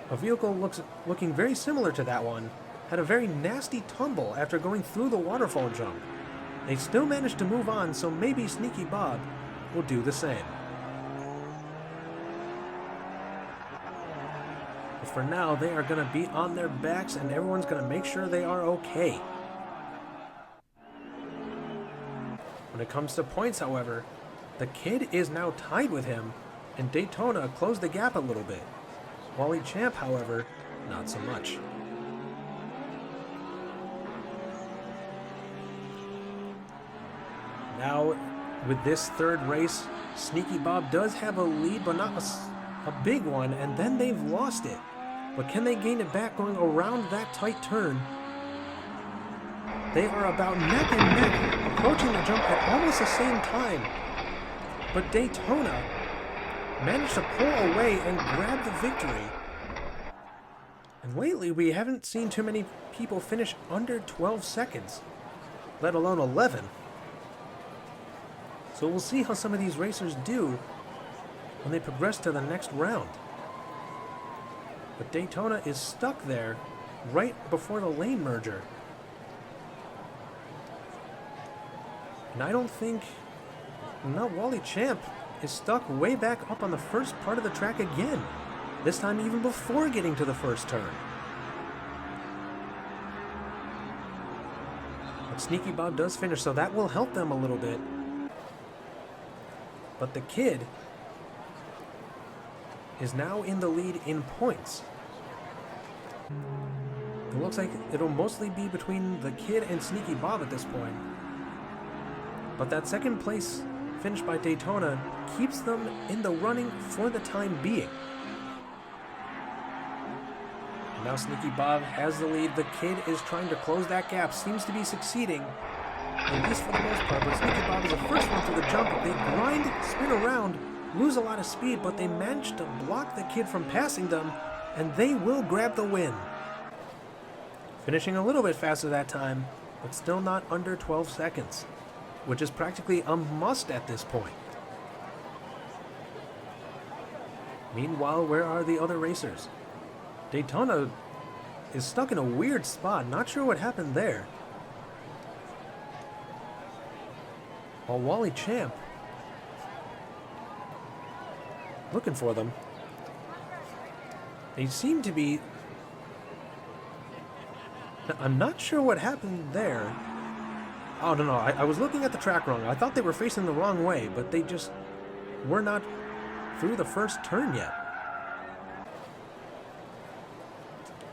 a vehicle looking very similar to that one, had a very nasty tumble after going through the waterfall jump. They still managed to move on, so maybe Sneaky Bob will do the same. But for now, they are going to be on their backs, and everyone's going to make sure they are okay. When it comes to points, however, the Kid is now tied with him, and Daytona closed the gap a little bit. Wally Champ, however, not so much. Now, with this third race, Sneaky Bob does have a lead, but not a big one, and then they've lost it. But can they gain it back going around that tight turn? They are about neck and neck, approaching the jump at almost the same time. But Daytona managed to pull away and grab the victory. And lately, we haven't seen too many people finish under 12 seconds, let alone 11. So we'll see how some of these racers do when they progress to the next round. But Daytona is stuck there right before the lane merger. And I don't think... No, Wally Champ is stuck way back up on the first part of the track again. This time even before getting to the first turn. But Sneaky Bob does finish, so that will help them a little bit. But the Kid is now in the lead in points. It looks like it'll mostly be between the Kid and Sneaky Bob at this point. But that second place finish by Daytona keeps them in the running for the time being. And now Sneaky Bob has the lead. The Kid is trying to close that gap, seems to be succeeding, at least for the most part. But Sneaky Bob is the first one through the jump. They grind, spin around, lose a lot of speed, but they manage to block the Kid from passing them, and they will grab the win. Finishing a little bit faster that time, but still not under 12 seconds. Which is practically a must at this point. Meanwhile, where are the other racers? Daytona is stuck in a weird spot, not sure what happened there. While Wally Champ, looking for them. They seem to be... I'm not sure what happened there. Oh, no, I was looking at the track wrong. I thought they were facing the wrong way, but they just were not through the first turn yet.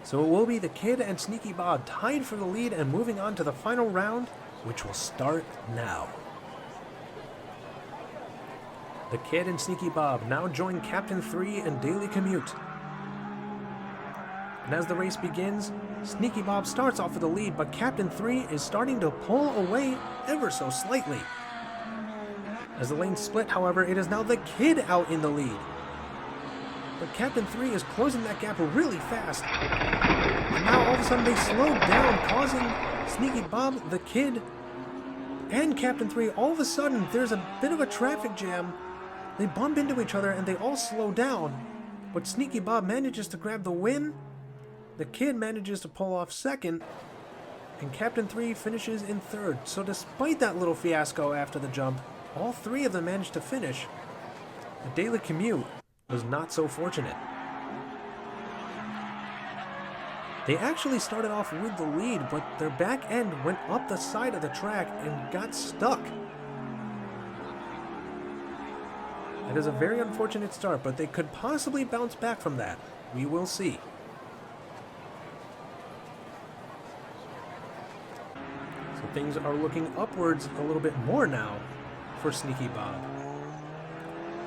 So it will be the Kid and Sneaky Bob tied for the lead and moving on to the final round, which will start now. The Kid and Sneaky Bob now join Captain 3 and Daily Commute. And as the race begins, Sneaky Bob starts off with the lead, but Captain 3 is starting to pull away ever so slightly. As the lanes split, however, it is now the Kid out in the lead. But Captain 3 is closing that gap really fast. And now all of a sudden they slow down, causing Sneaky Bob, the Kid, and Captain 3, all of a sudden there's a bit of a traffic jam. They bump into each other and they all slow down. But Sneaky Bob manages to grab the win. The Kid manages to pull off second, and Captain 3 finishes in third. So despite that little fiasco after the jump, all three of them managed to finish. The Daily Commute was not so fortunate. They actually started off with the lead, but their back end went up the side of the track and got stuck. That is a very unfortunate start, but they could possibly bounce back from that. We will see. Things are looking upwards a little bit more now for Sneaky Bob.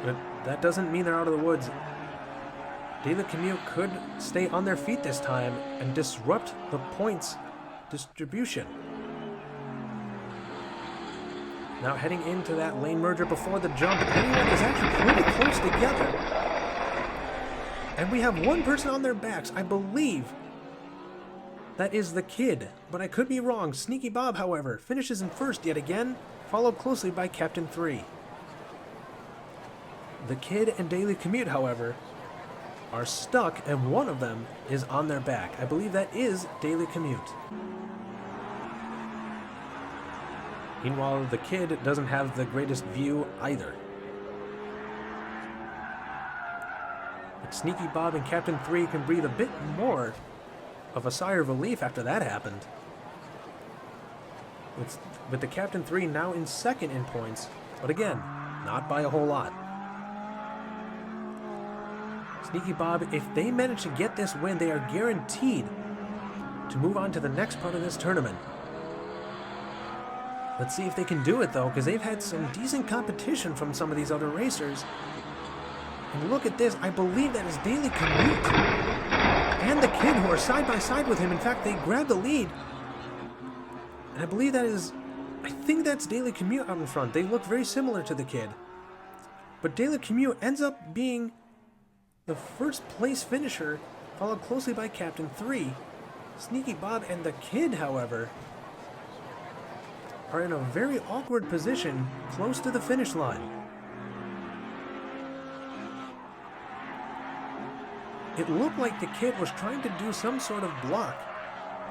But that doesn't mean they're out of the woods. Daily Commute could stay on their feet this time and disrupt the points distribution. Now heading into that lane merger before the jump, everyone is actually pretty close together. And we have one person on their backs. I believe that is the Kid, but I could be wrong. Sneaky Bob, however, finishes in first yet again, followed closely by Captain 3. The Kid and Daily Commute, however, are stuck, and one of them is on their back. I believe that is Daily Commute. Meanwhile, the Kid doesn't have the greatest view either. But Sneaky Bob and Captain 3 can breathe a bit more of a sigh of relief after that happened. With the Captain 3 now in second in points, but again, not by a whole lot. Sneaky Bob, if they manage to get this win, they are guaranteed to move on to the next part of this tournament. Let's see if they can do it, though, because they've had some decent competition from some of these other racers. And look at this, I believe that is Daily Commute and the Kid, who are side by side with him. In fact, they grabbed the lead. And I believe that is, I think that's Daily Commute out in front. They look very similar to the Kid. But Daily Commute ends up being the first place finisher, followed closely by Captain 3. Sneaky Bob and the Kid, however, are in a very awkward position close to the finish line. It looked like the Kid was trying to do some sort of block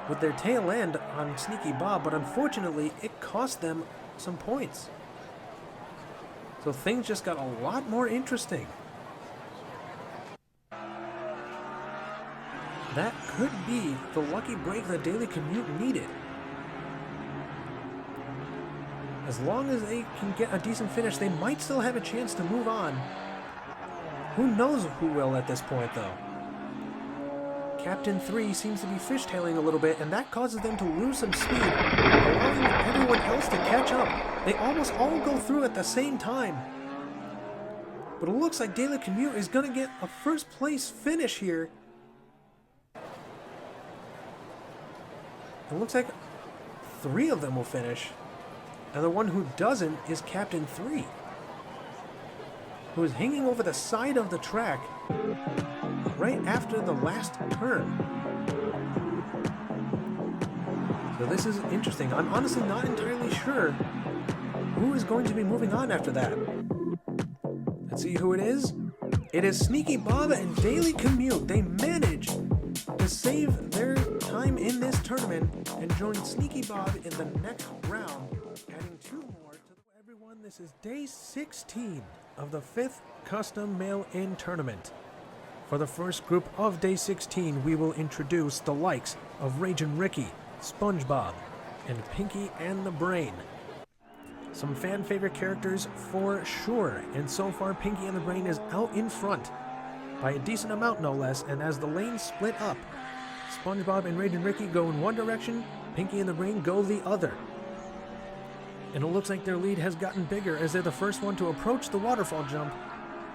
with their tail end on Sneaky Bob, but unfortunately it cost them some points. So things just got a lot more interesting. That could be the lucky break that Daily Commute needed. As long as they can get a decent finish, they might still have a chance to move on. Who knows who will at this point, though? Captain 3 seems to be fishtailing a little bit, and that causes them to lose some speed, allowing everyone else to catch up. They almost all go through at the same time. But it looks like Daily Commute is going to get a first place finish here. It looks like 3 of them will finish. And the one who doesn't is Captain 3, who is hanging over the side of the track right after the last turn. So this is interesting. I'm honestly not entirely sure who is going to be moving on after that. Let's see who it is. It is Sneaky Bob and Daily Commute. They managed to save their time in this tournament and join Sneaky Bob in the next round, adding 2 more to everyone. This is day 16 of the 5th Custom Mail-In Tournament. For the first group of day 16, we will introduce the likes of Ragin' Ricky, SpongeBob, and Pinky and the Brain. Some fan favorite characters for sure, and so far Pinky and the Brain is out in front by a decent amount, no less, and as the lanes split up, SpongeBob and Ragin' Ricky go in one direction, Pinky and the Brain go the other. And it looks like their lead has gotten bigger as they're the first one to approach the waterfall jump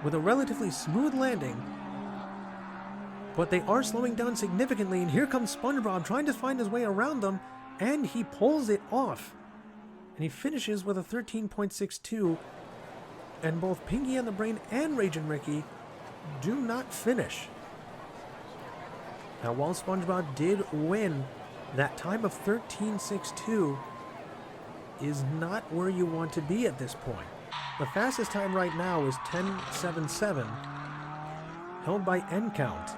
with a relatively smooth landing. But they are slowing down significantly, and here comes SpongeBob trying to find his way around them, and he pulls it off. And he finishes with a 13.62, and both Pinky and the Brain and Ragin' Ricky do not finish. Now, while SpongeBob did win, that time of 13.62 is not where you want to be at this point. The fastest time right now is 10.77, held by N Count.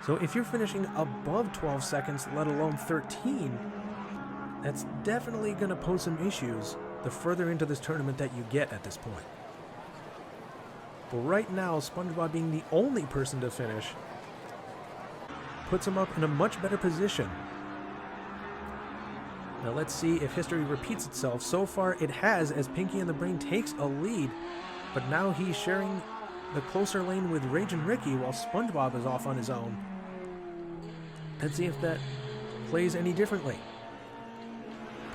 So if you're finishing above 12 seconds, let alone 13, that's definitely going to pose some issues the further into this tournament that you get at this point. But right now, SpongeBob being the only person to finish puts him up in a much better position. Now let's see if history repeats itself. So far it has, as Pinky and the Brain takes a lead, but now he's sharing the closer lane with Ragin' Ricky while SpongeBob is off on his own. Let's see if that plays any differently.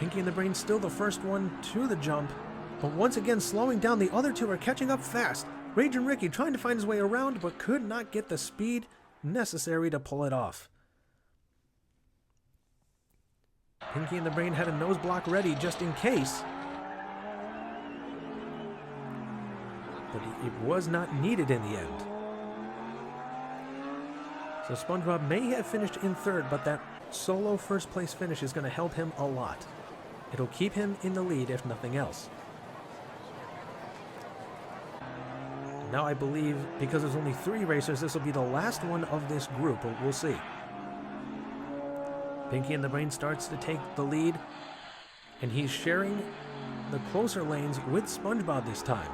Pinky and the Brain still the first one to the jump, but once again slowing down. The other two are catching up fast. Ragin' Ricky trying to find his way around, but could not get the speed necessary to pull it off. Pinky and the Brain had a nose block ready just in case, but it was not needed in the end. So SpongeBob may have finished in third, but that solo first place finish is going to help him a lot. It'll keep him in the lead if nothing else. Now I believe, because there's only 3 racers, this will be the last one of this group, but we'll see. Pinky and the Brain starts to take the lead, and he's sharing the closer lanes with SpongeBob this time.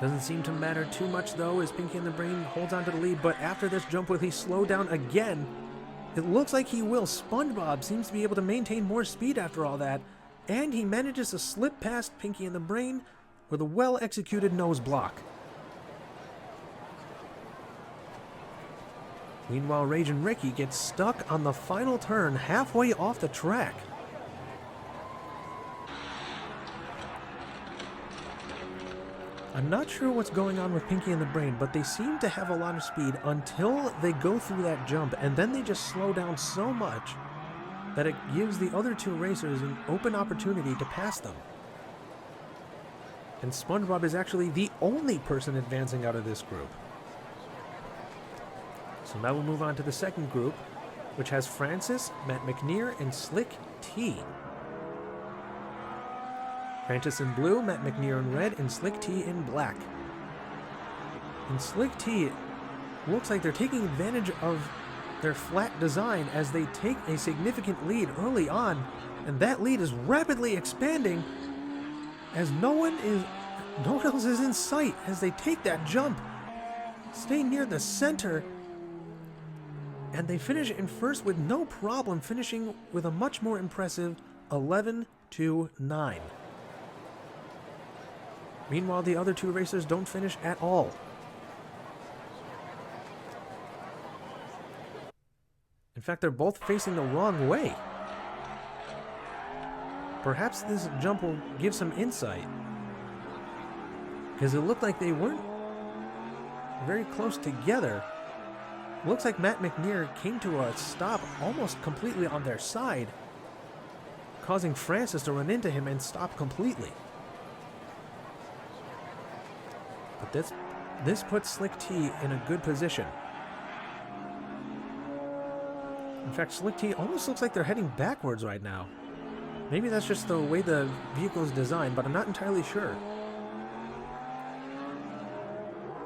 Doesn't seem to matter too much, though, as Pinky and the Brain holds on to the lead, but after this jump, will he slow down again? It looks like he will. SpongeBob seems to be able to maintain more speed after all that, and he manages to slip past Pinky and the Brain with a well-executed nose block. Meanwhile, Ragin' Ricky gets stuck on the final turn halfway off the track. I'm not sure what's going on with Pinky and the Brain, but they seem to have a lot of speed until they go through that jump, and then they just slow down so much that it gives the other 2 racers an open opportunity to pass them. And SpongeBob is actually the only person advancing out of this group. So now we'll move on to the second group, which has Francis, Matt McNear, and Slick T. Francis in blue, Matt McNear in red, and Slick T in black. And Slick T looks like they're taking advantage of their flat design as they take a significant lead early on, and that lead is rapidly expanding as no one else is in sight as they take that jump, stay near the center, and they finish in first with no problem, finishing with a much more impressive 11-9. Meanwhile, the other 2 racers don't finish at all. In fact, they're both facing the wrong way. Perhaps this jump will give some insight, because it looked like they weren't very close together. Looks like Matt McNear came to a stop almost completely on their side, causing Francis to run into him and stop completely. But this puts Slick T in a good position. In fact, Slick T almost looks like they're heading backwards right now. Maybe that's just the way the vehicle is designed, but I'm not entirely sure.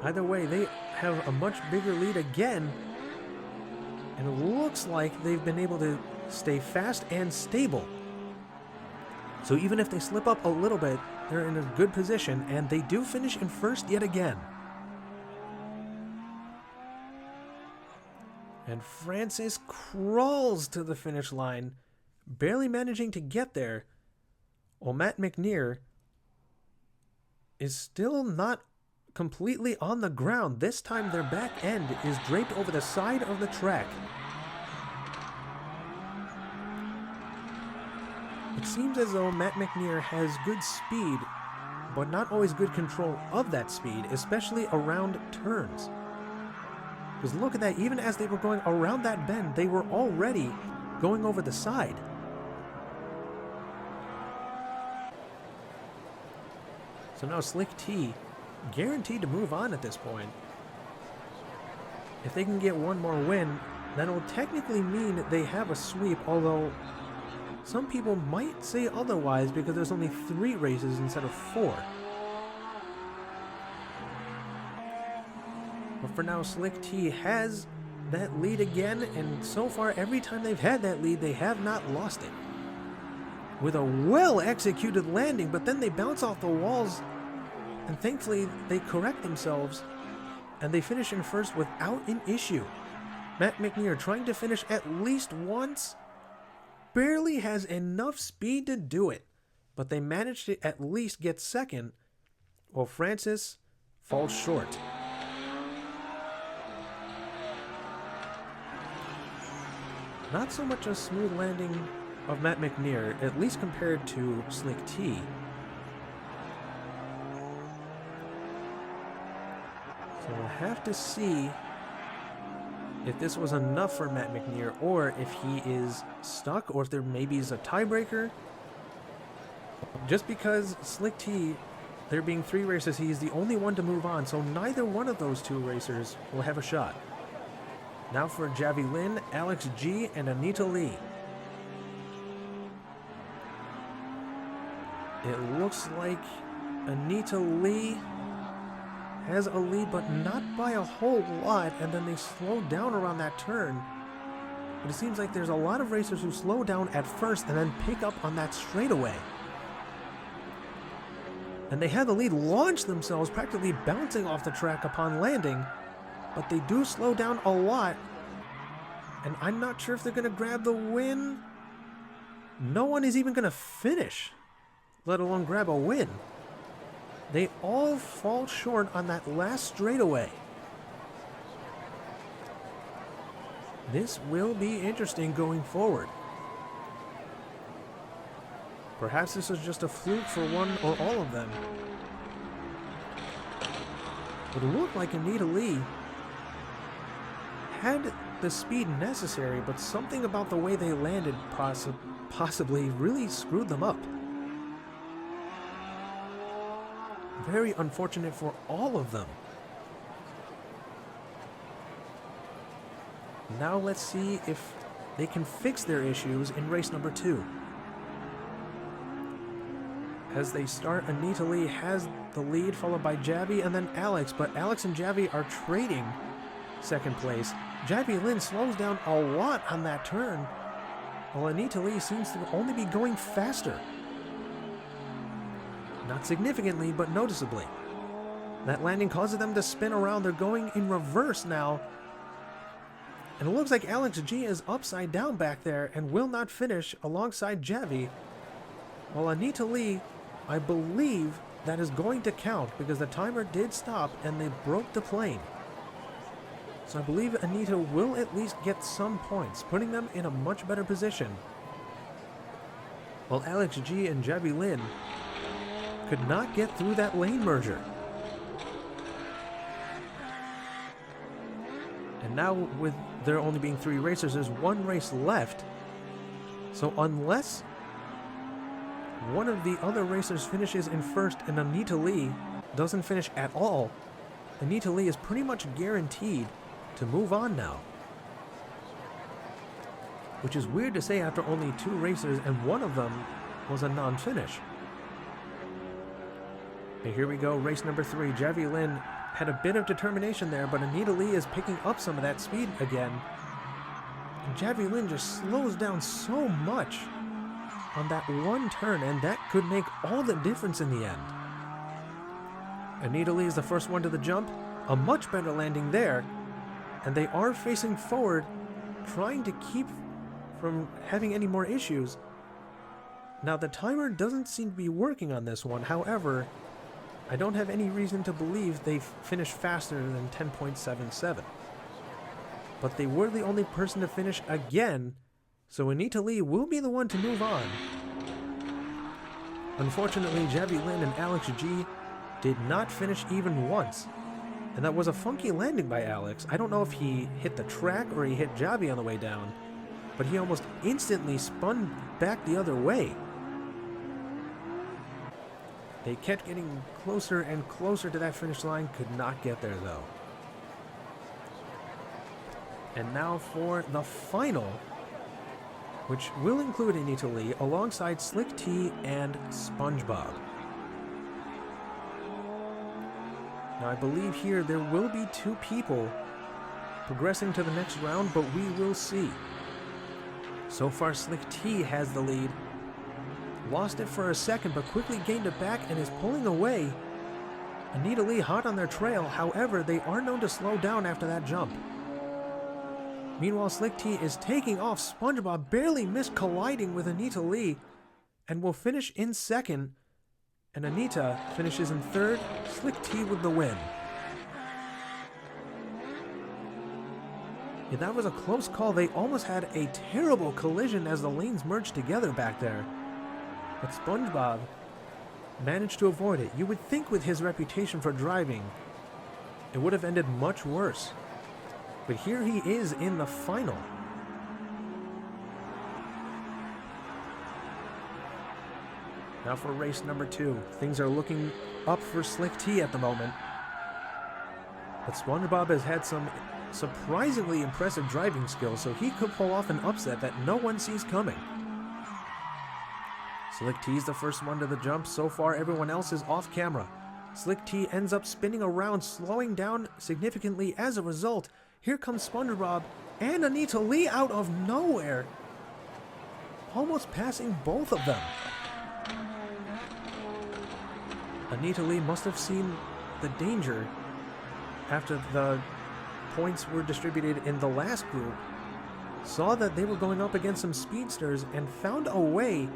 Either way, they have a much bigger lead again, and it looks like they've been able to stay fast and stable. So even if they slip up a little bit, they're in a good position, and they do finish in first yet again. And Francis crawls to the finish line, barely managing to get there, while Matt McNear is still not completely on the ground. This time their back end is draped over the side of the track. It seems as though Matt McNear has good speed, but not always good control of that speed, especially around turns. Because look at that, even as they were going around that bend, they were already going over the side. So now Slick T guaranteed to move on at this point. If they can get one more win, that'll technically mean they have a sweep, although some people might say otherwise because there's only 3 races instead of 4. But for now, Slick T has that lead again, and so far every time they've had that lead, they have not lost it. With a well-executed landing, but then they bounce off the walls, and thankfully they correct themselves, and they finish in first without an issue. Matt McNear, trying to finish at least once, barely has enough speed to do it, but they managed to at least get second, while Francis falls short. Not so much a smooth landing of Matt McNear, at least compared to Slick T. So we'll have to see if this was enough for Matt McNear, or if he is stuck, or if there maybe is a tiebreaker. Just because Slick T, there being 3 races, he is the only one to move on, so neither one of those 2 racers will have a shot. Now for Javi Lin, Alex G, and Anita Lee. It looks like Anita Lee has a lead, but not by a whole lot, and then they slow down around that turn. But it seems like there's a lot of racers who slow down at first and then pick up on that straightaway. And they had the lead launch themselves, practically bouncing off the track upon landing, but they do slow down a lot, and I'm not sure if they're going to grab the win. No one is even going to finish, let alone grab a win. They all fall short on that last straightaway. This will be interesting going forward. Perhaps this is just a fluke for one or all of them. It looked like Anita Lee had the speed necessary, but something about the way they landed possibly really screwed them up. Very unfortunate for all of them. Now let's see if they can fix their issues in race number 2. As they start, Anita Lee has the lead, followed by Javi and then Alex, but Alex and Javi are trading second place. Javi Lin slows down a lot on that turn, while Anita Lee seems to only be going faster. Not significantly, but noticeably. That landing causes them to spin around. They're going in reverse now. And it looks like Alex G is upside down back there and will not finish alongside Javi. While Anita Lee, I believe that is going to count because the timer did stop and they broke the plane. So I believe Anita will at least get some points, putting them in a much better position. While Alex G and Javi Lin could not get through that lane merger. And now with there only being 3 racers, there's 1 race left. So unless one of the other racers finishes in first and Anita Lee doesn't finish at all, Anita Lee is pretty much guaranteed to move on now. Which is weird to say after only 2 races and one of them was a non-finish. And here we go, race number 3. Javi Lin had a bit of determination there, but Anita Lee is picking up some of that speed again. And Javi Lin just slows down so much on that one turn, and that could make all the difference in the end. Anita Lee is the first one to the jump, a much better landing there, and they are facing forward, trying to keep from having any more issues. Now the timer doesn't seem to be working on this one, however, I don't have any reason to believe they've finished faster than 10.77. But they were the only person to finish again, so Anita Lee will be the one to move on. Unfortunately, Javi Lin and Alex G did not finish even once. And that was a funky landing by Alex. I don't know if he hit the track or he hit Javi on the way down, but he almost instantly spun back the other way. They kept getting closer and closer to that finish line, could not get there though. And now for the final, which will include Anita Lee alongside Slick T and SpongeBob. Now I believe here there will be 2 people progressing to the next round, but we will see. So far Slick T has the lead. Lost it for a second, but quickly gained it back and is pulling away. Anita Lee hot on their trail, however, they are known to slow down after that jump. Meanwhile, Slick T is taking off. SpongeBob barely missed colliding with Anita Lee and will finish in second. And Anita finishes in third, Slick T with the win. Yeah, that was a close call. They almost had a terrible collision as the lanes merged together back there. But SpongeBob managed to avoid it. You would think with his reputation for driving, it would have ended much worse. But here he is in the final. Now for race number 2. Things are looking up for Slick T at the moment. But SpongeBob has had some surprisingly impressive driving skills, so he could pull off an upset that no one sees coming. Slick T's the first one to the jump. So far, everyone else is off camera. Slick T ends up spinning around, slowing down significantly as a result. Here comes SpongeBob and Anita Lee out of nowhere, almost passing both of them. Anita Lee must have seen the danger after the points were distributed in the last group, saw that they were going up against some speedsters, and found a way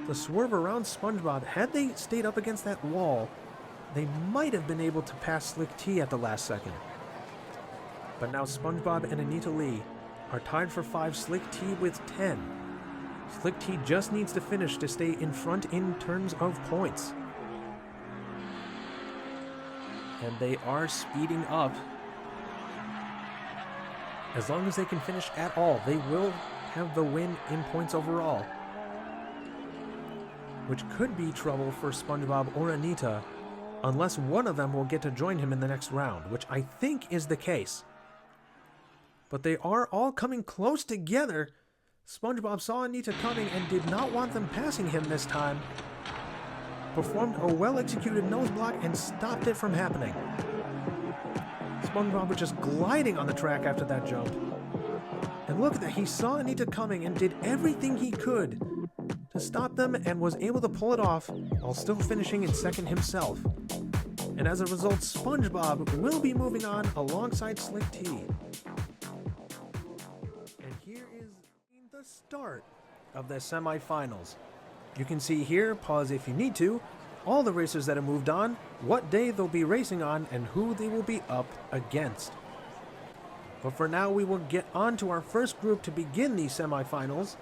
to swerve around SpongeBob. Had they stayed up against that wall, they might have been able to pass Slick T at the last second. But now SpongeBob and Anita Lee are tied for 5, Slick T with 10. Slick T just needs to finish to stay in front in terms of points. And they are speeding up. As long as they can finish at all, they will have the win in points overall, which could be trouble for SpongeBob or Anita, unless one of them will get to join him in the next round, which I think is the case. But they are all coming close together. SpongeBob saw Anita coming and did not want them passing him this time. Performed a well-executed nose block and stopped it from happening. SpongeBob was just gliding on the track after that jump. And look at that, he saw Anita coming and did everything he could to stop them and was able to pull it off while still finishing in second himself. And as a result, SpongeBob will be moving on alongside Slick T. And here is the start of the semifinals. You can see here, pause if you need to, all the racers that have moved on, what day they'll be racing on, and who they will be up against. But for now, we will get on to our first group to begin these semifinals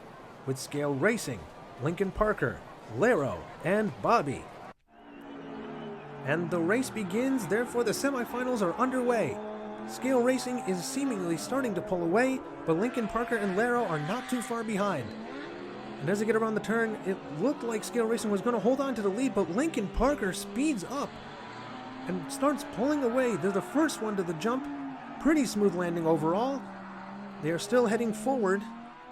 with Scale Racing, Lincoln Parker, Lero, and Bobby. And the race begins, therefore the semifinals are underway. Scale Racing is seemingly starting to pull away, but Lincoln Parker and Lero are not too far behind. And as they get around the turn, it looked like Scale Racing was going to hold on to the lead, but Lincoln Parker speeds up and starts pulling away. They're the first one to the jump. Pretty smooth landing overall. They are still heading forward,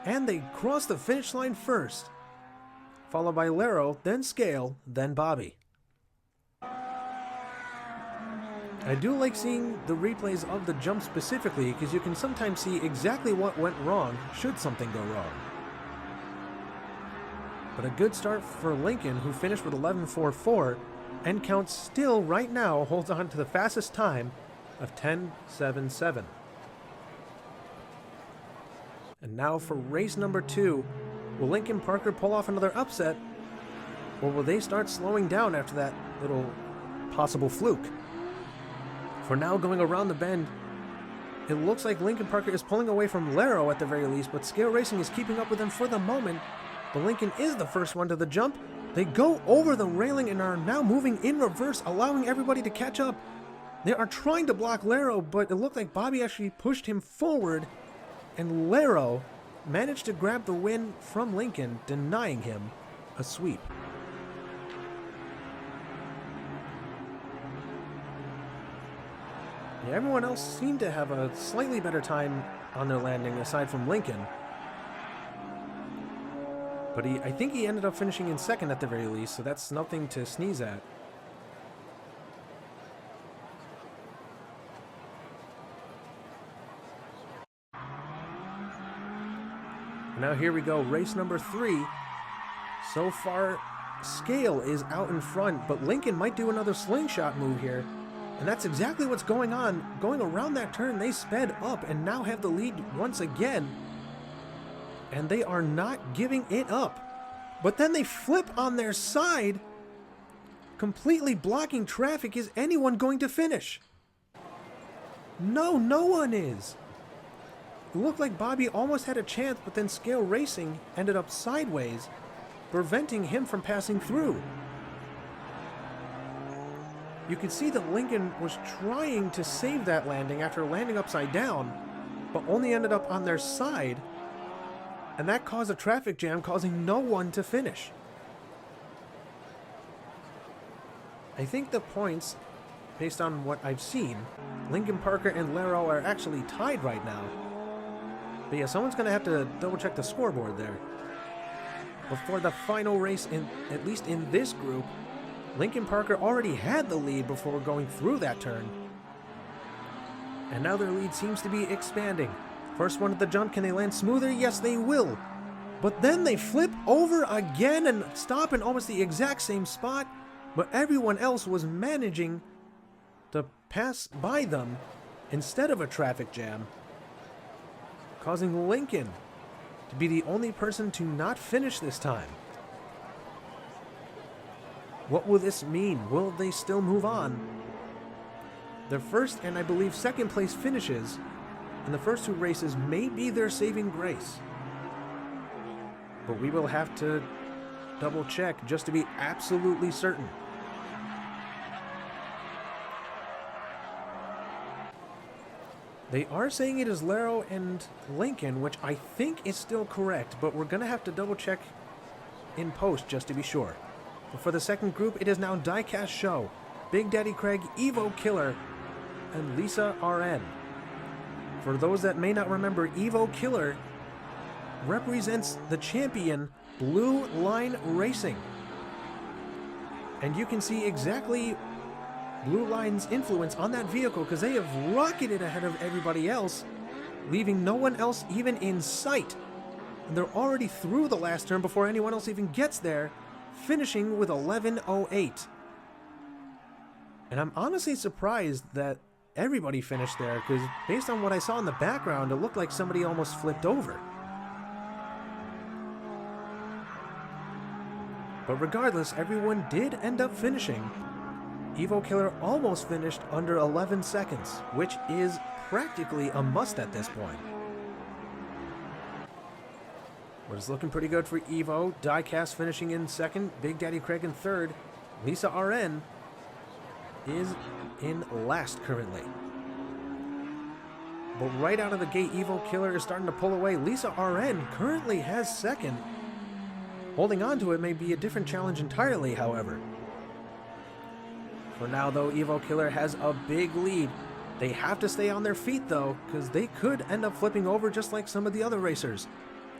and they cross the finish line first, followed by Lero, then Scale, then Bobby. I do like seeing the replays of the jump specifically, because you can sometimes see exactly what went wrong should something go wrong. But a good start for Lincoln, who finished with 11.44, and counts still right now holds on to the fastest time of 10.77. And now for race number 2, will Lincoln Parker pull off another upset, or will they start slowing down after that little possible fluke? For now, going around the bend, it looks like Lincoln Parker is pulling away from Lero at the very least, but Scale Racing is keeping up with them for the moment. But Lincoln is the first one to the jump. They go over the railing and are now moving in reverse, allowing everybody to catch up. They are trying to block Lero, but it looked like Bobby actually pushed him forward, and Lero managed to grab the win from Lincoln, denying him a sweep. Yeah, everyone else seemed to have a slightly better time on their landing aside from Lincoln. But I think he ended up finishing in second at the very least, so that's nothing to sneeze at. Now here we go, race number 3. So far, Scale is out in front, but Lincoln might do another slingshot move here. And that's exactly what's going on. Going around that turn, they sped up and now have the lead once again. And they are not giving it up. But then they flip on their side, completely blocking traffic. Is anyone going to finish? No, no one is. It looked like Bobby almost had a chance, but then Scale Racing ended up sideways, preventing him from passing through. You could see that Lincoln was trying to save that landing after landing upside down, but only ended up on their side, and that caused a traffic jam, causing no one to finish. I think the points based on what I've seen, Lincoln Parker and Laro are actually tied right now. But yeah, someone's going to have to double-check the scoreboard there. Before the final race, at least in this group, Lincoln Parker already had the lead before going through that turn. And now their lead seems to be expanding. First one at the jump, can they land smoother? Yes, they will. But then they flip over again and stop in almost the exact same spot, but everyone else was managing to pass by them instead of a traffic jam, causing Lincoln to be the only person to not finish this time. What will this mean? Will they still move on? Their first and I believe second place finishes in the first two races may be their saving grace. But we will have to double check just to be absolutely certain. They are saying it is Laro and Lincoln, which I think is still correct, but we're going to have to double check in post just to be sure. But for the second group, it is now Diecast Show, Big Daddy Craig, Evo Killer, and Lisa RN. For those that may not remember, Evo Killer represents the champion Blue Line Racing. And you can see exactly Blue Line's influence on that vehicle because they have rocketed ahead of everybody else, leaving no one else even in sight. And they're already through the last turn before anyone else even gets there, finishing with 11:08. And I'm honestly surprised that everybody finished there because based on what I saw in the background, it looked like somebody almost flipped over. But regardless, everyone did end up finishing. Evo Killer almost finished under 11 seconds, which is practically a must at this point. But it's looking pretty good for Evo. Diecast finishing in second, Big Daddy Craig in third. Lisa RN is in last currently. But right out of the gate, Evo Killer is starting to pull away. Lisa RN currently has second. Holding on to it may be a different challenge entirely, however. For now, though, Evo Killer has a big lead. They have to stay on their feet, though, because they could end up flipping over just like some of the other racers.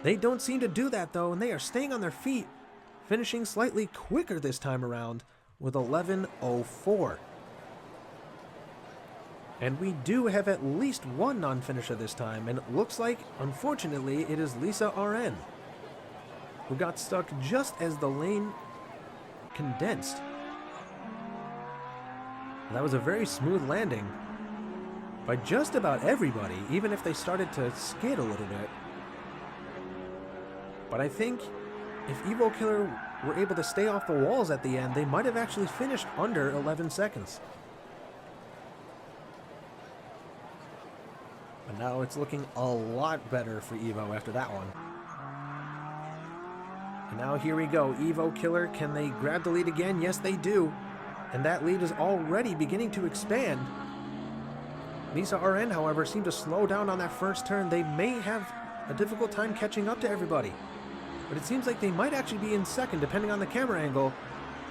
They don't seem to do that, though, and they are staying on their feet, finishing slightly quicker this time around with 11:04. And we do have at least one non-finisher this time, and it looks like, unfortunately, it is Lisa RN, who got stuck just as the lane condensed. That was a very smooth landing by just about everybody, even if they started to skid a little bit. But I think if Evo Killer were able to stay off the walls at the end, they might have actually finished under 11 seconds. But now it's looking a lot better for Evo after that one. And now here we go. Evo Killer, can they grab the lead again? Yes, they do. And that lead is already beginning to expand. Lisa RN, however, seemed to slow down on that first turn. They may have a difficult time catching up to everybody. But it seems like they might actually be in second, depending on the camera angle.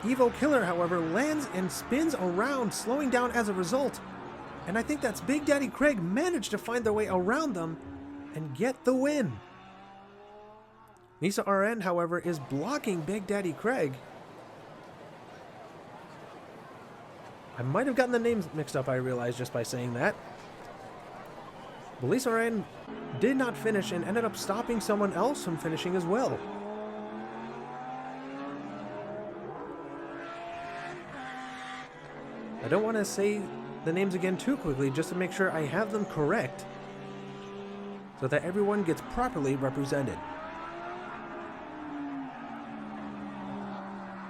Evo Killer, however, lands and spins around, slowing down as a result. And I think that's Big Daddy Craig managed to find their way around them and get the win. Lisa RN, however, is blocking Big Daddy Craig. I might have gotten the names mixed up, I realized, just by saying that. But Lisa RN did not finish and ended up stopping someone else from finishing as well. I don't want to say the names again too quickly, just to make sure I have them correct, so that everyone gets properly represented.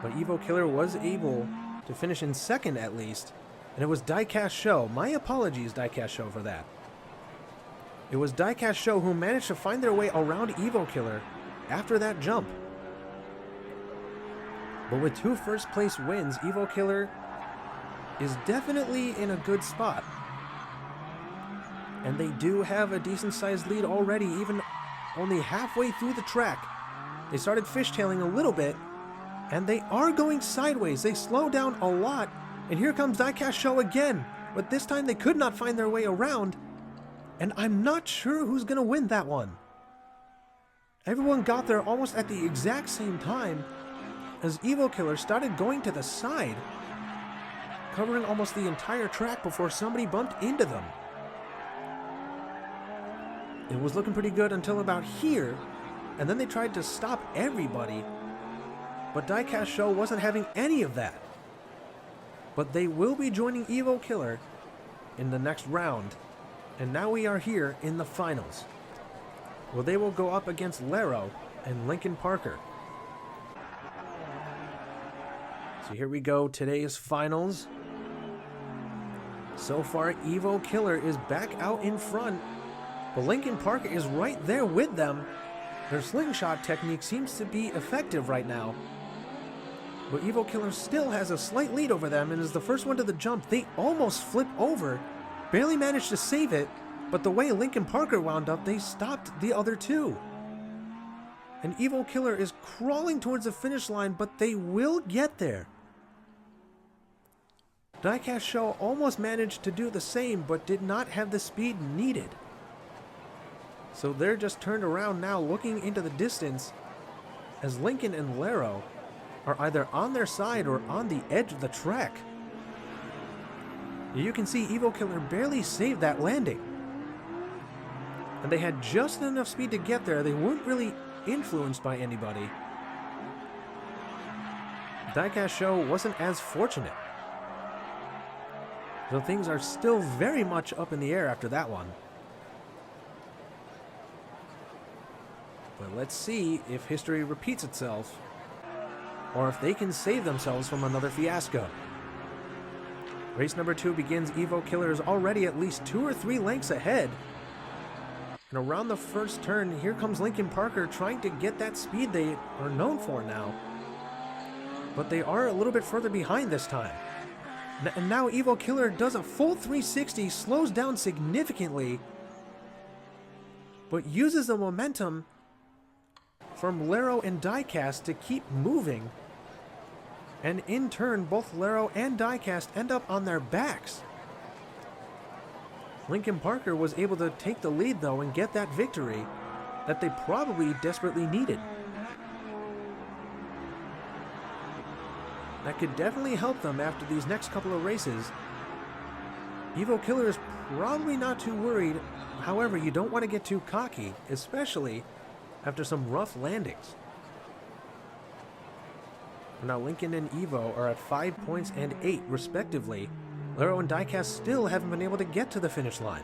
But Evo Killer was able to finish in second at least, and it was Diecast Show. My apologies, Diecast Show, for that. It was Diecast Show who managed to find their way around Evo Killer after that jump. But with 2 first place wins, Evo Killer is definitely in a good spot. And they do have a decent sized lead already, even only halfway through the track. They started fishtailing a little bit, and they are going sideways. They slow down a lot, And here comes Diecast Show again, but this time they could not find their way around, and I'm not sure who's going to win that one. Everyone got there almost at the exact same time as Evo Killer started going to the side, covering almost the entire track before somebody bumped into them. It was looking pretty good until about here, and then they tried to stop everybody, but Diecast Show wasn't having any of that. But they will be joining Evo Killer in the next round, and now we are here in the finals. Well, they will go up against Lero and Lincoln Parker. So here we go, today's finals. So far, Evo Killer is back out in front, but Lincoln Parker is right there with them. Their slingshot technique seems to be effective right now. But Evo Killer still has a slight lead over them and is the first one to the jump. They almost flip over, barely managed to save it, but the way Lincoln Parker wound up, they stopped the other two. And Evo Killer is crawling towards the finish line, but they will get there. Diecast Show almost managed to do the same, but did not have the speed needed. So they're just turned around now, looking into the distance, as Lincoln and Lero are either on their side or on the edge of the track. You can see Evo Killer barely saved that landing. And they had just enough speed to get there. They weren't really influenced by anybody. Diecast Show wasn't as fortunate. So things are still very much up in the air after that one. But let's see if history repeats itself, or if they can save themselves from another fiasco. Race number 2 begins. Evo Killer is already at least 2 or 3 lengths ahead. And around the first turn, here comes Lincoln Parker trying to get that speed they are known for now. But they are a little bit further behind this time. And now Evo Killer does a full 360, slows down significantly, but uses the momentum from Lero and Diecast to keep moving. And in turn, both Lero and Diecast end up on their backs. Lincoln Parker was able to take the lead though and get that victory that they probably desperately needed. That could definitely help them after these next couple of races. Evo Killer is probably not too worried. However, you don't want to get too cocky, especially after some rough landings. Now Lincoln and Evo are at 5 points and 8 respectively. Lero and Diecast still haven't been able to get to the finish line.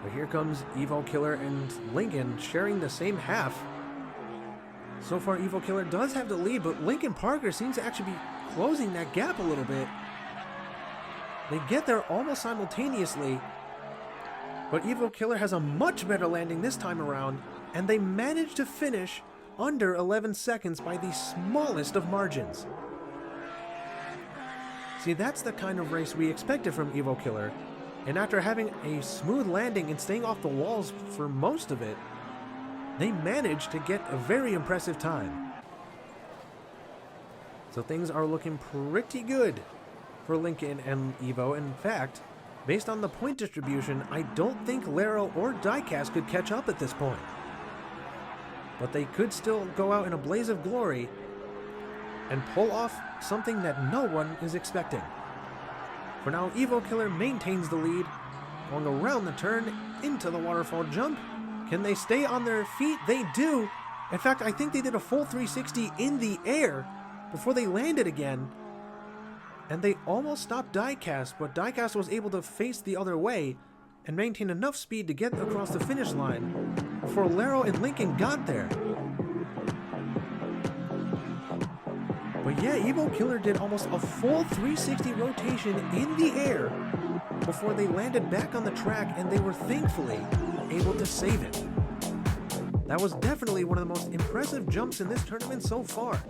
But here comes Evo Killer and Lincoln sharing the same half. So far, Evo Killer does have the lead, but Lincoln Parker seems to actually be closing that gap a little bit. They get there almost simultaneously, but Evo Killer has a much better landing this time around, and they manage to finish under 11 seconds by the smallest of margins. See, that's the kind of race we expected from Evo Killer, and after having a smooth landing and staying off the walls for most of it, they managed to get a very impressive time. So things are looking pretty good for Lincoln and Evo. In fact, based on the point distribution, I don't think Lero or Diecast could catch up at this point. But they could still go out in a blaze of glory and pull off something that no one is expecting. For now, Evo Killer maintains the lead, going around the turn into the waterfall jump. Can they stay on their feet? They do. In fact, I think they did a full 360 in the air before they landed again. And they almost stopped Diecast, but Diecast was able to face the other way and maintain enough speed to get across the finish line before Lero and Lincoln got there. But yeah, Evo Killer did almost a full 360 rotation in the air before they landed back on the track, and they were thankfully able to save it. That was definitely one of the most impressive jumps in this tournament so far.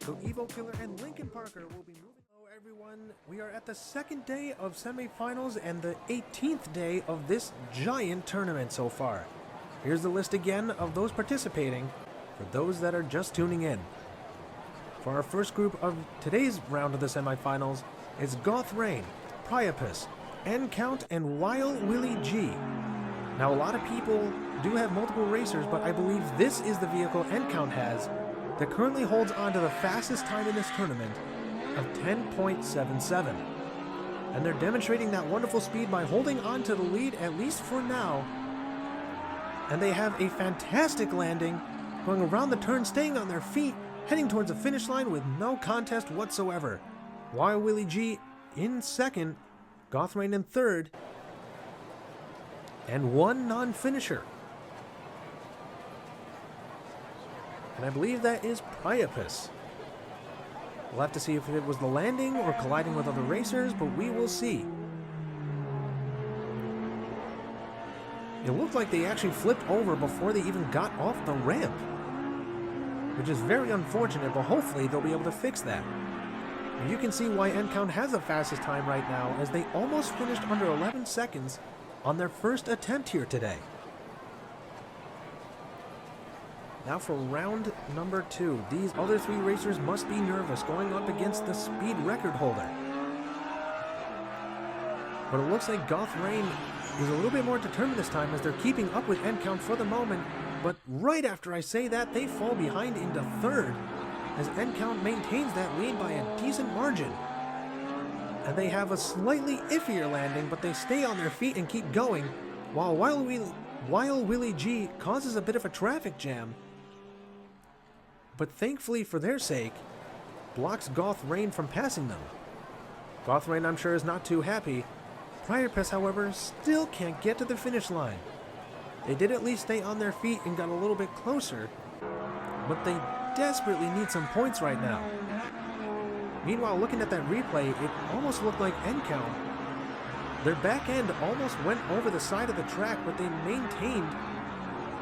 So Evo Killer and Lincoln Parker will be moving. Hello everyone, we are at the second day of semifinals and the 18th day of this giant tournament so far. Here's the list again of those participating for those that are just tuning in. For our first group of today's round of the semifinals, it's Goth Rain, Priapus, N-Count, and Wild Willie G. Now, a lot of people do have multiple racers, but I believe this is the vehicle N-Count has that currently holds on to the fastest time in this tournament of 10.77. And they're demonstrating that wonderful speed by holding on to the lead, at least for now. And they have a fantastic landing, going around the turn, staying on their feet, heading towards the finish line with no contest whatsoever. Wild Willie G in second, Goth Rain in third, and one non-finisher. And I believe that is Priapus. We'll have to see if it was the landing or colliding with other racers, but we will see. It looked like they actually flipped over before they even got off the ramp, which is very unfortunate, but hopefully they'll be able to fix that. And you can see why N-Count has the fastest time right now, as they almost finished under 11 seconds on their first attempt here today. Now for round number 2. These other 3 racers must be nervous going up against the speed record holder. But it looks like Goth Rain is a little bit more determined this time, as they're keeping up with N-Count for the moment. But right after I say that, they fall behind into third, as N-Count maintains that lead by a decent margin. And they have a slightly iffier landing, but they stay on their feet and keep going, while Wild Willie G causes a bit of a traffic jam, but thankfully for their sake, blocks Goth Rain from passing them. Goth Rain, I'm sure, is not too happy. Priapus, however, still can't get to the finish line. They did at least stay on their feet and got a little bit closer, but they desperately need some points right now. Meanwhile, looking at that replay, it almost looked like N-Count. Their back end almost went over the side of the track, but they maintained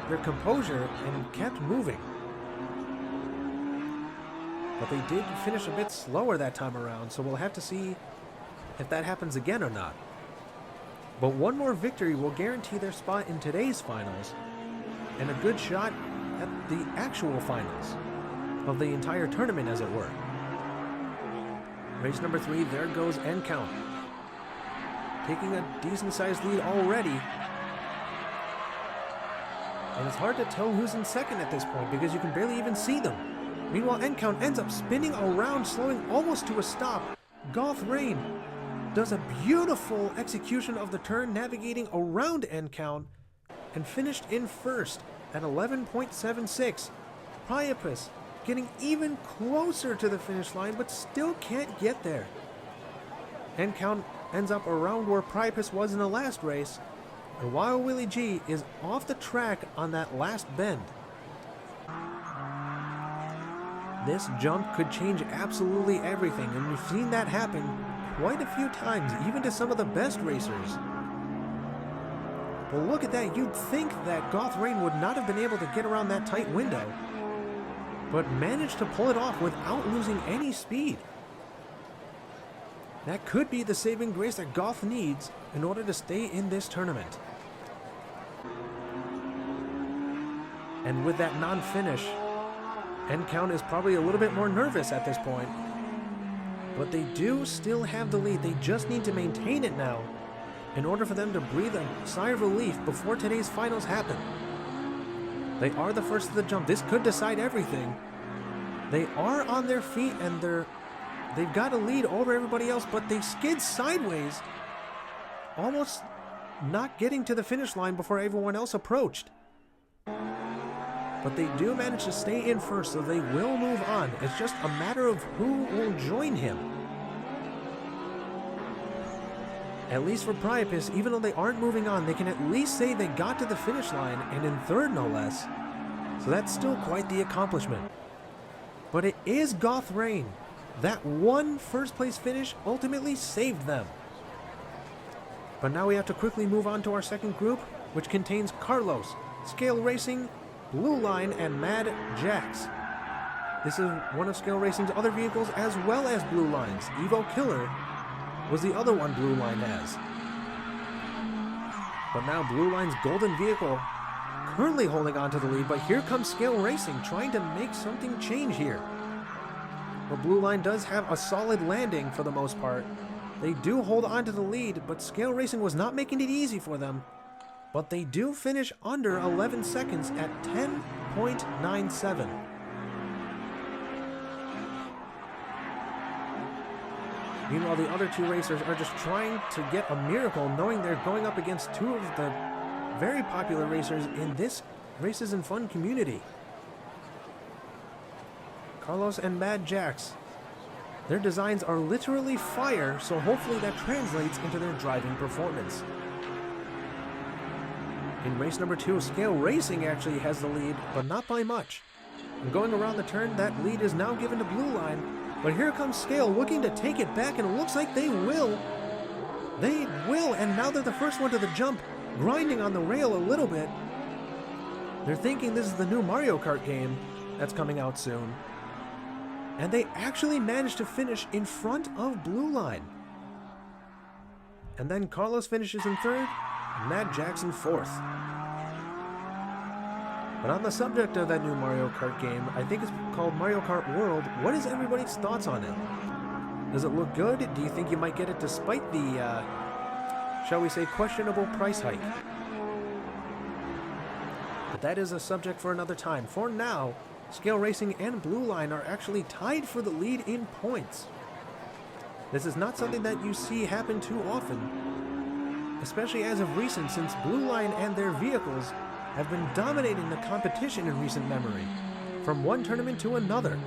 their composure and kept moving. But they did finish a bit slower that time around, so we'll have to see if that happens again or not. But one more victory will guarantee their spot in today's finals, and a good shot at the actual finals of the entire tournament, as it were. Race number 3, there goes N-Count, taking a decent-sized lead already. And it's hard to tell who's in second at this point, because you can barely even see them. Meanwhile, N-Count ends up spinning around, slowing almost to a stop. Goth Rain does a beautiful execution of the turn, navigating around N-Count, and finished in first at 11.76. Priapus getting even closer to the finish line, but still can't get there. N-Count ends up around where Priapus was in the last race, and Wild Willie G is off the track on that last bend. This jump could change absolutely everything, and we've seen that happen quite a few times, even to some of the best racers. But look at that, you'd think that Goth Rain would not have been able to get around that tight window, but managed to pull it off without losing any speed. That could be the saving grace that Goth needs in order to stay in this tournament. And with that non-finish, N-Count is probably a little bit more nervous at this point. But they do still have the lead. They just need to maintain it now in order for them to breathe a sigh of relief before today's finals happen. They are the first of the jump. This could decide everything. They are on their feet, and they've got a lead over everybody else, but they skid sideways, almost not getting to the finish line before everyone else approached. But they do manage to stay in first, so they will move on. It's just a matter of who will join him. At least for Priapus, even though they aren't moving on, they can at least say they got to the finish line, and in third no less. So that's still quite the accomplishment. But it is Goth Rain. That one first place finish ultimately saved them. But now we have to quickly move on to our second group, which contains Carlos, Scale Racing, Blue Line, and Mad Jax. This is one of Scale Racing's other vehicles, as well as Blue Line's. Evo Killer was the other one Blue Line has. But now Blue Line's golden vehicle currently holding on to the lead, but here comes Scale Racing trying to make something change here. but Blue Line does have a solid landing for the most part. They do hold on to the lead, but Scale Racing was not making it easy for them. But they do finish under 11 seconds at 10.97. Meanwhile, the other two racers are just trying to get a miracle, knowing they're going up against two of the very popular racers in this Races and Fun community. Carlos and Mad Jax. Their designs are literally fire, so hopefully that translates into their driving performance. In race number 2, Scale Racing actually has the lead, but not by much. And going around the turn, that lead is now given to Blue Line, but here comes Scale looking to take it back, and it looks like they will. They will, and now they're the first one to the jump, grinding on the rail a little bit. They're thinking this is the new Mario Kart game that's coming out soon. And they actually managed to finish in front of Blue Line. And then Carlos finishes in third, and Mad Jax in fourth. But on the subject of that new Mario Kart game, I think it's called Mario Kart World, what is everybody's thoughts on it? Does it look good? Do you think you might get it despite the, shall we say, questionable price hike? But that is a subject for another time. For now, Scale Racing and Blue Line are actually tied for the lead in points. This is not something that you see happen too often, especially as of recent, since Blue Line and their vehicles have been dominating the competition in recent memory, from one tournament to another.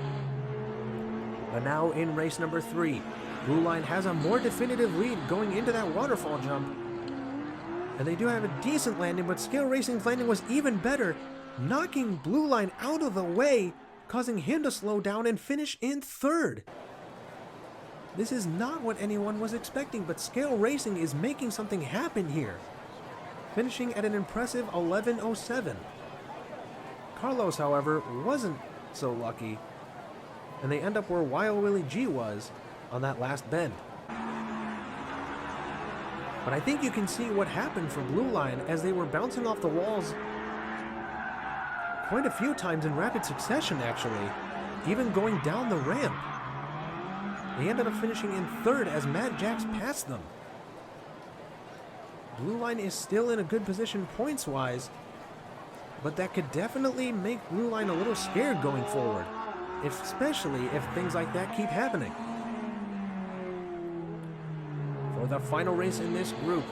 But now in race number 3, Blue Line has a more definitive lead going into that waterfall jump. And they do have a decent landing, but Scale Racing's landing was even better, knocking Blue Line out of the way, causing him to slow down and finish in third. This is not what anyone was expecting, but Scale Racing is making something happen here, finishing at an impressive 11:07. Carlos, however, wasn't so lucky, and they end up where Wild Willie G was on that last bend. But I think you can see what happened for Blue Line as they were bouncing off the walls quite a few times in rapid succession, actually, even going down the ramp. They ended up finishing in third as Mad Jax passed them. Blue Line is still in a good position points-wise, but that could definitely make Blue Line a little scared going forward, especially if things like that keep happening. For the final race in this group,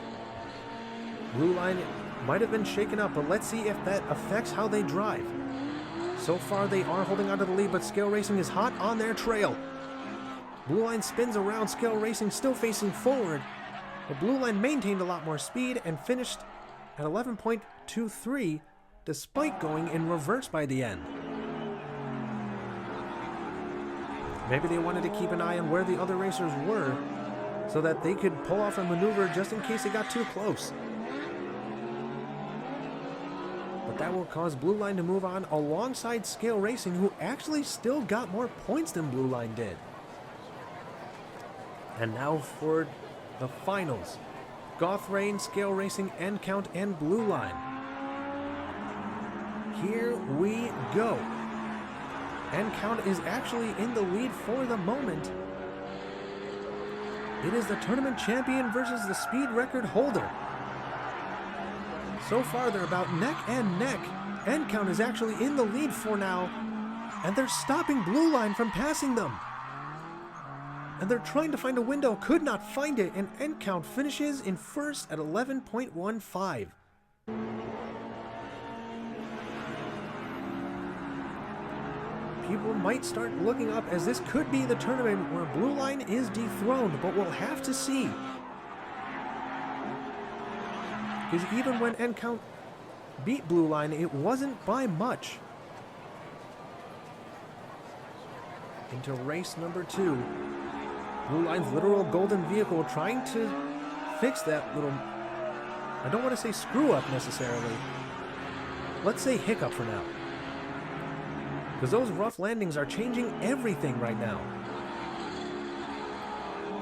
Blue Line might have been shaken up, but let's see if that affects how they drive. So far they are holding onto the lead, but Scale Racing is hot on their trail. Blue Line spins around, Scale Racing still facing forward, but Blue Line maintained a lot more speed and finished at 11.23 despite going in reverse by the end. Maybe they wanted to keep an eye on where the other racers were so that they could pull off a maneuver just in case they got too close. But that will cause Blue Line to move on alongside Scale Racing, who actually still got more points than Blue Line did. And now for the finals. Goth Rain, Scale Racing, End Count, and Blue Line. Here we go. End Count is actually in the lead for the moment. It is the tournament champion versus the speed record holder. So far, they're about neck and neck. End Count is actually in the lead for now, and they're stopping Blue Line from passing them. And they're trying to find a window, could not find it, and End Count finishes in first at 11.15. People might start looking up, as this could be the tournament where Blue Line is dethroned, but we'll have to see. Because even when End Count beat Blue Line, it wasn't by much. Into race number 2. Blue Line's literal golden vehicle trying to fix that little, I don't want to say screw up necessarily. Let's say hiccup for now. Because those rough landings are changing everything right now.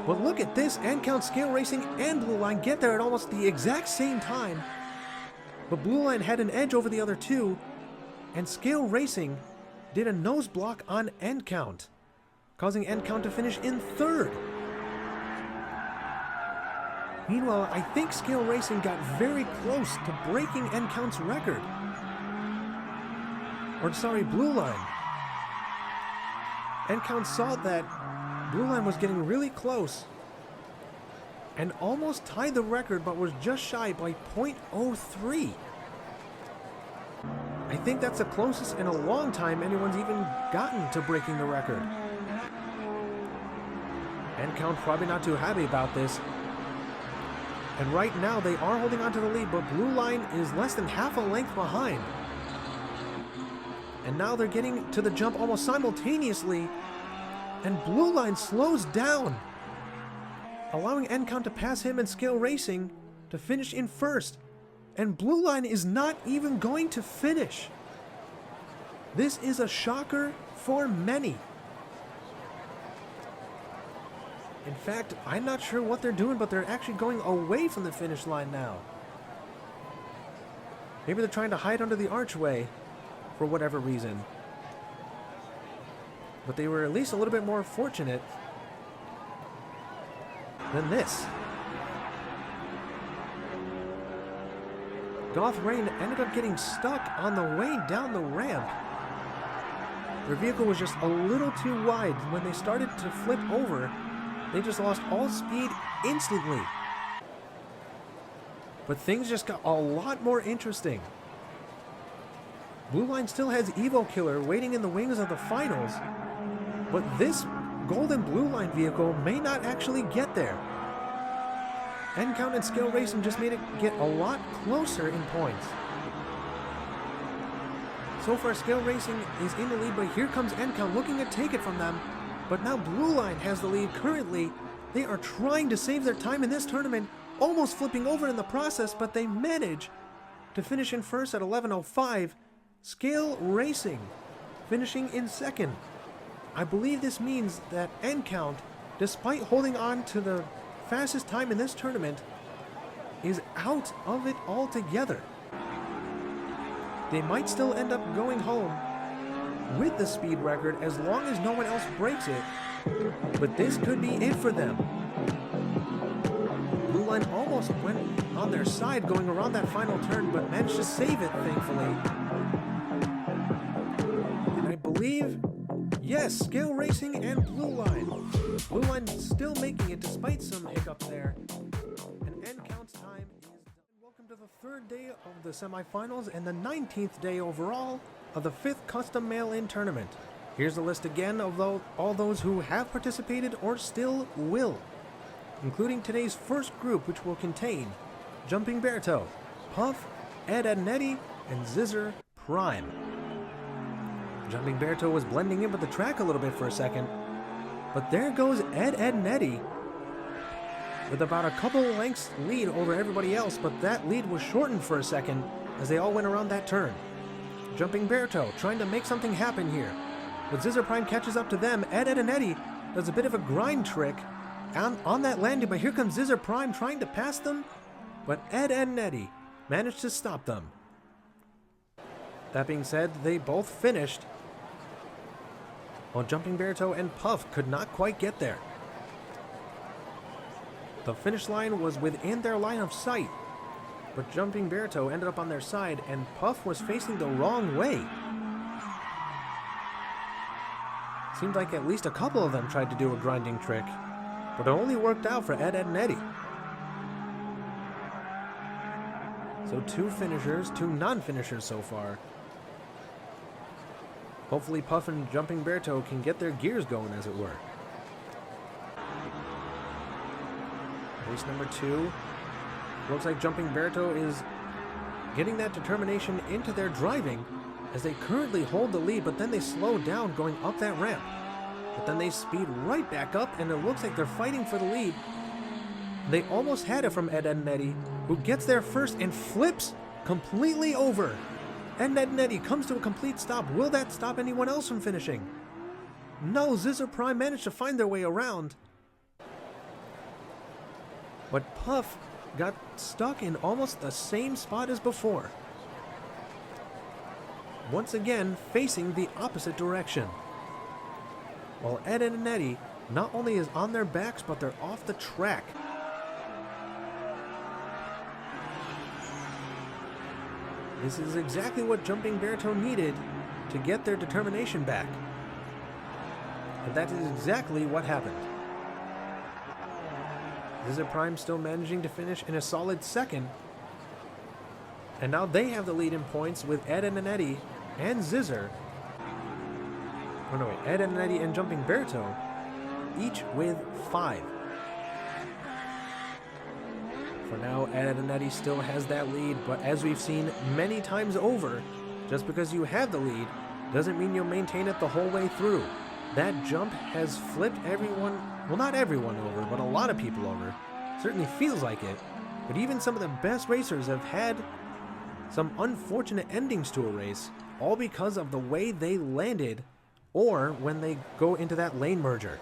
But look at this, End Count, Scale Racing, and Blue Line get there at almost the exact same time. But Blue Line had an edge over the other two, and Scale Racing did a nose block on End Count, causing N-Count to finish in third. Meanwhile, I think Scale Racing got very close to breaking N-Count's record. Or sorry, Blue Line. N-Count saw that Blue Line was getting really close and almost tied the record, but was just shy by 0.03. I think that's the closest in a long time anyone's even gotten to breaking the record. N-Count probably not too happy about this. And right now they are holding on to the lead, but Blue Line is less than half a length behind. And now they're getting to the jump almost simultaneously, and Blue Line slows down, allowing N-Count to pass him and Scale Racing to finish in first. And Blue Line is not even going to finish. This is a shocker for many. In fact, I'm not sure what they're doing, but they're actually going away from the finish line now. Maybe they're trying to hide under the archway for whatever reason. But they were at least a little bit more fortunate than this. Goth Rain ended up getting stuck on the way down the ramp. Their vehicle was just a little too wide. When they started to flip over, they just lost all speed instantly. But things just got a lot more interesting. Blue Line still has Evo Killer waiting in the wings of the finals, but this golden Blue Line vehicle may not actually get there. N-Count and Scale Racing just made it get a lot closer in points. So far, Scale Racing is in the lead, but here comes N-Count looking to take it from them. But now Blue Line has the lead currently. They are trying to save their time in this tournament, almost flipping over in the process, but they manage to finish in first at 11:05. Scale Racing finishing in second. I believe this means that N-Count, despite holding on to the fastest time in this tournament, is out of it altogether. They might still end up going home with the speed record as long as no one else breaks it, but this could be it for them. Blue Line almost went on their side going around that final turn, but managed to save it, thankfully. And I believe, yes, Scale Racing and Blue Line. Blue Line still making it despite some hiccups there. And N-Count's time is done. Welcome to the third day of the semifinals and the 19th day overall of the 5th Custom Mail-In Tournament. Here's the list again of all those who have participated or still will, including today's first group, which will contain Jumping Berto, Puff, Ed Ednetti, and Zizzer Prime. Jumping Berto was blending in with the track a little bit for a second, but there goes Ed Ednetti with about a couple lengths lead over everybody else, but that lead was shortened for a second as they all went around that turn. Jumping Berto trying to make something happen here, but Zizzer Prime catches up to them. Ed Ednetti does a bit of a grind trick on that landing, but here comes Zizzer Prime trying to pass them, but Ed Ednetti managed to stop them. That being said, they both finished, while Jumping Berto and Puff could not quite get there. The finish line was within their line of sight, but Jumping Berto ended up on their side, and Puff was facing the wrong way. Seemed like at least a couple of them tried to do a grinding trick, but it only worked out for Ed Ednetti. So 2 finishers, 2 non-finishers so far. Hopefully Puff and Jumping Berto can get their gears going, as it were. Race number 2. Looks like Jumping Berto is getting that determination into their driving as they currently hold the lead, but then they slow down going up that ramp. But then they speed right back up, and it looks like they're fighting for the lead. They almost had it from Ed Ednetti, who gets there first and flips completely over. Ed Ednetti comes to a complete stop. Will that stop anyone else from finishing? No, Zizzer Prime managed to find their way around. But Puff got stuck in almost the same spot as before. Once again, facing the opposite direction. while Ed and Eddie not only is on their backs, but they're off the track. This is exactly what Jumping Berto needed to get their determination back. And that is exactly what happened. Zizzer Prime still managing to finish in a solid second. And now they have the lead in points with Ed and Eddie and Zizzer. Oh no, wait, Ed and Eddie and Jumping Berto, each with 5. For now, Ed and Eddie still has that lead, but as we've seen many times over, just because you have the lead doesn't mean you'll maintain it the whole way through. That jump has flipped everyone, well, not everyone over, but a lot of people over. Certainly feels like it, but even some of the best racers have had some unfortunate endings to a race, all because of the way they landed or when they go into that lane merger.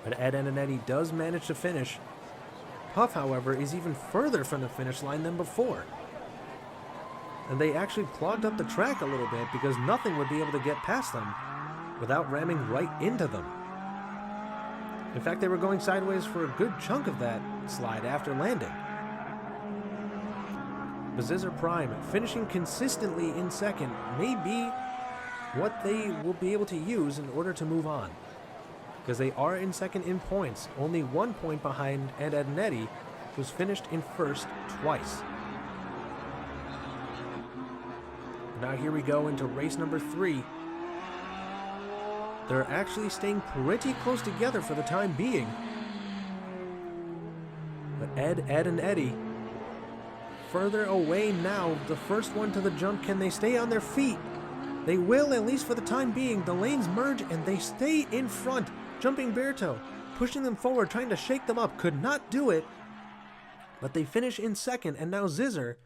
But Ed and Eddie does manage to finish. Puff, however, is even further from the finish line than before. And they actually clogged up the track a little bit because nothing would be able to get past them without ramming right into them. In fact, they were going sideways for a good chunk of that slide after landing. But Zizzer Prime finishing consistently in second may be what they will be able to use in order to move on, because they are in second in points, only 1 point behind Ed and Eddie, who's finished in first twice. Now here we go into race number 3. They're actually staying pretty close together for the time being. But Ed and Eddie further away now. The first one to the jump. Can they stay on their feet? They will, at least for the time being. The lanes merge and they stay in front. Jumping Berto pushing them forward, trying to shake them up. Could not do it. But they finish in second, and now Zizzer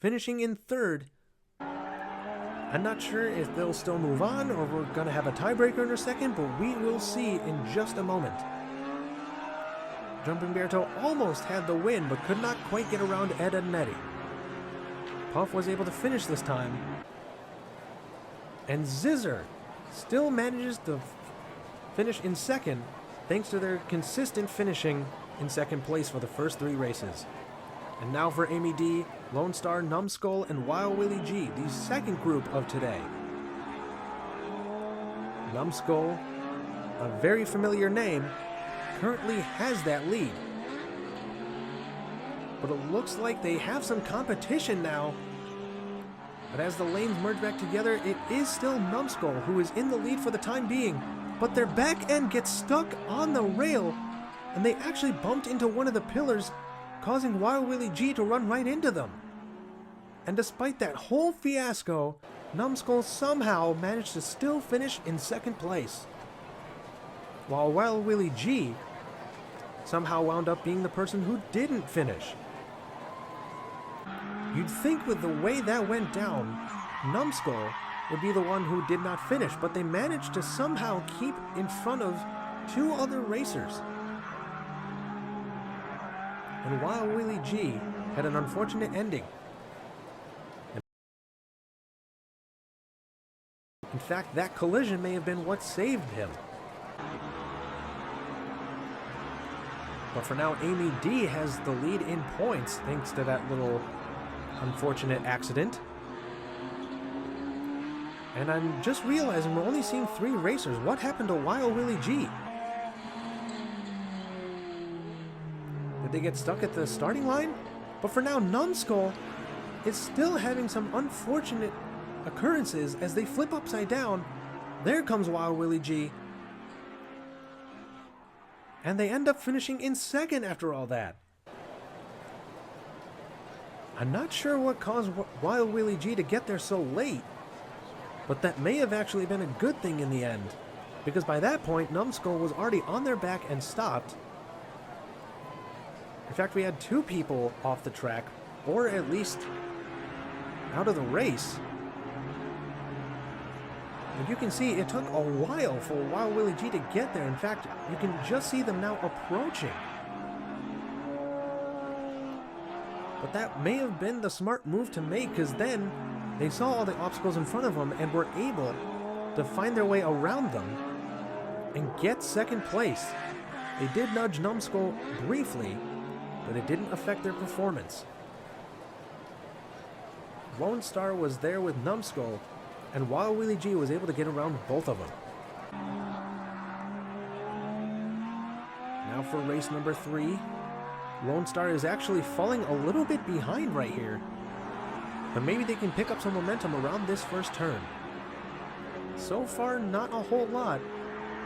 finishing in third. I'm not sure if they'll still move on or we're going to have a tiebreaker in a second, but we will see in just a moment. Jumping Berto almost had the win, but could not quite get around Ed and Eddie. Puff was able to finish this time. And Zizzer still manages to finish in second, thanks to their consistent finishing in second place for the first 3 races. And now for Amy D, Lone Star, Numbskull, and Wild Willie G, the second group of today. Numbskull, a very familiar name, currently has that lead. But it looks like they have some competition now. But as the lanes merge back together, it is still Numbskull who is in the lead for the time being. But their back end gets stuck on the rail, and they actually bumped into one of the pillars, causing Wild Willie G to run right into them. And despite that whole fiasco, Numbskull somehow managed to still finish in second place, while Wild Willie G somehow wound up being the person who didn't finish. You'd think with the way that went down, Numbskull would be the one who did not finish, but they managed to somehow keep in front of 2 other racers. And Wild Willie G had an unfortunate ending. In fact, that collision may have been what saved him. But for now, Amy D has the lead in points thanks to that little unfortunate accident. And I'm just realizing we're only seeing 3 racers. What happened to Wild Willie G? Did they get stuck at the starting line? But for now, Numbskull is still having some unfortunate occurrences as they flip upside down. There comes Wild Willie G. And they end up finishing in second after all that. I'm not sure what caused Wild Willie G to get there so late, but that may have actually been a good thing in the end, because by that point, Numbskull was already on their back and stopped. In fact, we had 2 people off the track, or at least out of the race. And you can see it took a while for Wild Willie G to get there. In fact, you can just see them now approaching. But that may have been the smart move to make, because then they saw all the obstacles in front of them and were able to to find their way around them and get second place. They did nudge Numbskull briefly, but it didn't affect their performance. Lone Star was there with Numbskull, and Wild Willie G was able to get around both of them. Now for race number 3. Lone Star is actually falling a little bit behind right here, but maybe they can pick up some momentum around this first turn. So far, not a whole lot,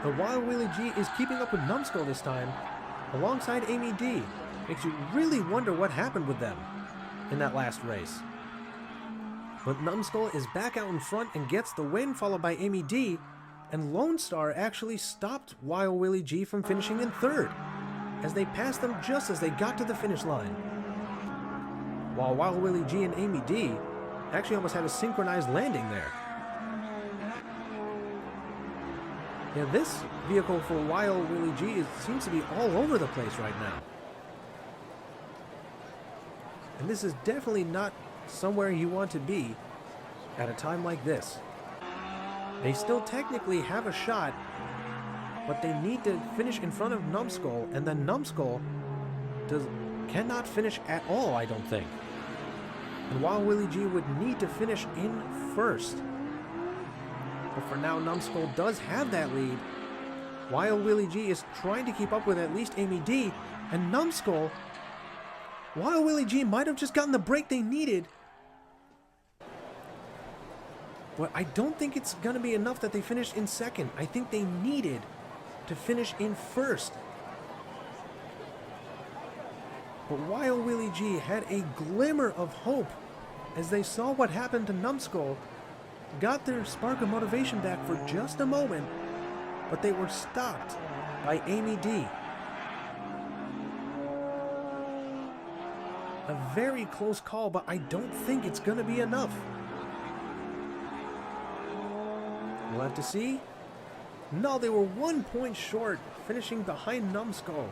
but Wild Willie G is keeping up with Numbskull this time, alongside Amy D. Makes you really wonder what happened with them in that last race. But Numbskull is back out in front and gets the win, followed by Amy D, and Lone Star actually stopped Wild Willie G from finishing in third, as they passed them just as they got to the finish line. While Wild Willie G and Amy D actually almost had a synchronized landing there. Yeah, this vehicle for Wild Willie G seems to be all over the place right now. And this is definitely not somewhere you want to be at a time like this. They still technically have a shot, but they need to finish in front of Numbskull, and then Numbskull cannot finish at all, I don't think. And Wild Willie G would need to finish in first. But for now, Numbskull does have that lead. Wild Willie G is trying to keep up with at least Amy D, and Numbskull, Wild Willie G might have just gotten the break they needed. But I don't think it's going to be enough that they finished in second. I think they needed to finish in first. But Wild Willie G had a glimmer of hope as they saw what happened to Numbskull, got their spark of motivation back for just a moment, but they were stopped by Amy D. A very close call, but I don't think it's going to be enough. We'll have to see. No, they were 1 point short, finishing behind Numbskull,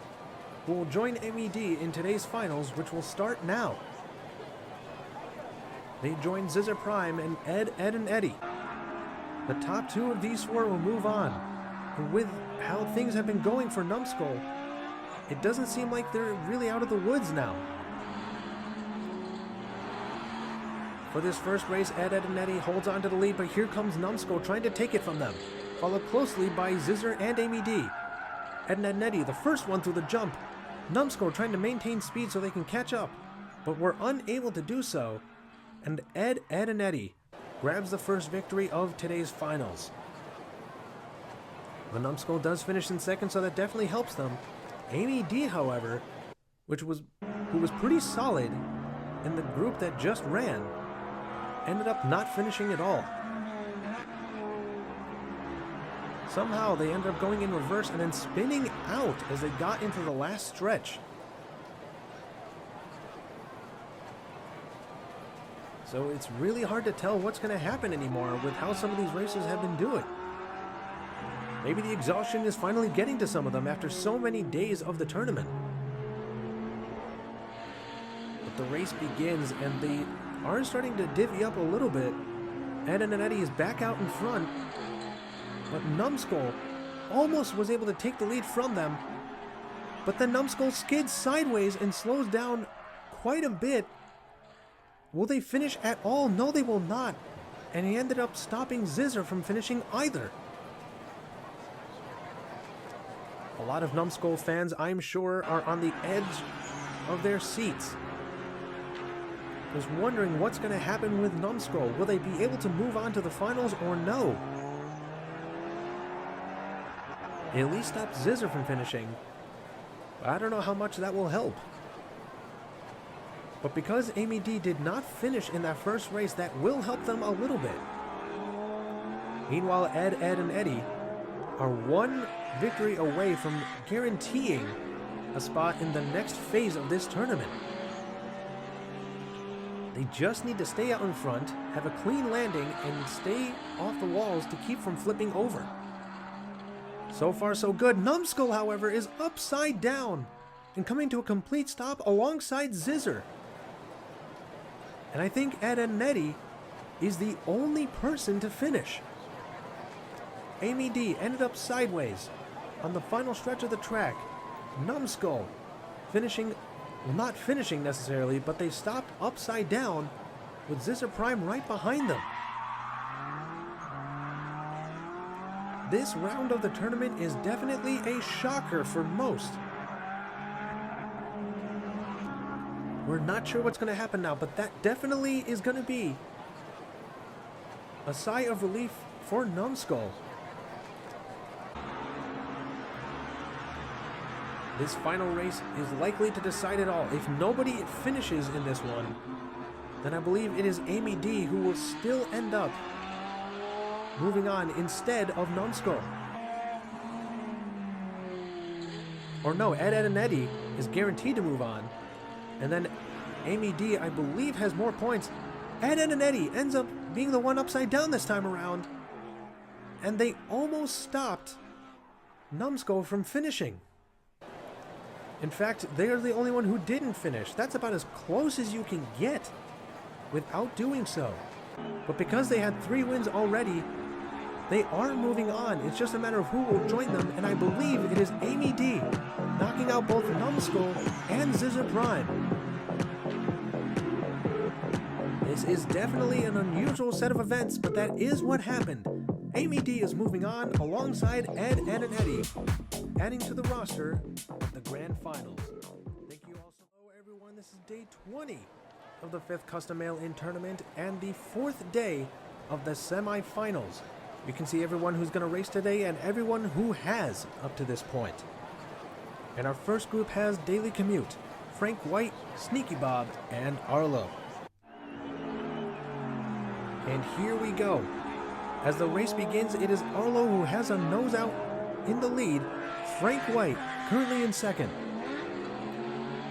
who will join Amy D in today's finals, which will start now. They join Zizzer Prime and Ed, and Eddie. The top 2 of these 4 will move on. And with how things have been going for Numbskull, it doesn't seem like they're really out of the woods now. For this first race, Ed, and Eddie holds on to the lead, but here comes Numbskull trying to take it from them, followed closely by Zizzer and Amy D. Ed and Eddie, the first one through the jump. Numbskull trying to maintain speed so they can catch up, but were unable to do so, and Ed, and Eddie grabs the first victory of today's finals. But Numbskull does finish in second, so that definitely helps them. Amy D, however, who was pretty solid in the group that just ran, ended up not finishing at all. Somehow they ended up going in reverse and then spinning out as they got into the last stretch. So it's really hard to tell what's going to happen anymore with how some of these races have been doing. Maybe the exhaustion is finally getting to some of them after so many days of the tournament. But the race begins and they are starting to divvy up a little bit. Ed and Eddie is back out in front, but Numbskull almost was able to take the lead from them. But then Numbskull skids sideways and slows down quite a bit. Will they finish at all? No, they will not. And he ended up stopping Zizzer from finishing either. A lot of Numbskull fans, I'm sure, are on the edge of their seats, was wondering what's going to happen with Numbskull. Will they be able to move on to the finals or no? They at least stopped Zizzer from finishing. I don't know how much that will help. But because Amy D did not finish in that first race, that will help them a little bit. Meanwhile, Ed, and Eddie are one victory away from guaranteeing a spot in the next phase of this tournament. They just need to stay out in front, have a clean landing, and stay off the walls to keep from flipping over. So far, so good. Numbskull, however, is upside down and coming to a complete stop alongside Zizzer. And I think Ed and Eddie is the only person to finish. Amy D ended up sideways on the final stretch of the track. Numbskull finishing, well, not finishing necessarily, but they stopped upside down with Zizzer Prime right behind them. This round of the tournament is definitely a shocker for most. We're not sure what's going to happen now, but that definitely is going to be a sigh of relief for Numbskull. This final race is likely to decide it all. If nobody finishes in this one, then I believe it is Amy D who will still end up moving on instead of Numbskull. Or no, Ed and Eddie is guaranteed to move on. And then Amy D, I believe, has more points. Ed and Eddie ends up being the one upside down this time around. And they almost stopped Numbskull from finishing. In fact, they are the only one who didn't finish. That's about as close as you can get without doing so. But because they had 3 wins already, they are moving on. It's just a matter of who will join them, and I believe it is Amy D, knocking out both Numbskull and Zizzer Prime. This is definitely an unusual set of events, but that is what happened. Amy D is moving on alongside Ed and Eddie, adding to the roster of the Grand Finals. Thank you all so much, everyone. This is day 20 of the 5th Custom Mail-In Tournament and the 4th day of the Semifinals. You can see everyone who's going to race today and everyone who has up to this point. And our first group has Daily Commute, Frank White, Sneaky Bob, and Arlo. And here we go. As the race begins, it is Arlo who has a nose out in the lead. Frank White currently in second.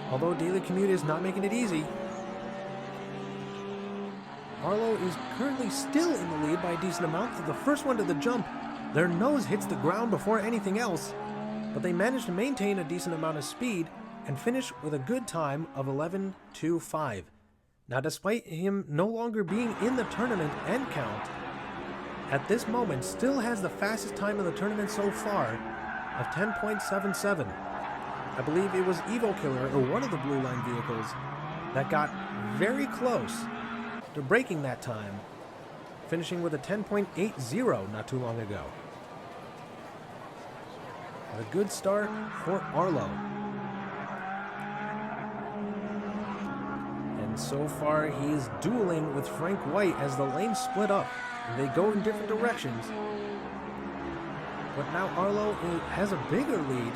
Although Daily Commute is not making it easy, Arlo is currently still in the lead by a decent amount. For the first one to the jump, their nose hits the ground before anything else, but they manage to maintain a decent amount of speed and finish with a good time of 11.25. Now, despite him no longer being in the tournament end count, at this moment still has the fastest time in the tournament so far of 10.77. I believe it was Evo Killer, or one of the Blue Line vehicles, that got very close to breaking that time, finishing with a 10.80 not too long ago. A good start for Arlo. And so far he's dueling with Frank White as the lanes split up and they go in different directions. But now Arlo has a bigger lead,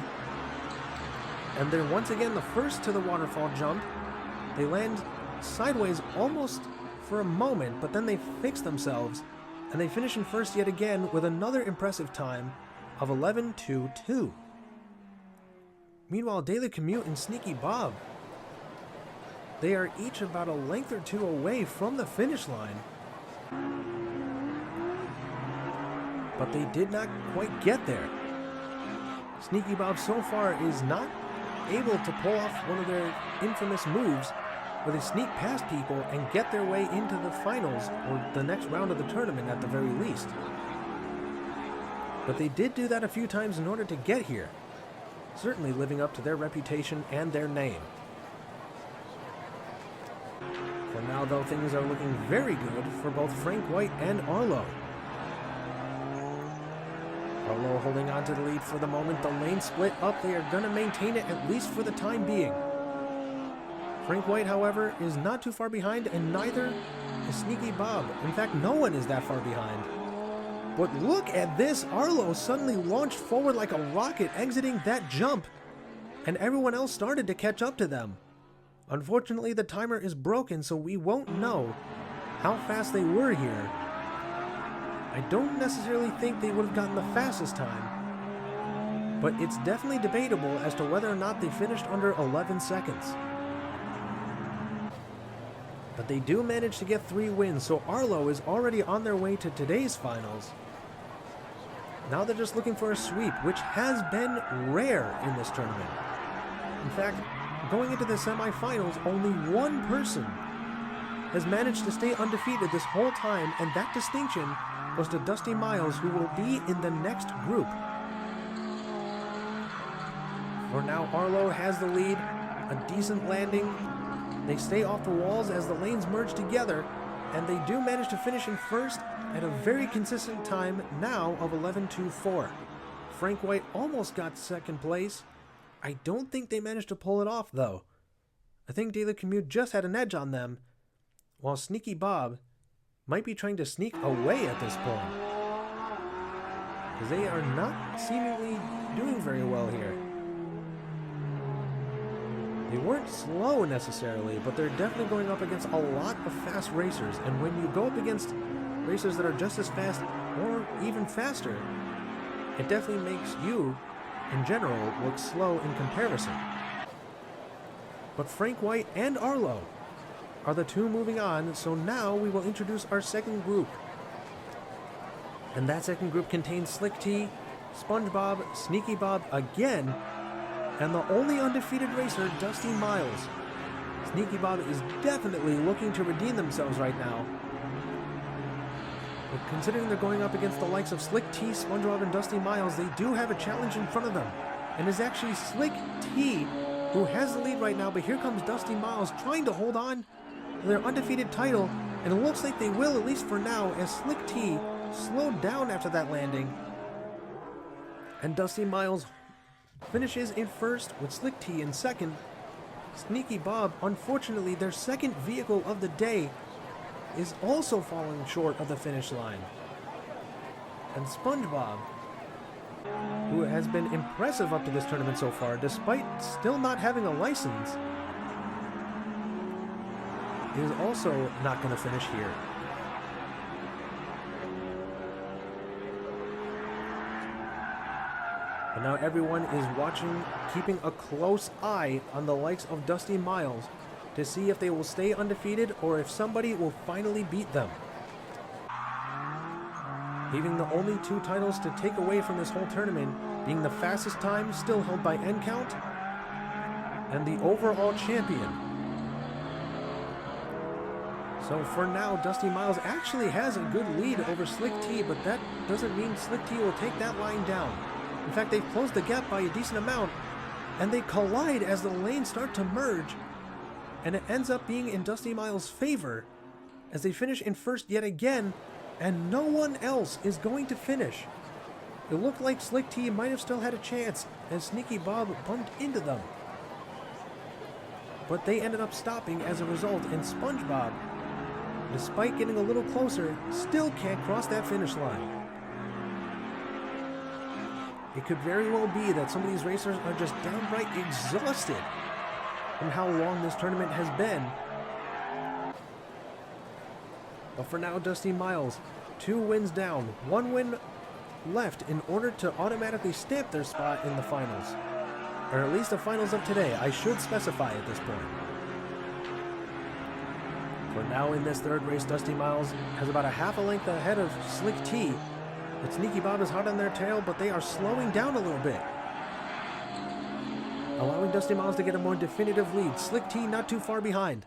and they're once again the first to the waterfall jump. They land sideways almost for a moment, but then they fix themselves and they finish in first yet again with another impressive time of 11.22. Meanwhile, Daily Commute and Sneaky Bob, they are each about a length or two away from the finish line, but they did not quite get there. Sneaky Bob so far is not able to pull off one of their infamous moves where they sneak past people and get their way into the finals or the next round of the tournament at the very least. But they did do that a few times in order to get here, certainly living up to their reputation and their name. For now, though, things are looking very good for both Frank White and Arlo. Arlo holding on to the lead for the moment. The lane split up. They are going to maintain it at least for the time being. Frank White, however, is not too far behind, and neither is Sneaky Bob. In fact, no one is that far behind. But look at this. Arlo suddenly launched forward like a rocket, exiting that jump, and everyone else started to catch up to them. Unfortunately, the timer is broken, so we won't know how fast they were here. I don't necessarily think they would have gotten the fastest time, but it's definitely debatable as to whether or not they finished under 11 seconds. But they do manage to get 3 wins, so Arlo is already on their way to today's finals. Now they're just looking for a sweep, which has been rare in this tournament. In fact, going into the semifinals, only one person has managed to stay undefeated this whole time, and that distinction goes to Dusty Miles, who will be in the next group. For now, Arlo has the lead, a decent landing. They stay off the walls as the lanes merge together, and they do manage to finish in first at a very consistent time now of 11:24. Frank White almost got second place. I don't think they managed to pull it off, though. I think Daily Commute just had an edge on them, while Sneaky Bob might be trying to sneak away at this point, because they are not seemingly doing very well here. They weren't slow necessarily, but they're definitely going up against a lot of fast racers, and when you go up against racers that are just as fast or even faster, it definitely makes you, in general, look slow in comparison. But Frank White and Arlo are the two moving on, so now we will introduce our second group. And that second group contains Slick T, SpongeBob, Sneaky Bob again, and the only undefeated racer, Dusty Miles. Sneaky Bob is definitely looking to redeem themselves right now. But considering they're going up against the likes of Slick T, SpongeBob, and Dusty Miles, they do have a challenge in front of them. And it's actually Slick T who has the lead right now, but here comes Dusty Miles trying to hold on to their undefeated title, and it looks like they will, at least for now, as Slick T slowed down after that landing. And Dusty Miles finishes in first with Slick T in second. Sneaky Bob, unfortunately, their second vehicle of the day, is also falling short of the finish line. And SpongeBob, who has been impressive up to this tournament so far, despite still not having a license, is also not going to finish here. And now everyone is watching, keeping a close eye on the likes of Dusty Miles to see if they will stay undefeated or if somebody will finally beat them. Leaving the only two titles to take away from this whole tournament being the fastest time still held by N Count and the overall champion. So for now, Dusty Miles actually has a good lead over Slick T, but that doesn't mean Slick T will take that line down. In fact, they've closed the gap by a decent amount, and they collide as the lanes start to merge, and it ends up being in Dusty Miles' favor as they finish in first yet again, and no one else is going to finish. It looked like Slick T might have still had a chance as Sneaky Bob bumped into them, but they ended up stopping as a result, and SpongeBob, despite getting a little closer, still can't cross that finish line. It could very well be that some of these racers are just downright exhausted from how long this tournament has been. But for now, Dusty Miles, 2 wins down, 1 win left in order to automatically stamp their spot in the finals. Or at least the finals of today, I should specify at this point. For now in this third race, Dusty Miles has about a half a length ahead of Slick T. But Sneaky Bob is hot on their tail, but they are slowing down a little bit, allowing Dusty Miles to get a more definitive lead. Slick T not too far behind.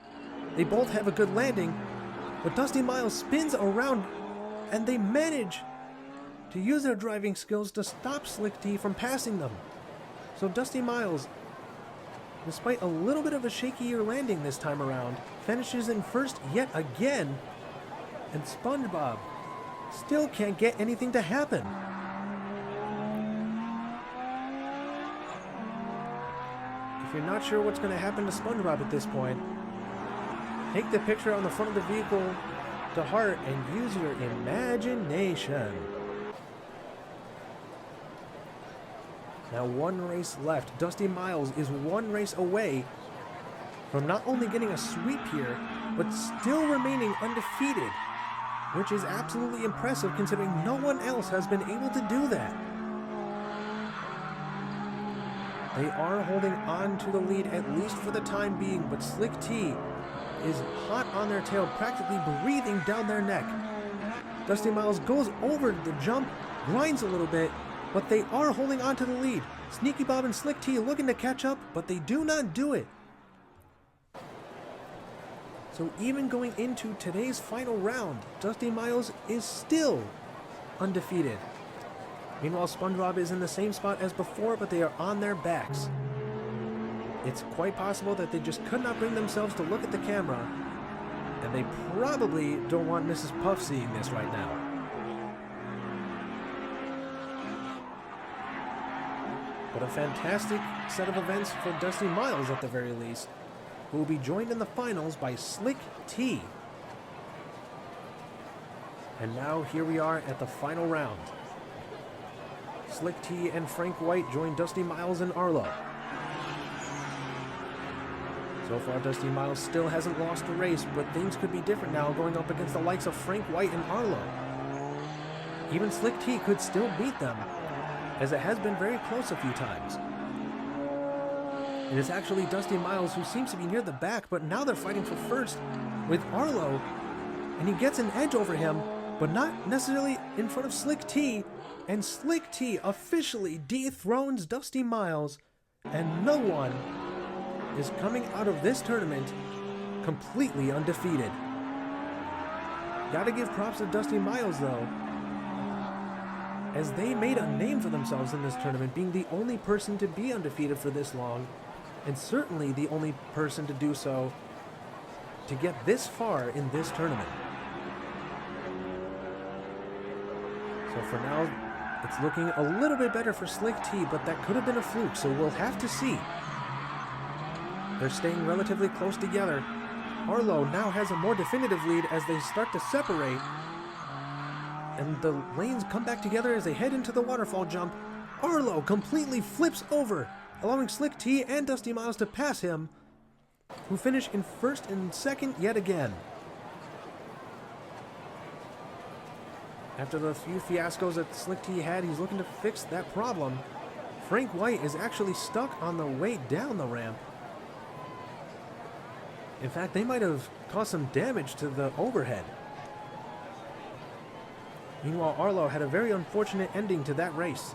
They both have a good landing, but Dusty Miles spins around, and they manage to use their driving skills to stop Slick T from passing them. So Dusty Miles, despite a little bit of a shakier landing this time around, finishes in first yet again, and SpongeBob still can't get anything to happen. If you're not sure what's going to happen to SpongeBob at this point, take the picture on the front of the vehicle to heart and use your imagination. Now 1 race left. Dusty Miles is 1 race away from not only getting a sweep here, but still remaining undefeated, which is absolutely impressive considering no one else has been able to do that. They are holding on to the lead at least for the time being, but Slick T is hot on their tail, practically breathing down their neck. Dusty Miles goes over the jump, grinds a little bit, but they are holding on to the lead. Sneaky Bob and Slick T looking to catch up, but they do not do it. So even going into today's final round, Dusty Miles is still undefeated. Meanwhile, SpongeBob is in the same spot as before, but they are on their backs. It's quite possible that they just could not bring themselves to look at the camera, and they probably don't want Mrs. Puff seeing this right now. But a fantastic set of events for Dusty Miles at the very least, who will be joined in the finals by Slick T. And now here we are at the final round. Slick T and Frank White join Dusty Miles and Arlo. So far, Dusty Miles still hasn't lost a race, but things could be different now going up against the likes of Frank White and Arlo. Even Slick T could still beat them, as it has been very close a few times. It is actually Dusty Miles who seems to be near the back, but now they're fighting for first with Arlo, and he gets an edge over him, but not necessarily in front of Slick T, and Slick T officially dethrones Dusty Miles, and no one is coming out of this tournament completely undefeated. Gotta give props to Dusty Miles though, as they made a name for themselves in this tournament, being the only person to be undefeated for this long, and certainly the only person to do so to get this far in this tournament. So for now, it's looking a little bit better for Slick T, but that could have been a fluke, so we'll have to see. They're staying relatively close together. Arlo now has a more definitive lead as they start to separate, and the lanes come back together as they head into the waterfall jump. Arlo completely flips over, allowing Slick T and Dusty Miles to pass him, who finish in first and second yet again. After the few fiascos that Slick T had, he's looking to fix that problem. Frank White is actually stuck on the way down the ramp. In fact, they might have caused some damage to the overhead. Meanwhile, Arlo had a very unfortunate ending to that race.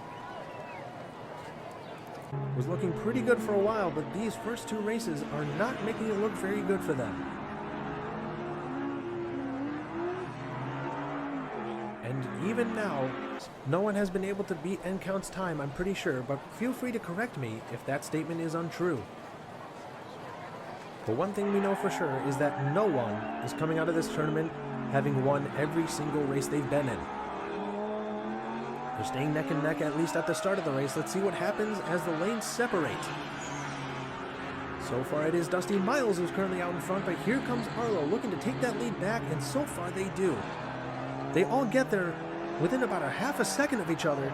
Was looking pretty good for a while, but these first two races are not making it look very good for them. And even now, no one has been able to beat N-Count's time, I'm pretty sure, but feel free to correct me if that statement is untrue. The one thing we know for sure is that no one is coming out of this tournament having won every single race they've been in. They're staying neck and neck, at least at the start of the race. Let's see what happens as the lanes separate. So far it is Dusty Miles who's currently out in front, but here comes Arlo looking to take that lead back, and so far they do. They all get there within about a half a second of each other,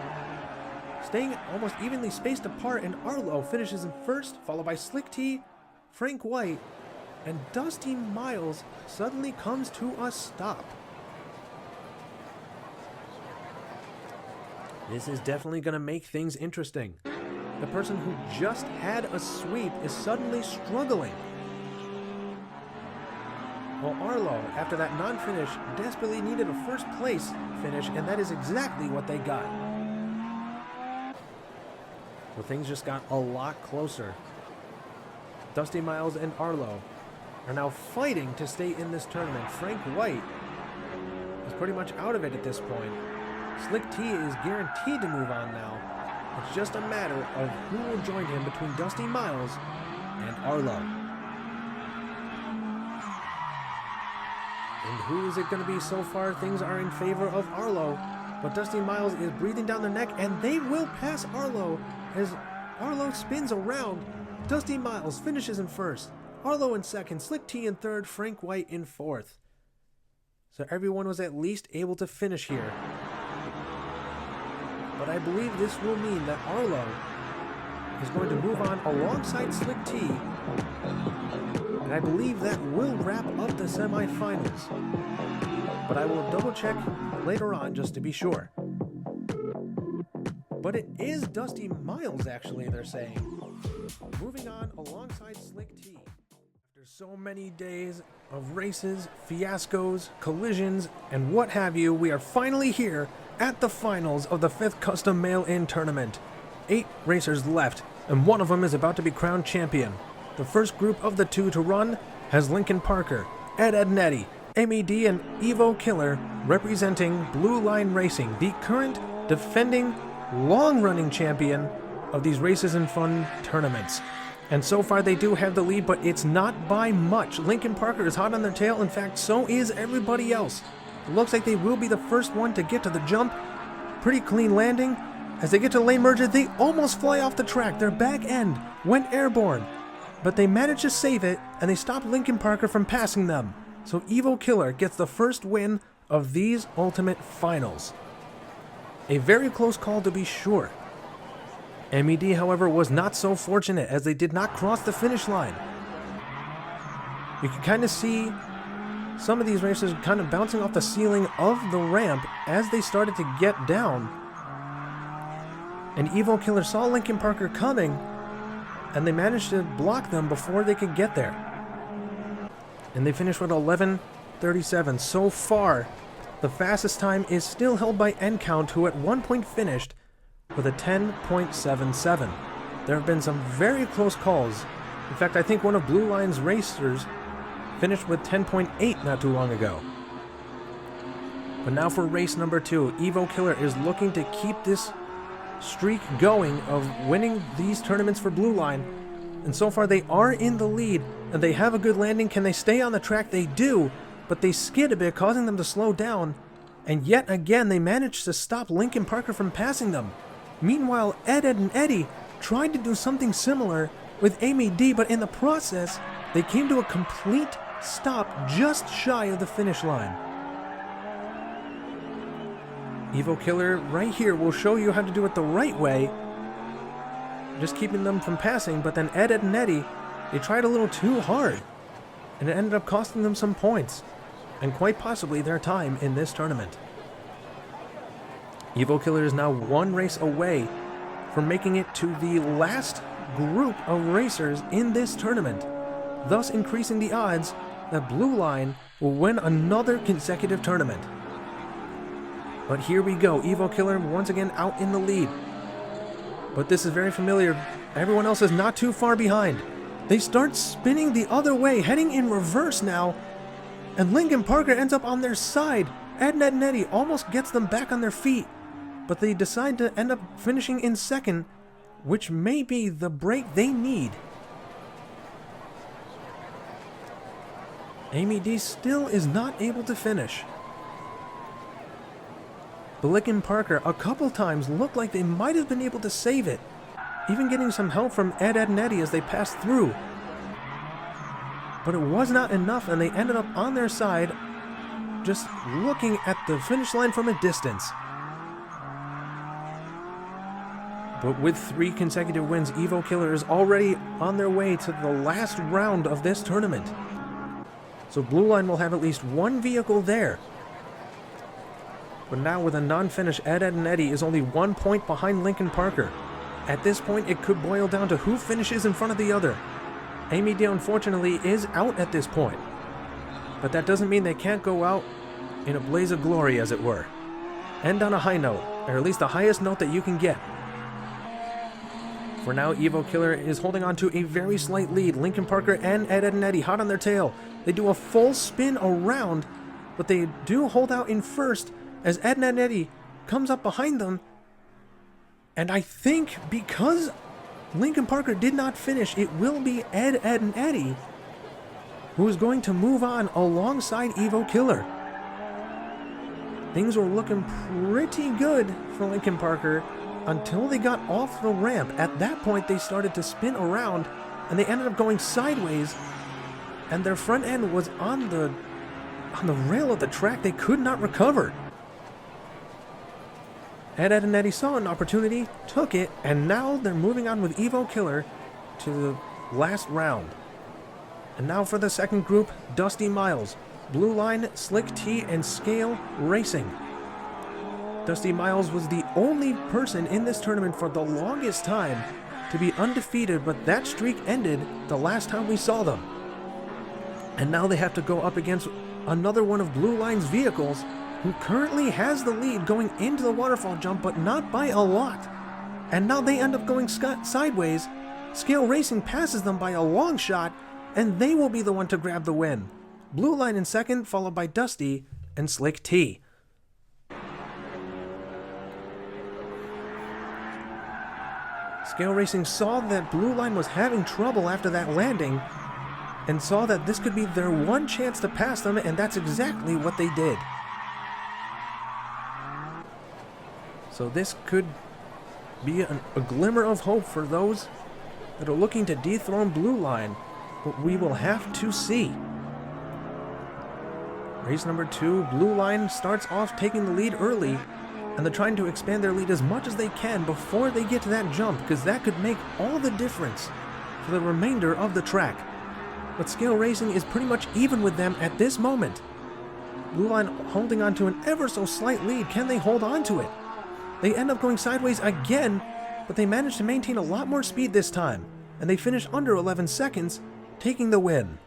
staying almost evenly spaced apart, and Arlo finishes in first, followed by Slick T, Frank White, and Dusty Miles suddenly comes to a stop. This is definitely going to make things interesting. The person who just had a sweep is suddenly struggling. Well, Arlo, after that non-finish, desperately needed a first place finish, and that is exactly what they got. So things just got a lot closer. Dusty Miles and Arlo are now fighting to stay in this tournament. Frank White is pretty much out of it at this point. Slick T is guaranteed to move on now. It's just a matter of who will join him between Dusty Miles and Arlo. And who is it going to be so far? Things are in favor of Arlo, but Dusty Miles is breathing down their neck, and they will pass Arlo as Arlo spins around. Dusty Miles finishes in first, Arlo in second, Slick T in third, Frank White in fourth. So everyone was at least able to finish here. But I believe this will mean that Arlo is going to move on alongside Slick T, and I believe that will wrap up the semifinals. But I will double check later on just to be sure. But it is Dusty Miles, actually, they're saying, moving on alongside Slick T. After so many days of races, fiascos, collisions, and what have you, we are finally here at the finals of the 5th Custom Mail-In Tournament. 8 racers left, and one of them is about to be crowned champion. The first group of the two to run has Lincoln Parker, Ed Ednetti, MED and Evo Killer representing Blue Line Racing, the current defending long-running champion of these Races and Fun tournaments. And so far they do have the lead, but it's not by much. Lincoln Parker is hot on their tail. In fact, so is everybody else. It looks like they will be the first one to get to the jump. Pretty clean landing. As they get to lane merger, they almost fly off the track. Their back end went airborne, but they managed to save it, and they stopped Lincoln Parker from passing them. So Evo Killer gets the first win of these Ultimate Finals. A very close call to be sure. MED, however, was not so fortunate as they did not cross the finish line. You can kind of see some of these racers kind of bouncing off the ceiling of the ramp as they started to get down. And Evo Killer saw Lincoln Parker coming, and they managed to block them before they could get there. And they finished with 11:37. So far, the fastest time is still held by Encount, who at one point finished with a 10.77. There have been some very close calls. In fact, I think one of Blue Line's racers finished with 10.8 not too long ago. But now for race number 2, Evo Killer is looking to keep this streak going of winning these tournaments for Blue Line. And so far they are in the lead, and they have a good landing. Can they stay on the track? They do, but they skid a bit, causing them to slow down. And yet again, they managed to stop Lincoln Parker from passing them. Meanwhile, Ed and Eddie tried to do something similar with MED, but in the process, they came to a complete stop just shy of the finish line. Evo Killer right here will show you how to do it the right way, just keeping them from passing, but then Ed and Eddie, they tried a little too hard, and it ended up costing them some points, and quite possibly their time in this tournament. Evo Killer is now one race away from making it to the last group of racers in this tournament, thus increasing the odds that Blue Line will win another consecutive tournament. But here we go, Evo Killer once again out in the lead. But this is very familiar. Everyone else is not too far behind. They start spinning the other way, heading in reverse now, and Lincoln Parker ends up on their side. Ed and Eddie almost gets them back on their feet, but they decide to end up finishing in second, which may be the break they need. MED still is not able to finish. But Lincoln Parker a couple times looked like they might have been able to save it, even getting some help from Ed and Eddie as they passed through. But it was not enough, and they ended up on their side, just looking at the finish line from a distance. But with 3 consecutive wins, Evo Killer is already on their way to the last round of this tournament. So Blue Line will have at least one vehicle there. But now with a non-finish, Ed and Eddie is only 1 point behind Lincoln Parker. At this point, it could boil down to who finishes in front of the other. MED, unfortunately, is out at this point. But that doesn't mean they can't go out in a blaze of glory, as it were. End on a high note, or at least the highest note that you can get. For now, Evo Killer is holding on to a very slight lead. Lincoln Parker and Ed and Eddie hot on their tail. They do a full spin around, but they do hold out in first as Ed and Eddie comes up behind them. And I think because Lincoln Parker did not finish, it will be Ed and Eddie who is going to move on alongside Evo Killer. Things were looking pretty good for Lincoln Parker until they got off the ramp. At that point, they started to spin around, and they ended up going sideways, and their front end was on the rail of the track. They could not recover. Ed and Eddie saw an opportunity, took it, and now they're moving on with Evo Killer to the last round. And now for the second group, Dusty Miles, Blue Line, Slick T, and Scale Racing. Dusty Miles was the only person in this tournament for the longest time to be undefeated, but that streak ended the last time we saw them. And now they have to go up against another one of Blue Line's vehicles, who currently has the lead going into the waterfall jump, but not by a lot. And now they end up going sideways. Scale Racing passes them by a long shot, and they will be the one to grab the win. Blue Line in second, followed by Dusty and Slick T. Scale Racing saw that Blue Line was having trouble after that landing and saw that this could be their one chance to pass them, and that's exactly what they did. So this could be a glimmer of hope for those that are looking to dethrone Blue Line, but we will have to see. Race number 2, Blue Line starts off taking the lead early, and they're trying to expand their lead as much as they can before they get to that jump, because that could make all the difference for the remainder of the track. But Scale Racing is pretty much even with them at this moment. Blue Line holding on to an ever so slight lead. Can they hold on to it? They end up going sideways again, but they manage to maintain a lot more speed this time, and they finish under 11 seconds, taking the win.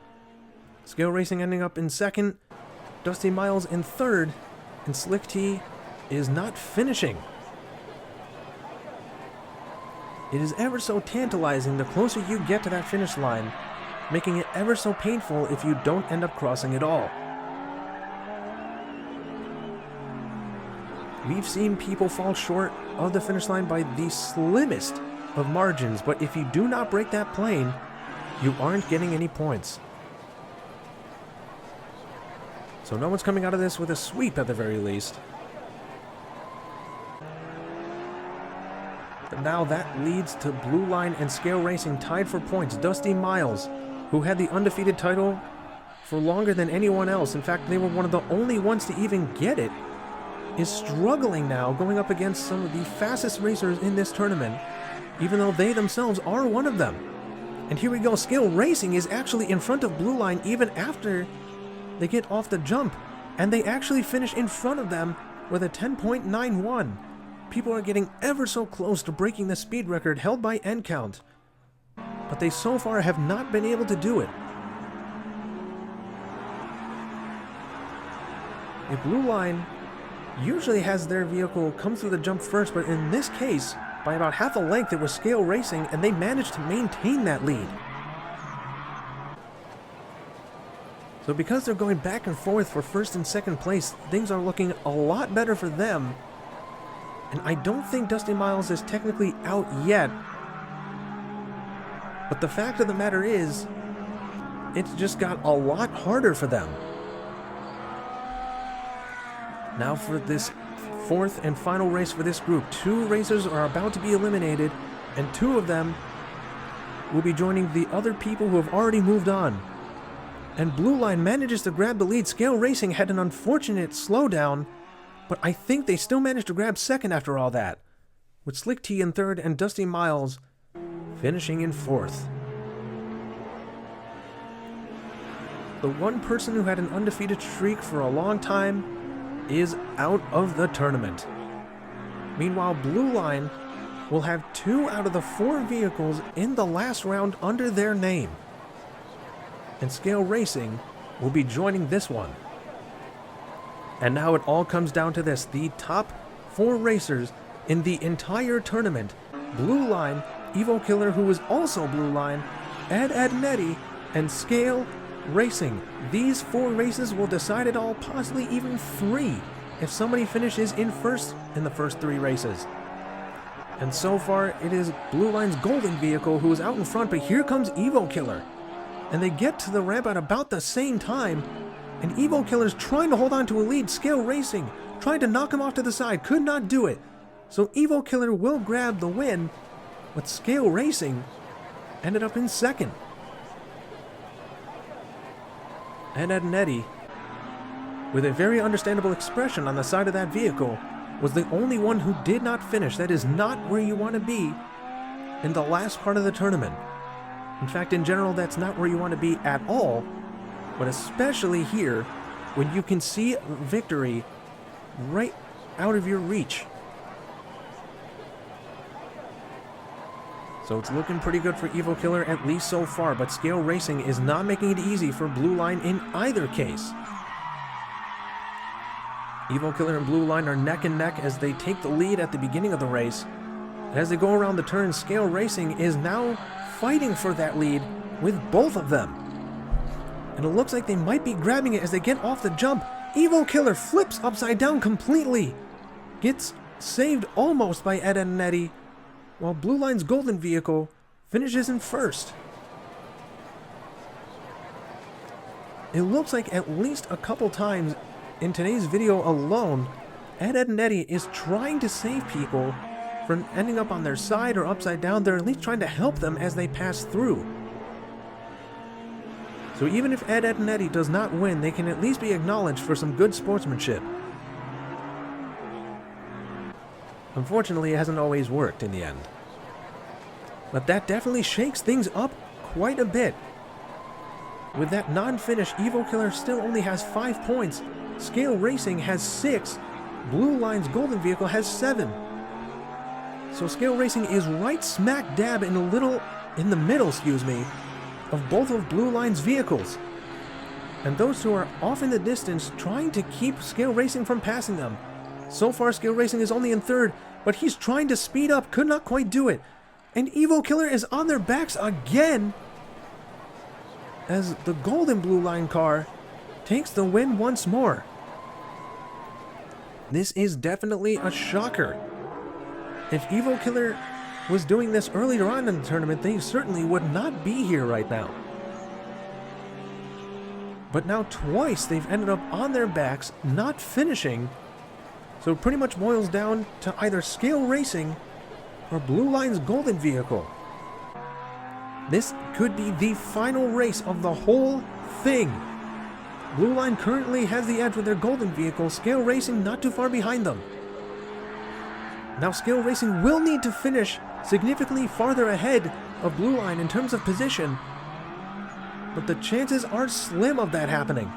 Scale Racing ending up in second, Dusty Miles in third, and Slick T is not finishing. It is ever so tantalizing the closer you get to that finish line, making it ever so painful if you don't end up crossing at all. We've seen people fall short of the finish line by the slimmest of margins, but if you do not break that plane, you aren't getting any points. So no one's coming out of this with a sweep at the very least. But now that leads to Blue Line and Scale Racing tied for points. Dusty Miles, who had the undefeated title for longer than anyone else, in fact they were one of the only ones to even get it, is struggling now going up against some of the fastest racers in this tournament, even though they themselves are one of them. And here we go, Scale Racing is actually in front of Blue Line even after they get off the jump, and they actually finish in front of them with a 10.91. People are getting ever so close to breaking the speed record held by N-Count, but they so far have not been able to do it. The Blue Line usually has their vehicle come through the jump first, but in this case, by about half a length, it was Scale Racing, and they managed to maintain that lead. So because they're going back and forth for first and second place, things are looking a lot better for them. And I don't think Dusty Miles is technically out yet. But the fact of the matter is, it's just got a lot harder for them. Now for this fourth and final race for this group, 2 racers are about to be eliminated, and 2 of them will be joining the other people who have already moved on. And Blue Line manages to grab the lead. Scale Racing had an unfortunate slowdown, but I think they still managed to grab second after all that, with Slick T in third and Dusty Miles finishing in fourth. The one person who had an undefeated streak for a long time is out of the tournament. Meanwhile, Blue Line will have 2 out of the 4 vehicles in the last round under their name. And Scale Racing will be joining this one. And now it all comes down to this. The top 4 racers in the entire tournament, Blue Line, Evo Killer, who is also Blue Line, Ed Netty, and Scale Racing. These 4 races will decide it all, possibly even 3, if somebody finishes in first in the first 3 races. And so far, it is Blue Line's golden vehicle who is out in front, but here comes Evo Killer. And they get to the ramp at about the same time, and Evo Killer's trying to hold on to a lead. Scale Racing trying to knock him off to the side, could not do it. So Evo Killer will grab the win, but Scale Racing ended up in second. And Ed Netty, with a very understandable expression on the side of that vehicle, was the only one who did not finish. That is not where you want to be in the last part of the tournament. In fact, in general, that's not where you want to be at all, but especially here, when you can see victory right out of your reach. So it's looking pretty good for Evo Killer, at least so far, but Scale Racing is not making it easy for Blue Line in either case. Evo Killer and Blue Line are neck and neck as they take the lead at the beginning of the race. And as they go around the turn, Scale Racing is now fighting for that lead with both of them. And it looks like they might be grabbing it as they get off the jump. Evo Killer flips upside down completely. Gets saved almost by Ed, Edd, and Eddy, while Blue Line's golden vehicle finishes in first. It looks like at least a couple times in today's video alone, Ed, Edd, and Eddy is trying to save people from ending up on their side or upside down. They're at least trying to help them as they pass through. So even if Ed, Edd, and Eddy does not win, they can at least be acknowledged for some good sportsmanship. Unfortunately, it hasn't always worked in the end. But that definitely shakes things up quite a bit. With that non-finish, Evo Killer still only has 5 points. Scale Racing has 6. Blue Line's golden vehicle has 7. So Scale Racing is right smack dab in the middle, of both of Blue Line's vehicles. And those two are off in the distance trying to keep Scale Racing from passing them. So far, Scale Racing is only in third, but he's trying to speed up, could not quite do it. And Evo Killer is on their backs again, as the golden Blue Line car takes the win once more. This is definitely a shocker. If Evo Killer was doing this earlier on in the tournament, they certainly would not be here right now. But now twice they've ended up on their backs, not finishing. So it pretty much boils down to either Scale Racing or Blue Line's golden vehicle. This could be the final race of the whole thing. Blue Line currently has the edge with their golden vehicle, Scale Racing not too far behind them. Now Scale Racing will need to finish significantly farther ahead of Blue Line in terms of position, but the chances are slim of that happening.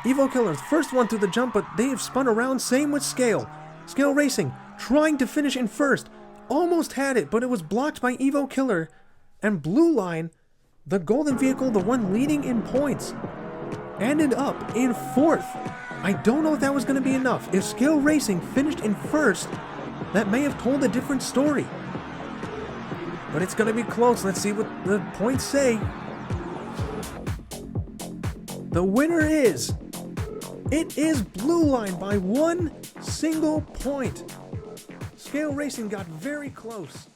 Evo Killer, first one through the jump, but they've spun around, same with Scale. Scale Racing trying to finish in first, almost had it, but it was blocked by Evo Killer. And Blue Line, the golden vehicle, the one leading in points, ended up in fourth. I don't know if that was going to be enough. If Scale Racing finished in first, that may have told a different story. But it's going to be close. Let's see what the points say. The winner is... It is Blue Line by 1 single point. Scale Racing got very close.